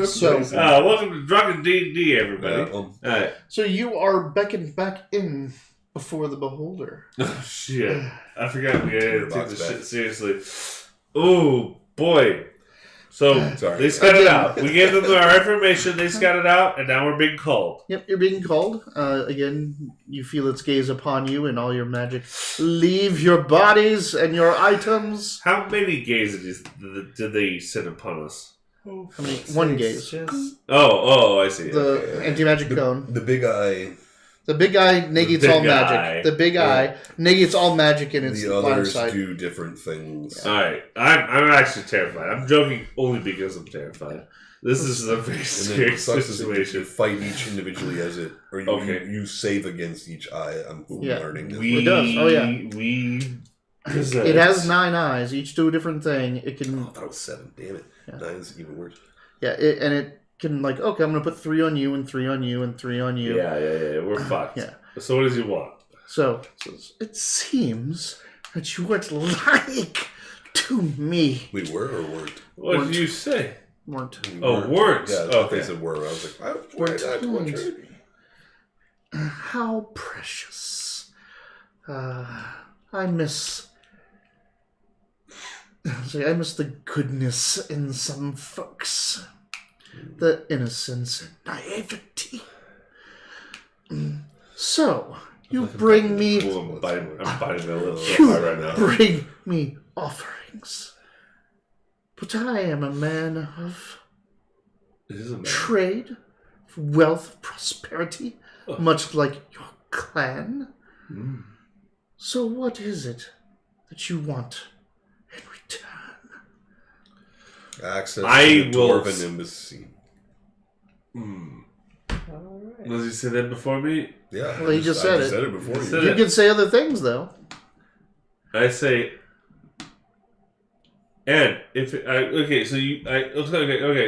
So, welcome to Drunken D&D, everybody. Alright. So you are beckoned back in before the beholder. Oh, shit. I forgot we had to take this shit seriously. Oh, boy. So, they scouted out. We gave them our information, they scouted out, and now we're being called. Yep, you're being called. Again, you feel its gaze upon you, and all your magic leave your bodies and your items. How many gazes did they send upon us? I mean, one gaze. Oh, I see. The anti-magic cone. The big eye. The big eye negates big all magic. eye. The big eye negates all magic in its The line of others sight. do different things. Alright, I'm actually terrified. I'm joking only because I'm terrified. This is a very And then scary it sucks is that you situation. fight each individually as it, or you save against each eye. I'm learning this. It does. Oh, yeah. It has 9 eyes. Each do a different thing. It can. I thought it was 7. Damn it. Yeah. 9 is even worse. Yeah, and it can okay, I'm going to put 3 on you and 3 on you and 3 on you. Yeah. We're fucked. Yeah. So what does he want? So it seems that you weren't like to me. We were or weren't? What did you say? Weren't. Weren't. Yeah, Okay. they said were. I was like, why not? How precious. I miss the goodness in some folks. The innocence and naivety. So, you bring me... I'm biting a little You hard right now. bring me offerings. But I am a man of This is a man. trade, wealth, prosperity, much like your clan. Mm. So what is it that you want in return? Access to I the will Dwarven Embassy. Alright. Does he say that before me? Yeah. Well, he just said it. said it before He you. said You it. can say other things, though. I say, and if okay.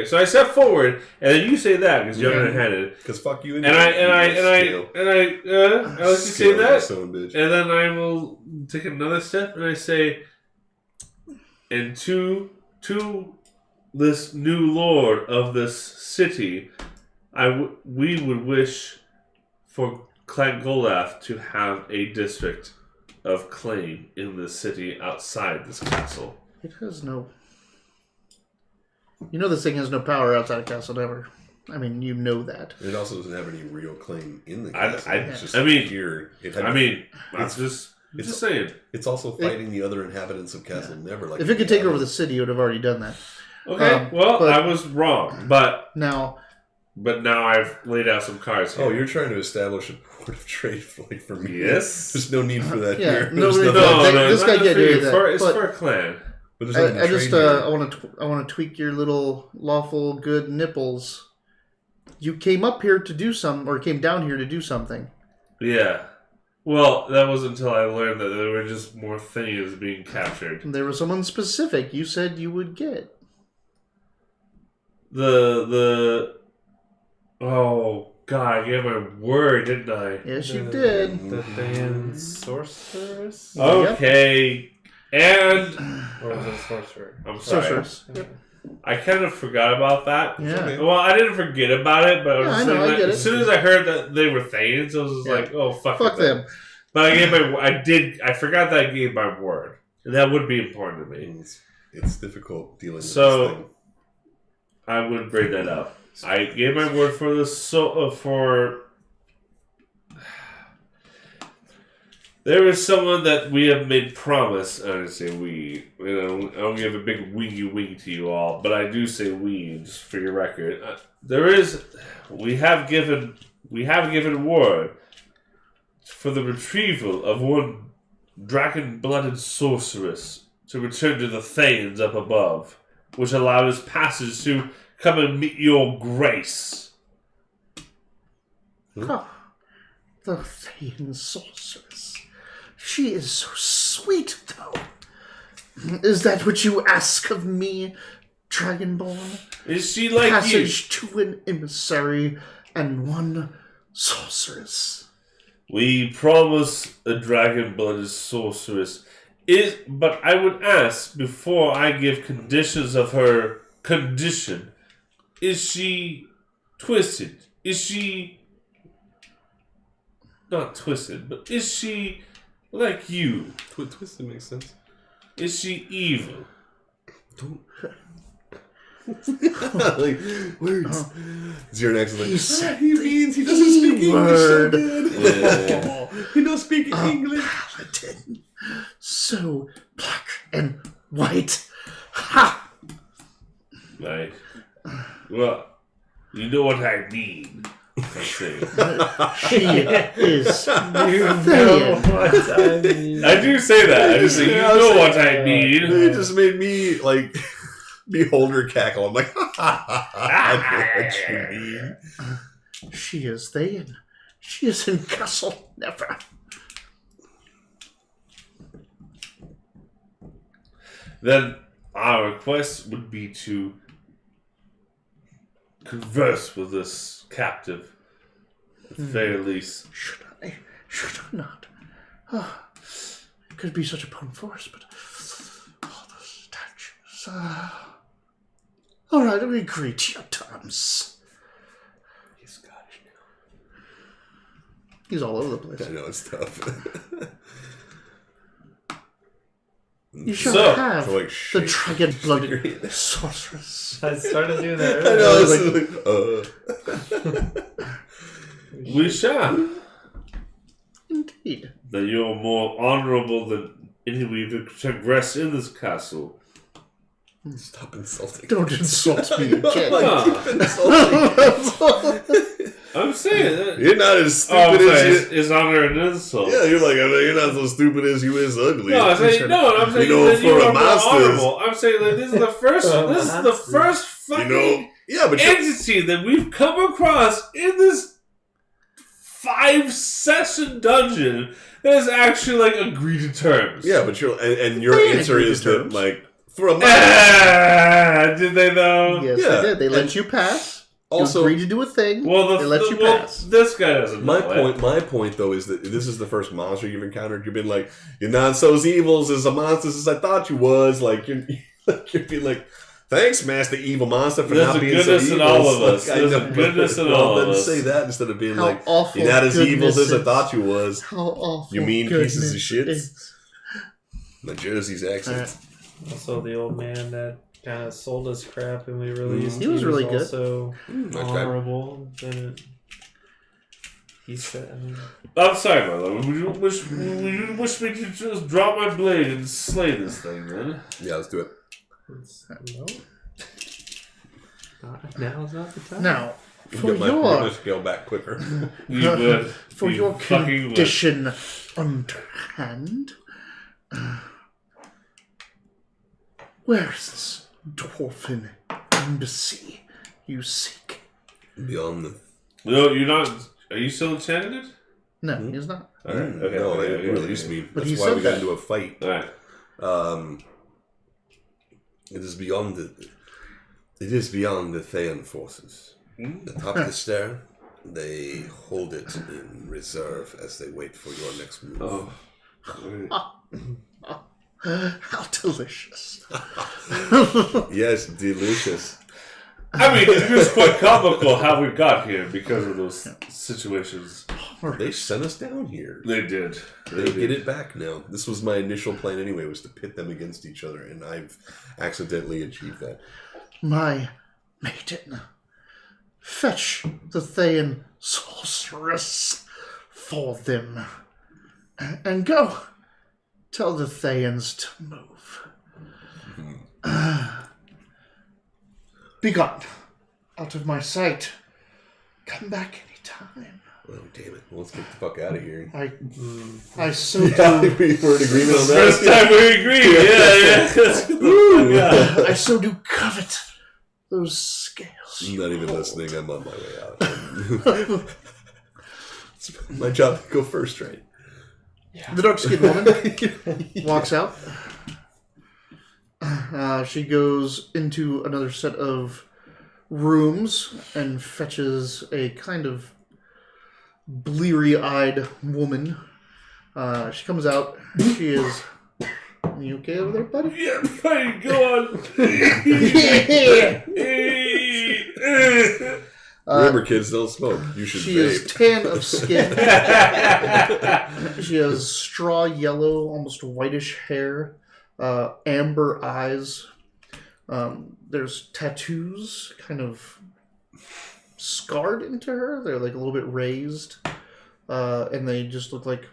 So I step forward, and then you say that because you're underhanded, Because fuck you. and I like to say that, Bitch. and then I will take another step, and I say, and to this new lord of this city, we would wish for Clan Golaf to have a district of claim in the city outside this castle. It has no... You know this thing has no power outside of Castle Never. I mean, you know that. It also doesn't have any real claim in the I- castle. I- It's just I mean- here. I'm just Just saying. It's also fighting the other inhabitants of Castle Never. Like if it could take over the city, it would have already done that. Okay, but I was wrong, but now I've laid out some cards here. Oh, you're trying to establish a port of trade for me. Yes. There's no need for that Yeah, here. no, There's this guy can't do that. It's for a clan. But I just I want to tweak your little lawful good nipples. You came up here to do something, or came down here to do something. Yeah. Well, that was until I learned that there were just more things being captured. There was someone specific you said you would get. Oh God, I gave my word, didn't I? Yes, you did. The Thayan sorceress? Okay. And Or was it sorcerer? I'm sorry. Sorceress. I kind of forgot about that. Yeah. Okay. Well, I didn't forget about it, but I was Yeah, I know, I get as it. soon as I heard that they were Thanes, I was just like, "Oh fuck them." But I forgot that I gave my word. And that would be important to me. It's difficult dealing with So- this thing. I would bring that up. I gave my word for this. There is someone that we have made promise. I don't say we. I don't give a big wingy to you all, but I do say we, just for your record. We have given word for the retrieval of one dragon-blooded sorceress to return to the Thanes up above, which allows passage to come and meet your grace. Oh, the Thayan sorceress. She is so sweet, though. Is that what you ask of me, Dragonborn? Is she like Passage to an emissary and one sorceress. We promise a dragon-blooded sorceress. But I would ask, before I give conditions of her condition, is she twisted? Is she not twisted, but is she like you? Twisted makes sense. Is she evil? Don't. Like words. Zero next like he means he doesn't speak English so good. Yeah. He don't speak English. Paladin. So black and white. Ha! Like, well, you know what I mean. I say. She is You know Thayan. what I mean. I do say that. I just say, you know what I mean. It just made me like beholder cackle. I'm like, I know what you mean. She is Thayan. She is in Castle Never. Then our request would be to converse with this captive, at the very least. Should I? Should I not? Oh, it could be such a potent force, but all those statues. All right, we agree to your terms. He's Scottish now. He's all over the place. I know it's tough. You shall So- have So, like, the shake- dragon-blooded sorceress. I started doing that I earlier. know. It's like, We shall. Indeed. That you're more honorable than any we've progressed in this castle. Stop insulting. Don't insult me again. Like, keep insulting. I'm saying that. You're not as Oh, stupid as sorry, you. is honor an insult? Yeah, you're like, I mean, you're not so stupid as you is ugly. No, I'm saying no. I'm saying You know, that you for a are more monster- honorable. I'm saying that this is the first. This is the first You fucking know, yeah, but you're, entity that we've come across in this 5-session dungeon that is actually like agreed to terms. yeah, but and your They answer agreed is to that terms. like for a month. Did they though? Yes, Yeah, they did. They let and you pass. Also, you agreed to do a thing. Well, they let you well, pass. this guy doesn't. my know point, it. my point though is that this is the first monster you've encountered. You've been like, you're not so evil as a monster as I thought you was. Like you're being like, thanks, Master Evil Monster, for There's not a being so goodness evil. in all of Like, us. I There's a know, goodness but- in all well, of then us. say that instead of being How like, awful you're not as evil goodness as I is. thought you was. How awful. You mean pieces of goodness shit? is. My Jersey's accent. Also, the old man that kind of sold us crap and we released. He was really good. Also Okay. honorable. He said, I mean, I'm sorry, my lord. Would you wish me to just drop my blade and slay this thing, then? Yeah, let's do it. no. Now's not the time. Now, for Get my scale back quicker. You would. For You your fucking would. condition underhand, where is this dwarven embassy you seek? Beyond the... No, you're not. Are you still enchanted? No, he's not. All right. Okay. No, okay, they released me. But That's he why said we got that. into a fight. All right. It is beyond the... It is beyond the Thean forces. Atop the stair, they hold it in reserve as they wait for your next move. Oh. How delicious. Yes, delicious. I mean, it is quite comical how we got here because of those situations. They sent us down here. They did. They get it back now. This was my initial plan anyway, was to pit them against each other, and I've accidentally achieved that. My maiden, fetch the Thean sorceress for them, and go tell the Theans to move. Be gone, out of my sight. Come back anytime. Oh, damn it. Well, let's get the fuck out of here. I so We do. were in agreement on First that. time we agree. Yeah. I so do covet those scales. I'm not even listening. I'm on my way out. It's my job to go first, right? The dark-skinned woman walks out. She goes into another set of rooms and fetches a kind of bleary-eyed woman. She comes out. She is... Are you okay over there, buddy? Yeah, fine, go on. Remember, kids don't smoke. You should She is vape. tan of skin. She has straw yellow, almost whitish hair, amber eyes. There's tattoos kind of scarred into her. They're like a little bit raised. And they just look like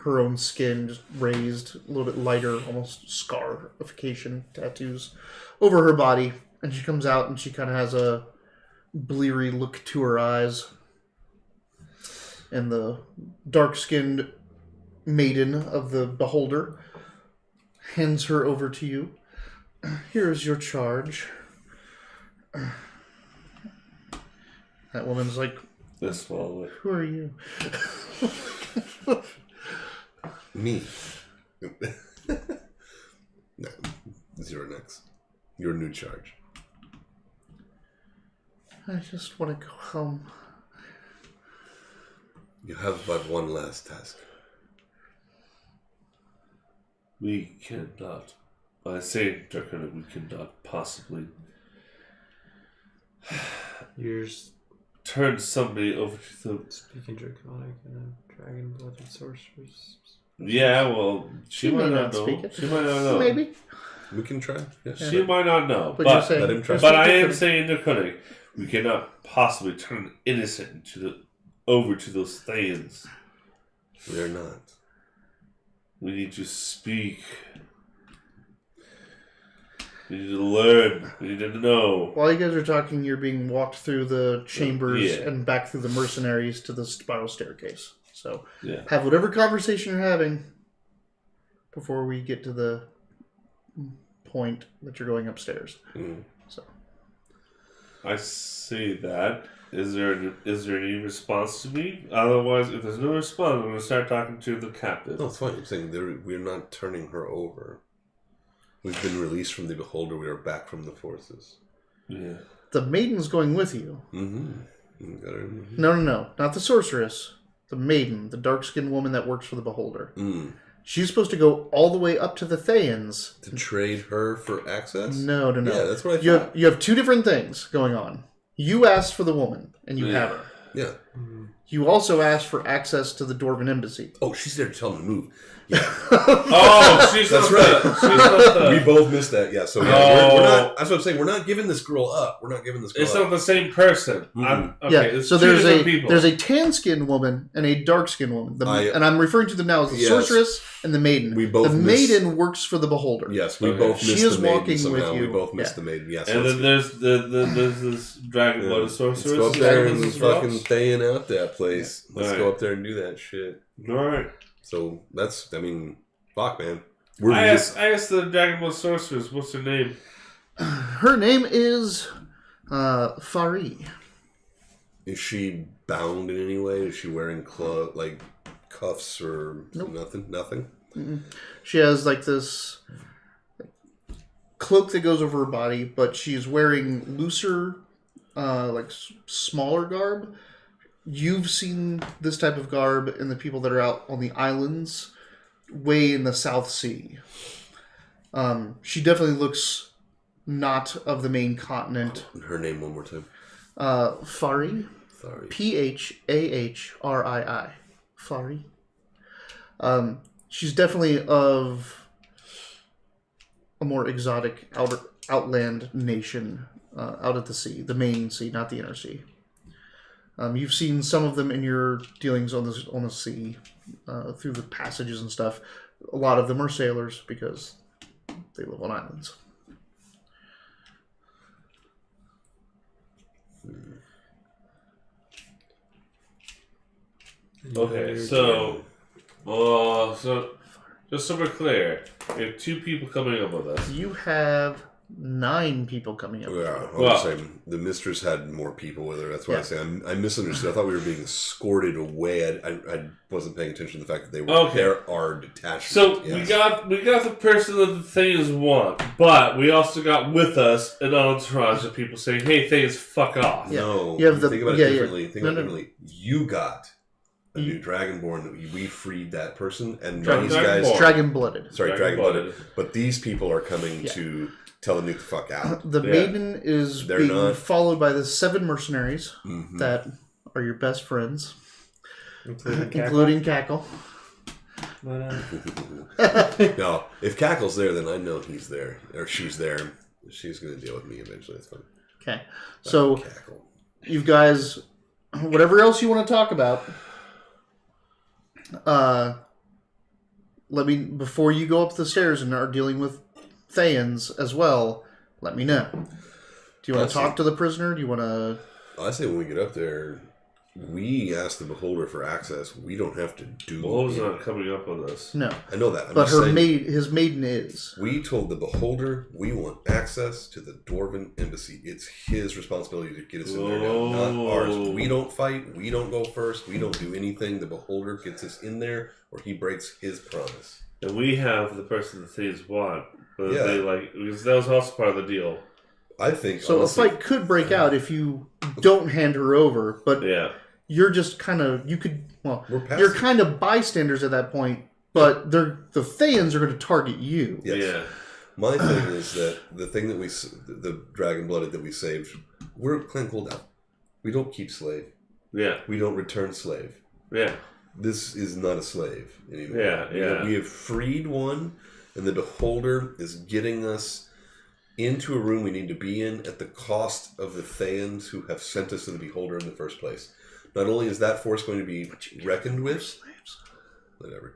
her own skin, just raised, a little bit lighter, almost scarification tattoos over her body. And she comes out and she kind of has a bleary look to her eyes. And the dark-skinned maiden of the beholder hands her over to you. Here is your charge. That woman's like, This fall. who are you? Me. No, zero next. Your new charge. I just want to go home. You have but one last task. We cannot. I say, Draconic, we cannot possibly Yours turn somebody over to the. speaking Draconic and a dragon-blooded sorceress. Yeah, well, she might not know. speak it. She might not know. Maybe. We can try. Yes. She might not know. But you're But saying, let him try. but I am saying, Draconic, we cannot possibly turn an innocent over to those Thayans. We're not. We need to speak. We need to learn. We need to know. While you guys are talking, you're being walked through the chambers Yeah. and back through the mercenaries to the spiral staircase. So Yeah. have whatever conversation you're having before we get to the point that you're going upstairs. Mm. So I see that. Is there any response to me? Otherwise, if there's no response, I'm going to start talking to the captain. No, it's fine. I'm saying we're not turning her over. We've been released from the Beholder. We are back from the forces. Yeah. the maiden's going with you. Mm-hmm. No. Not the sorceress. The maiden, the dark-skinned woman that works for the Beholder. Mm. She's supposed to go all the way up to the Thayans. To trade her for access? No. Yeah, that's what I thought. You have two different things going on. You asked for the woman, and you have her. Yeah. You also asked for access to the Dwarven Embassy. Oh, she's there to tell him to move. Yeah. She's That's not right. She's not We both missed that. Yeah. So yeah, we're not. That's what I'm saying. We're not giving this girl up. We're not giving this girl It's up. not the same person. Mm-hmm. Okay, so there's there's a tan-skinned woman and a dark-skinned woman, and I'm referring to them now as the sorceress and the maiden. We both the maiden works for the beholder. Yes, we both missed she is the maiden walking somehow. with you. We both missed the maiden. Yes. And then there's this Dragonborn sorceress. Let's go up there and fucking rocks. thayin out that place. Yeah. Let's All go right. up there and do that shit. All right. So that's, I mean, fuck, man. I asked the Dragonborn sorceress, what's her name? Her name is Fari. Is she bound in any way? Is she wearing like cuffs or nothing? Nothing. Mm-mm. She has like this cloak that goes over her body, but she's wearing looser, like smaller garb. You've seen this type of garb in the people that are out on the islands, way in the South Sea. She definitely looks not of the main continent. Her name one more time. Fari. Sorry. Phahrii. Fari. She's definitely of a more exotic outland nation out at the sea, the main sea, not the inner sea. You've seen some of them in your dealings on the sea, through the passages and stuff. A lot of them are sailors because they live on islands. Okay, so just so we're clear, we have 2 people coming up with us. You have 9 people coming up. Yeah, I was saying the mistress had more people with her. That's why I say I misunderstood. I thought we were being escorted away. I wasn't paying attention to the fact that they were there are detachments. So we got the person that the things want, but we also got with us an entourage of people saying, "Hey, things, fuck off." Yeah. No, you have think about it differently. Think about it differently. You got a new Dragonborn that we freed that person, and these guys, Dragon-blooded. Sorry, Dragon-blooded. But these people are coming to tell the nuke the fuck out. The maiden is being followed by the 7 mercenaries that are your best friends, including Cackle. No, if Cackle's there, then I know he's there or she's there. She's going to deal with me eventually. It's fine. Okay, so Cackle. You guys, whatever else you want to talk about, let me before you go up the stairs and are dealing with Thayans as well. Let me know. Do you want to talk to the prisoner? Do you want to? I say when we get up there, we ask the beholder for access. We don't have to do. Beholder's not coming up with us. No, I know that. But his maiden is. We told the beholder we want access to the Dwarven Embassy. It's his responsibility to get us in there now, not ours. We don't fight. We don't go first. We don't do anything. The beholder gets us in there, or he breaks his promise. And we have the person that things want, but they because that was also part of the deal. I think so. Honestly, a fight could break out if you don't hand her over, but you're just kind of you're kind of bystanders at that point. But the Thayans are going to target you. Yes. Yeah. My thing is that the thing that the dragon blooded that we saved, we're clan cooldown. We don't keep slave. Yeah. We don't return slave. Yeah. This is not a slave anymore. Yeah. We have freed one, and the beholder is getting us into a room we need to be in at the cost of the Thayans who have sent us to the beholder in the first place. Not only is that force going to be reckoned with, whatever.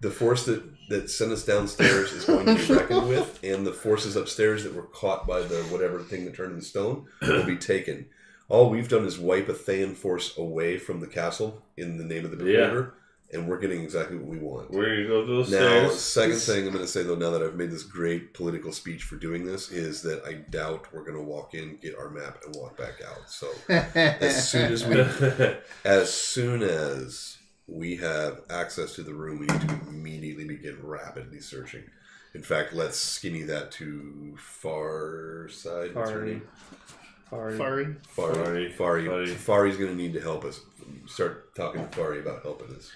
The force that sent us downstairs is going to be reckoned with, and the forces upstairs that were caught by the whatever thing that turned into stone will be taken. All we've done is wipe a Thayan force away from the castle in the name of the beholder, and we're getting exactly what we want. We're going to go to those stairs. Now, second thing I'm going to say, though, now that I've made this great political speech for doing this, is that I doubt we're going to walk in, get our map, and walk back out. So as soon as we have access to the room, we need to immediately begin rapidly searching. In fact, let's skinny that to far side. Fari. Fari's going to need to help us. Start talking to Fari about helping us.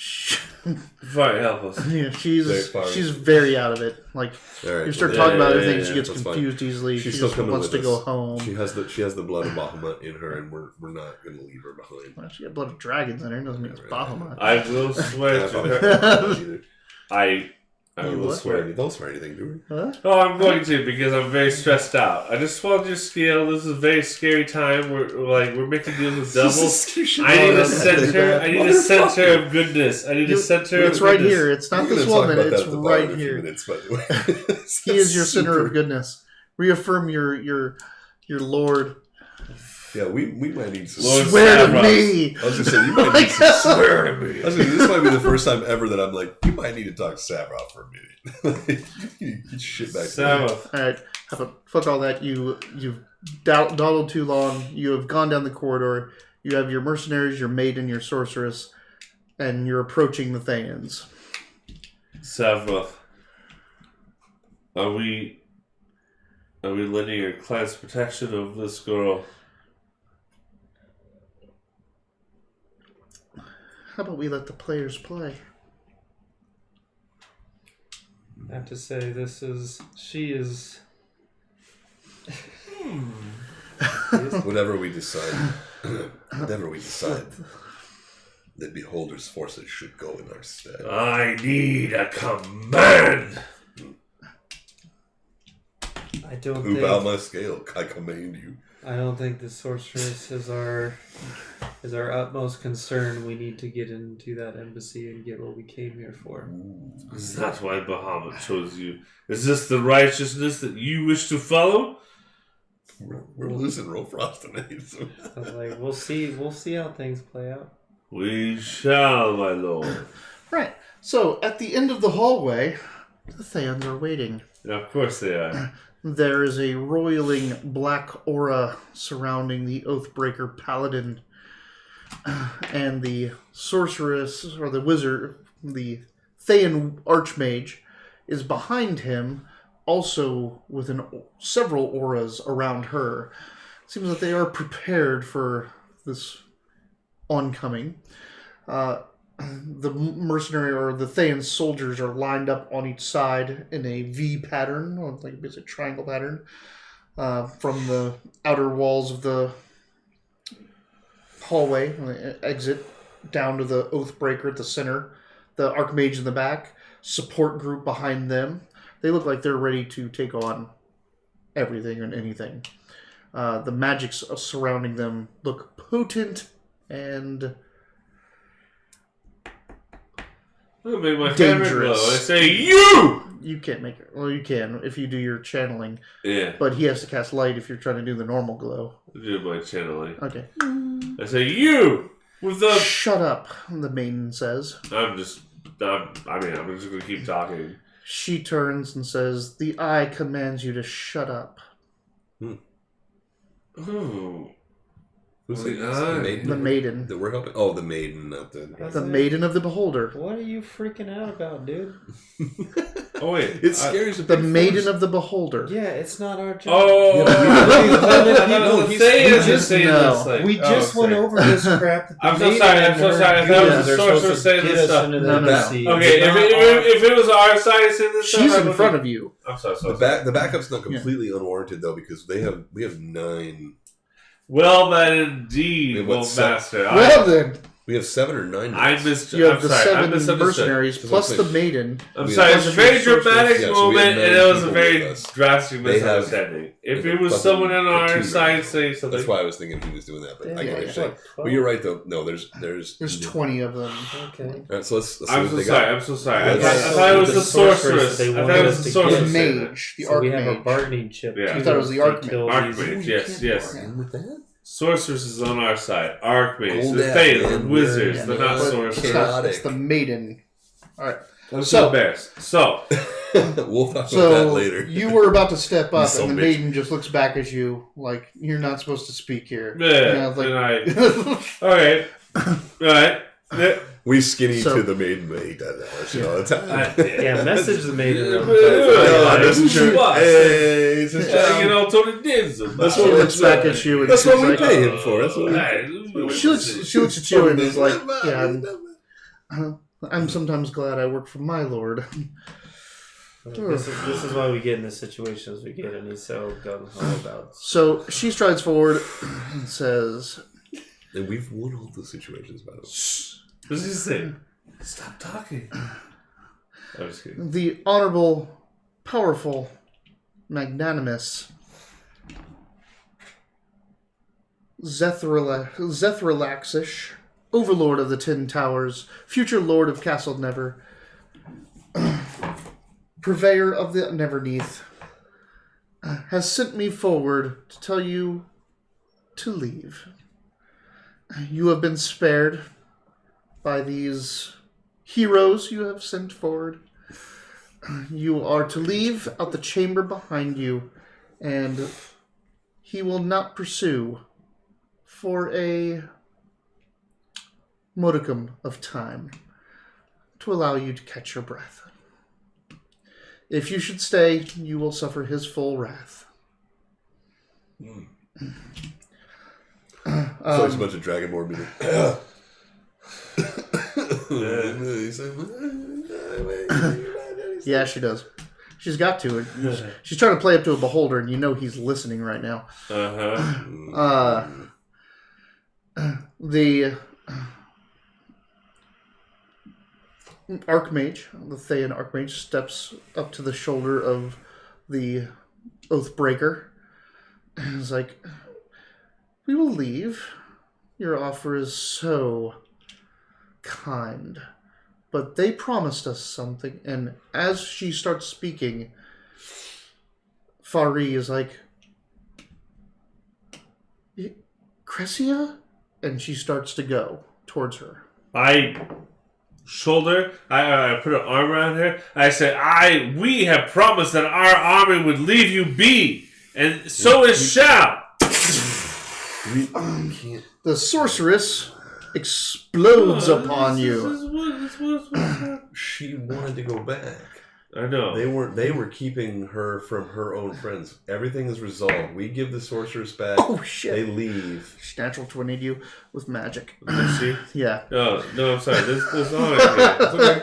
Fine, help us. Yeah, she's very out of it. Like you start talking about other things, she gets confused easily. She just wants to go home. She has the blood of Bahamut in her, and we're not going to leave her behind. Well, she got blood of dragons in her. Doesn't mean it's Bahamut. I will swear to her. I will swear. Don't swear anything, do we? Huh? Oh, I'm going to because I'm very stressed out. I just want your skill. This is a very scary time. We're making deals with devils. I need a center. I need a center of goodness. I need a center. It's right here. It's not this woman. It's right here. Minutes, by the way. He is your center of goodness. Reaffirm your Lord. Yeah, we might need some. Lord swear to me. I was gonna say you might need some swear to me. I was gonna say, this might be the first time ever that I'm like, you might need to talk to Savroff for a minute. You get shit back. Savroff. All right, fuck all that. You've dawdled too long. You have gone down the corridor. You have your mercenaries, your maiden, your sorceress, and you're approaching the Thayans. Savroff. Are we lending your clan's protection of this girl? How about we let the players play? I have to say, she is. Whatever we decide, the Beholder's forces should go in our stead. I need a command. I don't Who think. bow my scale? I command you. I don't think the sorceress is our utmost concern. We need to get into that embassy and get what we came here for. Is that why Bahamut chose you? Is this the righteousness that you wish to follow? We're losing Rofrost tonight. So. Like we'll see how things play out. We shall, my lord. Right. So at the end of the hallway, the Thayans are waiting. Yeah, of course they are. There is a roiling black aura surrounding the Oathbreaker Paladin. And the sorceress, or the wizard, the Thayan Archmage, is behind him, also with several auras around her. Seems that they are prepared for this oncoming. The mercenary or the Thayan soldiers are lined up on each side in a V pattern, or like a triangle pattern, from the outer walls of the hallway, exit down to the Oathbreaker at the center, the Archmage in the back, support group behind them. They look like they're ready to take on everything and anything. The magics surrounding them look potent and I'm gonna make my dangerous. hammer glow. I say, you! You can't make it. Well, you can if you do your channeling. Yeah. But he has to cast light if you're trying to do the normal glow. Do my channeling. Okay. I say, you! With the... Shut up, the maiden says. I'm just gonna keep talking. She turns and says, the eye commands you to shut up. Ooh. Who's The The maiden. That we're helping? Oh, the maiden, not the... The maiden of the beholder. What are you freaking out about, dude? Oh, wait. It's scary as a The big maiden force. of the beholder. Yeah, it's not our job. Oh! We just went over this crap. I'm so sorry. I thought it was the sorcerer saying this stuff. No. Okay, if it was our side saying this stuff, She's in front of you. I'm sorry. The backup's not completely unwarranted, though, because we have 9... Well, then indeed, Wait, what's master. Well then. We have 7 or 9. I missed. You have I'm the sorry. 7 mercenaries plus the maiden. I'm sorry. It's a very dramatic Yeah, so we moment, have and 9 it was a people very with us. drastic They have- misunderstanding. If Okay, it was plus someone on the our 2 side members. saying something, That's why I was thinking he was doing that, but I get what Yeah. you're saying. But you're right, though. No, there's 20 of them. Okay. All right, so let's see I'm what so they sorry. got. I'm so sorry. I Yeah. thought it was the sorceress. They I thought wanted it was us the to The sorceress. saying that. mage. The So we have a archmage. bargaining chip. Yeah. too, I thought it was the to Archmage. kill Archmage. these- Yes. And with that, Sorceress is on our side. Archmage, Gold the ass, Thayan, man. the wizards, Yeah, they're but not it's sorcerers. not- It's the maiden. Alright. I'm So- so embarrassed. So, we'll talk about that So later. you were about to step up, So and the bitch. maiden just looks back at you like you're not supposed to speak here. yeah, it's like- and I. Alright. Alright. We skinny So- to the maiden maid that shit all the time. Yeah, message the maiden. Hey, it's just- Trying to get all Tony Diz. That's She what looks back at you and That's she's what we like, pay him for. That's what we she looks at you and is like, yeah, I'm sometimes glad I work for my lord. This is why we get in the situations we get, and he's so gung-ho about. So she strides forward and says... And we've won all the situations, by the way. What does he say? Stop talking. I'm just kidding. The honorable, powerful, magnanimous Zethrilaxish, overlord of the Tin Towers, future lord of Castle Never, purveyor of the Neverneath, has sent me forward to tell you to leave. You have been spared by these heroes you have sent forward. You are to leave out the chamber behind you, and he will not pursue for a modicum of time to allow you to catch your breath. If you should stay, you will suffer his full wrath. It's like a bunch of Dragonborn music. Yeah, she does. She's got to. She's trying to play up to a beholder, and you know he's listening right now. The Archmage, the Thayan Archmage, steps up to the shoulder of the Oathbreaker and is like, "We will leave. Your offer is so kind. But they promised us something." And as she starts speaking, Fari is like, "Cressia?" And she starts to go towards her. I put an arm around her. I said, we have promised that our army would leave you be, and so it shall. The sorceress explodes upon you. She wanted to go back. I know. They were keeping her from her own friends. Everything is resolved. We give the sorceress back. Oh shit! They leave. She natural 20'd you with magic. Did she? Yeah. No, I'm sorry. This okay.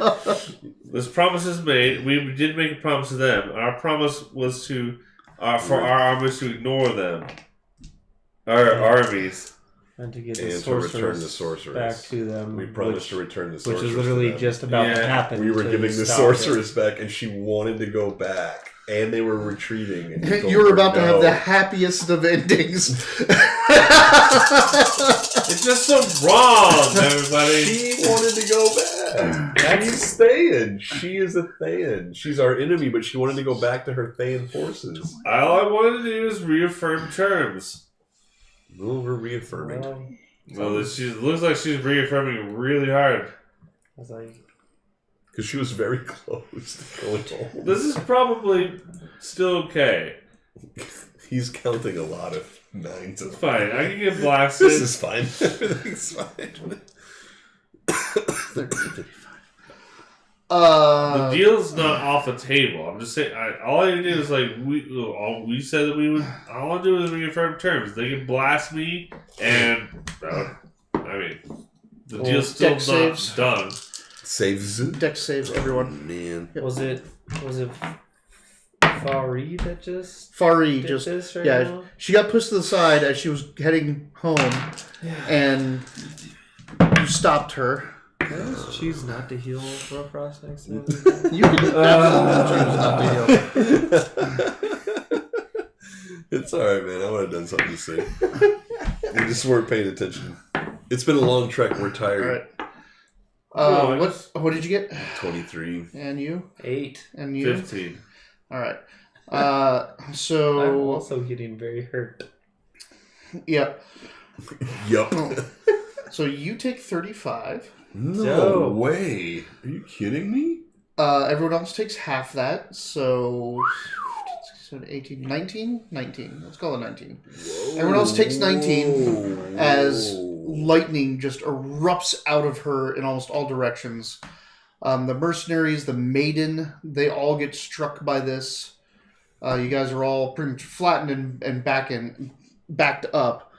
This promise is made. We did make a promise to them. Our promise was for our armies to ignore them. Our armies. And to get and the to return the sorceress back to them. We promised to return the sorceress. Which is literally just about to happen. We were giving the sorceress back, and she wanted to go back. And they were retreating. And you were about to have the happiest of endings. It's just so wrong, everybody. She wanted to go back. She's Thayan. She is a Thayan. She's our enemy, but she wanted to go back to her Thayan forces. All I wanted to do is reaffirm terms. Well, we're reaffirming. Well, she looks like she's reaffirming really hard. I was like, because she was very close to going home. This is probably still okay. He's counting a lot of nines. It's fine. I can get blasted. This is fine. Everything's fine. The deal's not off the table. I'm just saying. All I did is we said that we would. All I want to do is reaffirm terms. They can blast me, and the deal's still not done. Saves. Dex saves everyone. Man, yep. Was it Fari that just Fari did just this right yeah now? She got pushed to the side as she was heading home, and you stopped her. Can I just choose not to heal Rough Frost next time? You can absolutely choose not to heal. It's alright, man. I would have done something to say. We just weren't paying attention. It's been a long trek. We're tired. All right. What did you get? 23. And you? 8. And you? 15. All right. So I'm also getting very hurt. Yep. Yup. So you take 35. No way. Are you kidding me? Everyone else takes half that. So 18, 19? 19. Let's call it 19. Whoa. Everyone else takes 19 as lightning just erupts out of her in almost all directions. The mercenaries, the maiden, they all get struck by this. You guys are all pretty much flattened and backed up.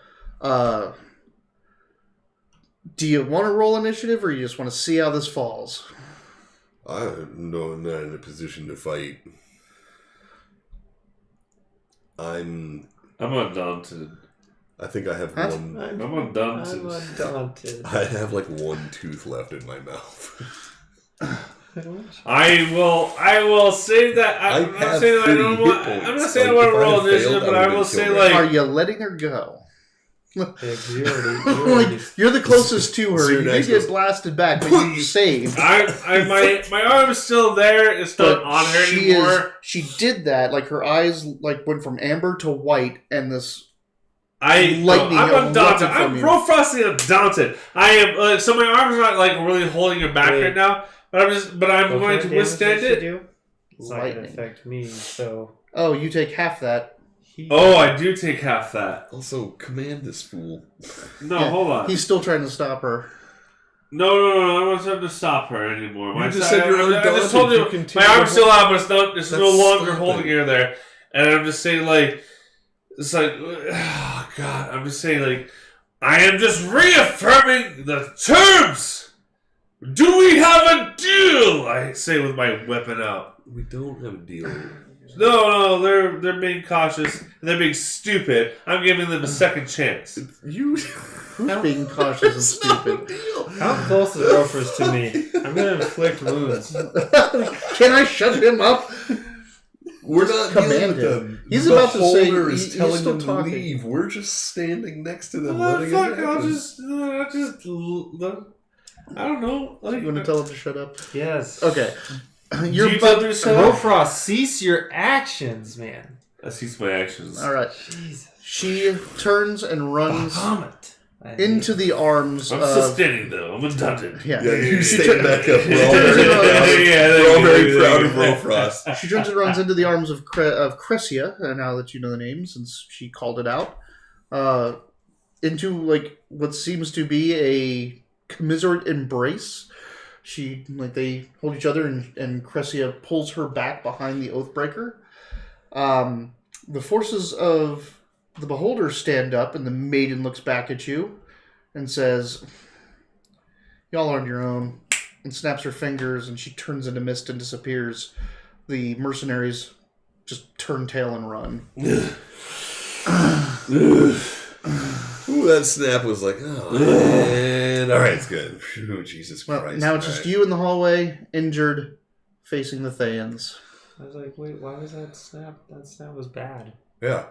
Do you want to roll initiative, or you just want to see how this falls? I'm not in a position to fight. I'm undaunted. I think I have one. I'm undaunted. I'm undaunted. I have like one tooth left in my mouth. I will say that I'm not saying that I don't want. I'm not saying I want to roll initiative, but I will say like. Are you letting her go? You're You're the closest to her. You did Soon get blasted back, but you saved. My arm's still there. It's not on her anymore. She did that. Like her eyes like went from amber to white, and this. I'm undaunted. I'm real frosty undaunted. I am. So my arm's not like really holding her back right now. But I'm going to withstand it. It's not going to affect me. So. Oh, you take half that. I do take half that. Also, command this fool. No, hold on. He's still trying to stop her. No. I don't want him to stop her anymore. You just said you're undaunted. I just told you my arm's still out, but it's no longer holding her there. And I'm just saying, like, it's like, oh God. I'm just saying, like, I am just reaffirming the terms. Do we have a deal? I say with my weapon out. We don't have a deal. No, they're being cautious. And they're being stupid. I'm giving them a second chance. Who's being cautious and stupid? How close is Wileyverse to me? I'm going to inflict wounds. Can I shut him up? We're not dealing with them. He's the about to say he's telling them talking. to leave. We're just standing next to them. I'll just I don't know. You want to tell him to shut up? Yes. Okay. Wileyverse, cease your actions, man. I cease my actions. All right. Jesus. She turns and runs Vomit. into the arms I'm of... still standing, though. I'm undaunted. Yeah, you stand back up. We're all very proud of Wileyverse. She turns and runs into the arms of Cresia, now that you know the name, since she called it out, into like what seems to be a commiserate embrace. They hold each other, and Cresia pulls her back behind the Oathbreaker. The forces of the Beholder stand up, and the maiden looks back at you and says, "Y'all are on your own," and snaps her fingers, and she turns into mist and disappears. The mercenaries just turn tail and run. Ooh, that snap was like, oh, man. All right, it's good. Ooh, Jesus Christ. Now it's just you in the hallway, injured, facing the Thayans. I was like, wait, why was that snap? That snap was bad. Yeah.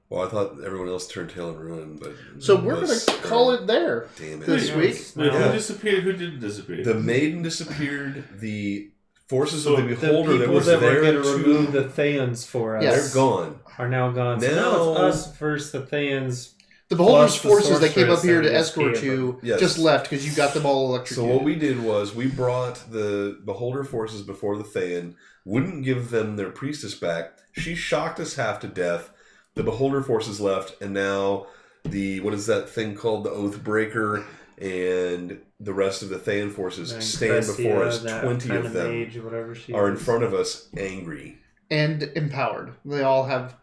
Well, I thought everyone else turned tail and run, but... So we're going to call it there. Damn it. This week. Wait, who disappeared? Who didn't disappear? The maiden disappeared. The forces of the Beholder the that people was that there were going to remove the Thayans for us Yes. they're gone. are now gone. So Now- now it's us versus the Thayans. The Beholder's Plus the forces that came up sorceress here to and escort escape. you Yes. just left because you got them all electrocuted. So what we did was we brought the Beholder forces before the Thayan, wouldn't give them their priestess back. She shocked us half to death. The Beholder forces left, and now what is that thing called? The Oathbreaker and the rest of the Thayan forces And stand Cresia, before us. that 20 kind of them mage, whatever she are in is. front of us, angry. And empowered. They all have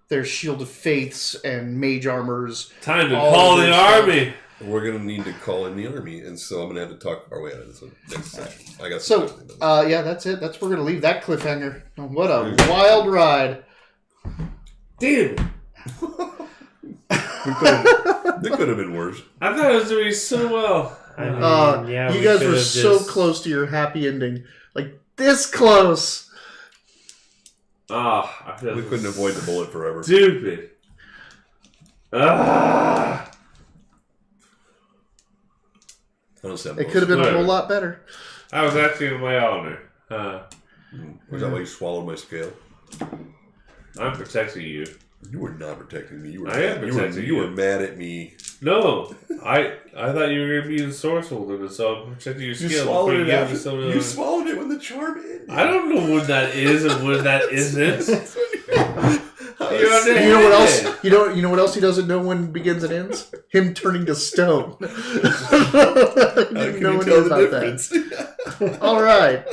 their shield of faiths and mage armors. Time to all call of the their stuff. army. We're going to need to call in the army, and so I'm going to have to talk our way out of this one next session. I got So, some questions about yeah, that's it. We're going to leave that cliffhanger. What a wild ride. Damn. It could have been worse. I thought I was doing so well. I mean, yeah, you we guys could were have so just- close to your happy ending. Like, this close. I feel We couldn't avoid the bullet forever. stupid. I don't sound It could have been a whole lot better. I was acting in my honor. Was that why you swallowed my scale? I'm protecting you. You were not protecting me. You were I am protecting you you. were mad at me. No, I thought you were going to be ensorcelled, and so I'm protecting your You skill. swallowed it before after. give me some of You the- swallowed it when the charm ended. I don't know when that is and when that isn't. You know what else? You know what else he doesn't know when begins and ends? Him turning to stone. How can you tell the difference? All right.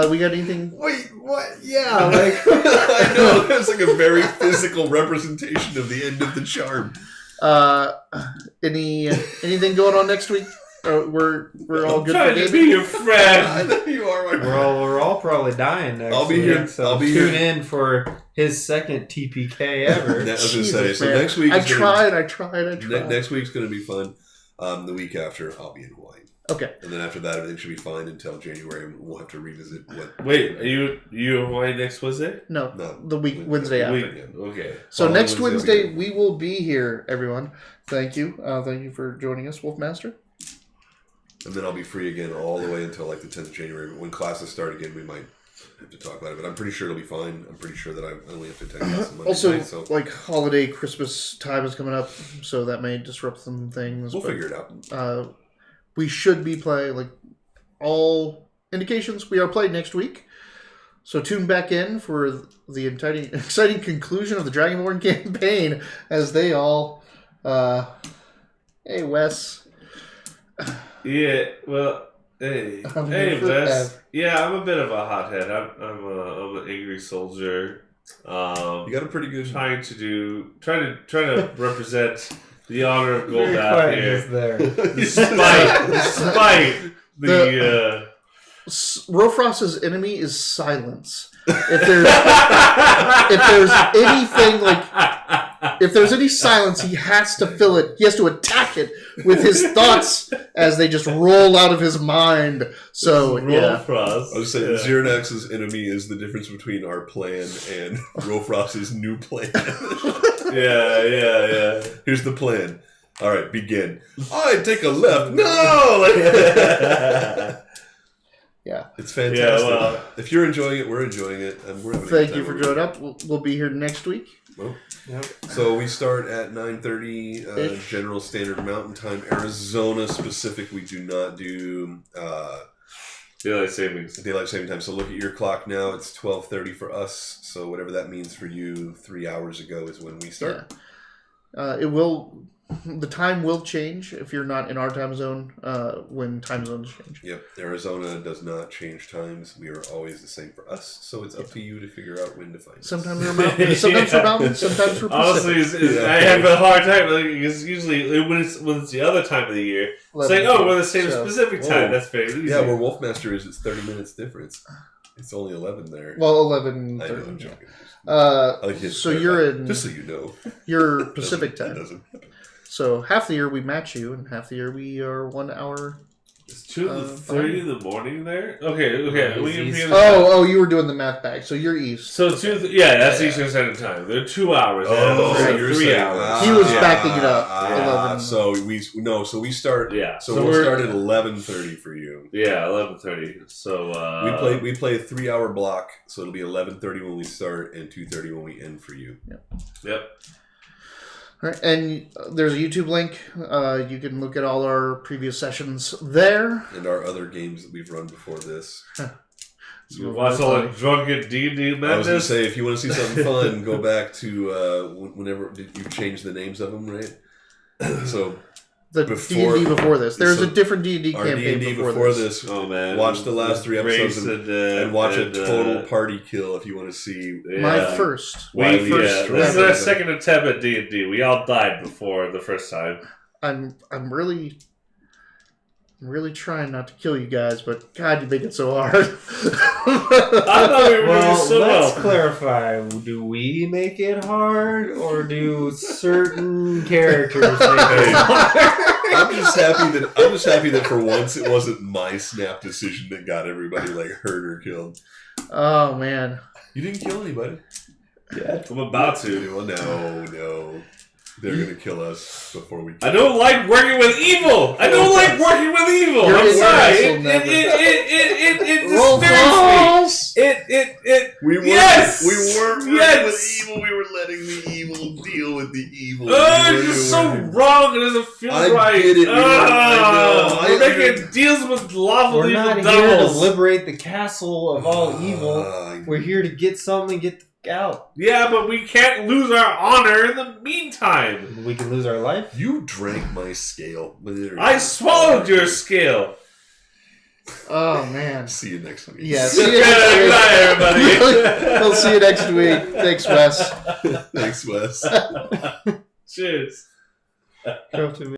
We got anything? Wait, what? Yeah, like I know. It's like a very physical representation of the end of the charm. Anything going on next week? We're all good trying for to be your friend. You are my friend. We're all probably dying next I'll be week, here. so I'll be tune here. in for his second TPK ever. I was going to say, Jesus, so man. next week. I is gonna tried. be- Next week's going to be fun. The week after, I'll be in Hawaii. Okay. And then after that, everything should be fine until January. And we'll have to revisit what. Wait, are you in Hawaii next Wednesday? No, No, the week Wednesday after. Okay. So Following next Wednesday, Wednesday we will be here, everyone. Thank you. Thank you for joining us, Wolfmaster. And then I'll be free again all the way until like the 10th of January. But when classes start again, we might have to talk about it. But I'm pretty sure it'll be fine. I'm pretty sure that I only have to attend class on Monday Also, night. So like holiday Christmas time is coming up, so that may disrupt some things. we'll but, figure it out. we should be playing, like, all indications we are playing next week. So tune back in for the exciting conclusion of the Dragonborn campaign as they all... hey, Wes. Yeah, well, hey, I'm here Wes. forever. Yeah, I'm a bit of a hothead. I'm an angry soldier. You got a pretty good. Trying to represent the honor of Very Goldath quietness here, there. despite the. Rofrost's enemy is silence. If there's anything like, if there's any silence, he has to fill it. He has to attack it with his thoughts as they just roll out of his mind. So yeah, Frost. I was saying, Xernax's enemy is the difference between our plan and Rofrost's new plan. Yeah. Here's the plan. All right, begin. I take a left. No. yeah. It's fantastic. Yeah, well, if you're enjoying it, we're enjoying it, and we're having a Thank good you time. for joining up. We'll be here next week. Well, Yep. so we start at 9:30 Ish. General Standard Mountain Time, Arizona specific. We do not do Daylight savings. daylight saving time. So look at your clock now. It's 12:30 for us. So whatever that means for you, 3 hours ago is when we start. Yeah. The time will change if you're not in our time zone. When time zones change. Yep, Arizona does not change times. We are always the same for us. So it's up to you to figure out when to find us. Sometimes we're mountain, sometimes we're mountain, sometimes we're Honestly, Pacific. I have a hard time. Because usually when it's the other time of the year, it's like, oh, we're the same So- Pacific time. Whoa. That's very easy. Yeah, where Wolfmaster is, it's 30 minutes difference. It's only 11 there. Well, 11. I know, 30, I'm yeah. joking. I like his So you're in just so you know. your Pacific That time. doesn't happen. So half the year we match you, and half the year we are 1 hour. It's 2:30 in the morning there. Okay. We can be in the Oh, you were doing the math back. So you're east. So that's Eastern Standard Time. They're 2 hours. Oh, so you're 3 saying- hours. He was Yeah. backing it up. 11. So we start. Yeah. So So we'll we're- start at 11:30 for you. Yeah, 11:30. So We play a 3 hour block, so it'll be 11:30 when we start and 2:30 when we end for you. Yep. All right, and there's a YouTube link. You can look at all our previous sessions there. And our other games that we've run before this. You watch all the drunken D&D I was going to madness. say, if you want to see something fun, go back to whenever you changed the names of them, right? So The Before- D&D before this. There's so a different D&D our campaign D&D before this. Oh man! Watch the last 3 episodes Grace and watch a total party kill if you want to see. My first. This is Wileyverse. our second attempt at D&D. We all died before the first time. I'm really trying not to kill you guys, but God, you make it so hard. I thought we were doing Well, so let's well. clarify. Do we make it hard, or do certain characters make it hard? I'm just happy that for once it wasn't my snap decision that got everybody like hurt or killed. Oh man. You didn't kill anybody. Yeah. I'm about to. Well, no. They're gonna kill us before we. I don't like working with evil. I don't like working with evil. You're I'm in sorry. Castle It Roll disturbs me. It. We weren't. Yes! We weren't working Yes! with evil. We were letting the evil deal with the evil. Oh, We it's weren't just so doing- wrong. It doesn't feel I right. get it. I know. We're making deals with lawful We're evil not here to devils. liberate the castle of all evil. We're here to get something and get the f- out. Yeah, but we can't lose our honor in the meantime. We can lose our life. You drank my scale. I swallowed your scale. Oh man. See you next week. Yeah, see you next Good week. night, everybody. We'll see you next week. Thanks, Wes. Thanks, Wes. Cheers. Come to me.